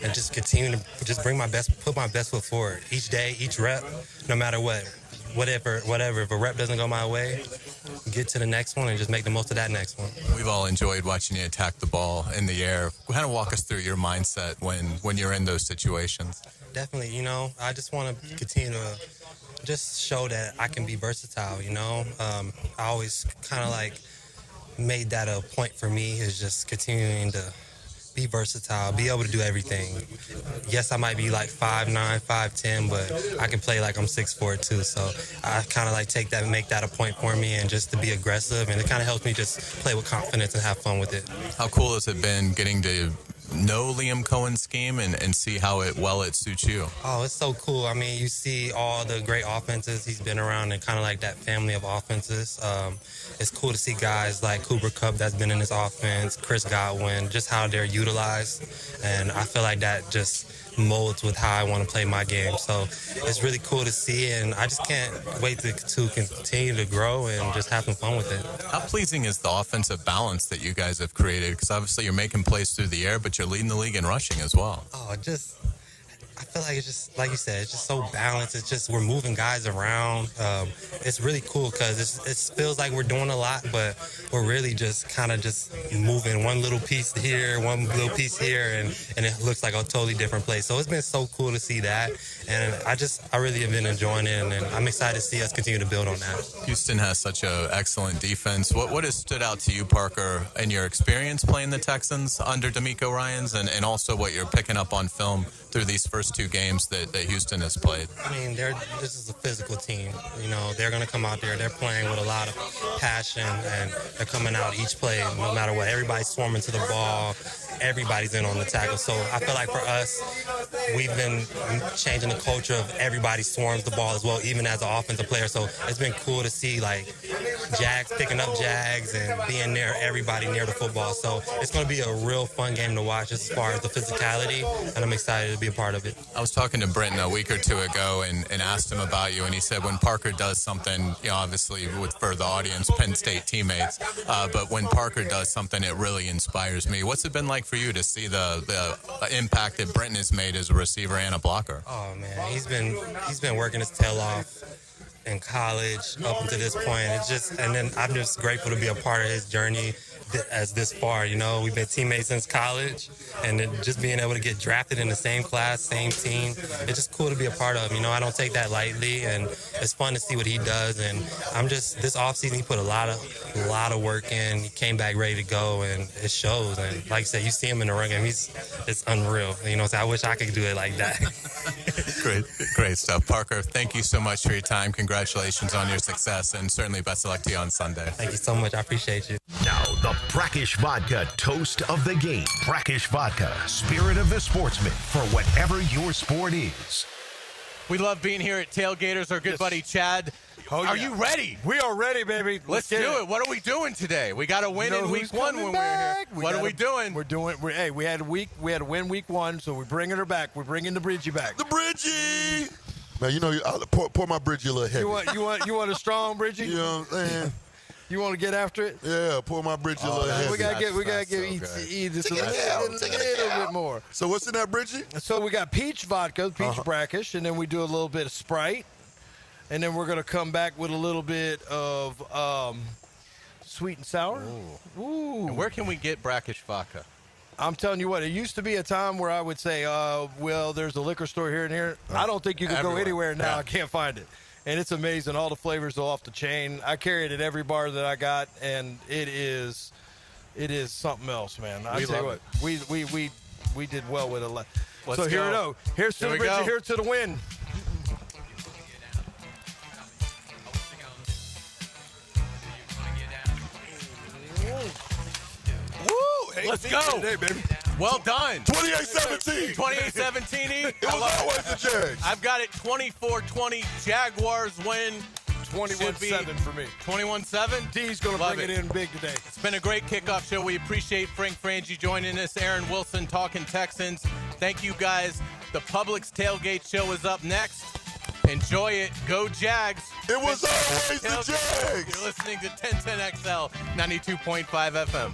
Speaker 16: and just continue to just put my best foot forward each day, each rep, no matter whatever. If a rep doesn't go my way, get to the next one and just make the most of that next one.
Speaker 6: We've all enjoyed watching you attack the ball in the air. Kind of walk us through your mindset when you're in those situations.
Speaker 16: Definitely, I just want to continue to just show that I can be versatile, I always kind of made that a point for me, is just continuing to be versatile, be able to do everything. Yes, I might be 5'9", 5'10", but I can play like I'm 6'4" too. So I kind of make that a point for me, and just to be aggressive, and it kind of helps me just play with confidence and have fun with it.
Speaker 6: How cool has it been getting to know Liam Cohen's scheme and see how it suits you?
Speaker 16: Oh, it's so cool. You see all the great offenses he's been around, and kind of like that family of offenses. It's cool to see guys like Cooper Kupp that's been in his offense, Chris Godwin, just how they're utilized. And I feel like that just molds with how I want to play my game. So it's really cool to see, and I just can't wait to continue to grow and just have some fun with it.
Speaker 6: How pleasing is the offensive balance that you guys have created? Because obviously you're making plays through the air, but you're leading the league in rushing as well.
Speaker 16: I feel like it's just, like you said, it's just so balanced. It's just, we're moving guys around. It's really cool because it feels like we're doing a lot, but we're really just kind of just moving one little piece here, one little piece here, and it looks like a totally different place. So it's been so cool to see that. And I really have been enjoying it, and I'm excited to see us continue to build on that.
Speaker 6: Houston has such an excellent defense. What has stood out to you, Parker, in your experience playing the Texans under DeMeco Ryans, and also what you're picking up on film through these first 2 games that Houston has played?
Speaker 16: This is a physical team. They're going to come out there. They're playing with a lot of passion, and they're coming out each play, no matter what. Everybody's swarming to the ball. Everybody's in on the tackle. So I feel like for us, we've been changing the culture of everybody swarms the ball as well, even as an offensive player. So it's been cool to see Jags picking up Jags and being near everybody near the football. So it's going to be a real fun game to watch as far as the physicality, and I'm excited to be a part of it.
Speaker 6: I was talking to Brenton a week or 2 ago and asked him about you, and he said when Parker does something, obviously for the audience, Penn State teammates, but when Parker does something, it really inspires me. What's it been like for you to see the impact that Brenton has made as a receiver and a blocker?
Speaker 16: Oh man, he's been working his tail off in college up until this point. And then I'm just grateful to be a part of his journey as this far. We've been teammates since college, and then just being able to get drafted in the same class, same team, it's just cool to be a part of. I don't take that lightly, and it's fun to see what he does. And this offseason, he put a lot of work in. He came back ready to go, and it shows. And like I said, you see him in the run game, it's unreal. So I wish I could do it like that.
Speaker 6: Great stuff. Parker, thank you so much for your time. Congratulations on your success, and certainly best of luck to you on Sunday.
Speaker 16: Thank you so much. I appreciate you.
Speaker 1: Now, the Brackish Vodka toast of the game. Brackish Vodka, spirit of the sportsman for whatever your sport is.
Speaker 2: We love being here at Tailgaters. Our good buddy Chad. Are you ready?
Speaker 17: We are ready, baby.
Speaker 2: Let's do it. What are we doing today? We got to win in week 1 when we're here. What are we doing?
Speaker 17: We had to win week 1, so we're bringing her back. We're bringing the Bridgie back.
Speaker 3: The Bridgie! Man, I'll pour my Bridgie a little heavy.
Speaker 17: You want a strong Bridgie?
Speaker 3: You know what I'm saying?
Speaker 17: You want to get after it?
Speaker 3: Yeah, pour my Bridgie a little heavy.
Speaker 17: We gotta give E just a little bit more.
Speaker 3: So what's in that Bridgie?
Speaker 17: So we got peach vodka, peach brackish, and then we do a little bit of Sprite, and then we're gonna come back with a little bit of sweet and sour. Ooh.
Speaker 2: And where can we get brackish vodka?
Speaker 17: I'm telling you what, it used to be a time where I would say, well, there's a liquor store here and here. I don't think you can go anywhere now.
Speaker 2: Yeah.
Speaker 17: I can't find it. And it's amazing. All the flavors are off the chain. I carry it at every bar that I got, and it is something else, man. I tell you what, we did well with it.
Speaker 2: Let's
Speaker 17: so here we
Speaker 2: go.
Speaker 17: go. Here's to the Bridgie, here to the win.
Speaker 3: Woo! Hey,
Speaker 2: Let's go.
Speaker 3: Today, baby.
Speaker 2: Well done.
Speaker 3: 28-17.
Speaker 2: 28-17.
Speaker 3: It was always the Jags.
Speaker 2: I've got it 24-20. Jaguars win.
Speaker 17: 21-7 for me.
Speaker 2: 21-7.
Speaker 17: D's going to bring it in big today.
Speaker 2: It's been a great kickoff show. We appreciate Frangi joining us. Aaron Wilson talking Texans. Thank you guys. The Publix Tailgate Show is up next. Enjoy it. Go Jags.
Speaker 3: It was always the Jags.
Speaker 2: You're listening to 1010XL 92.5 FM.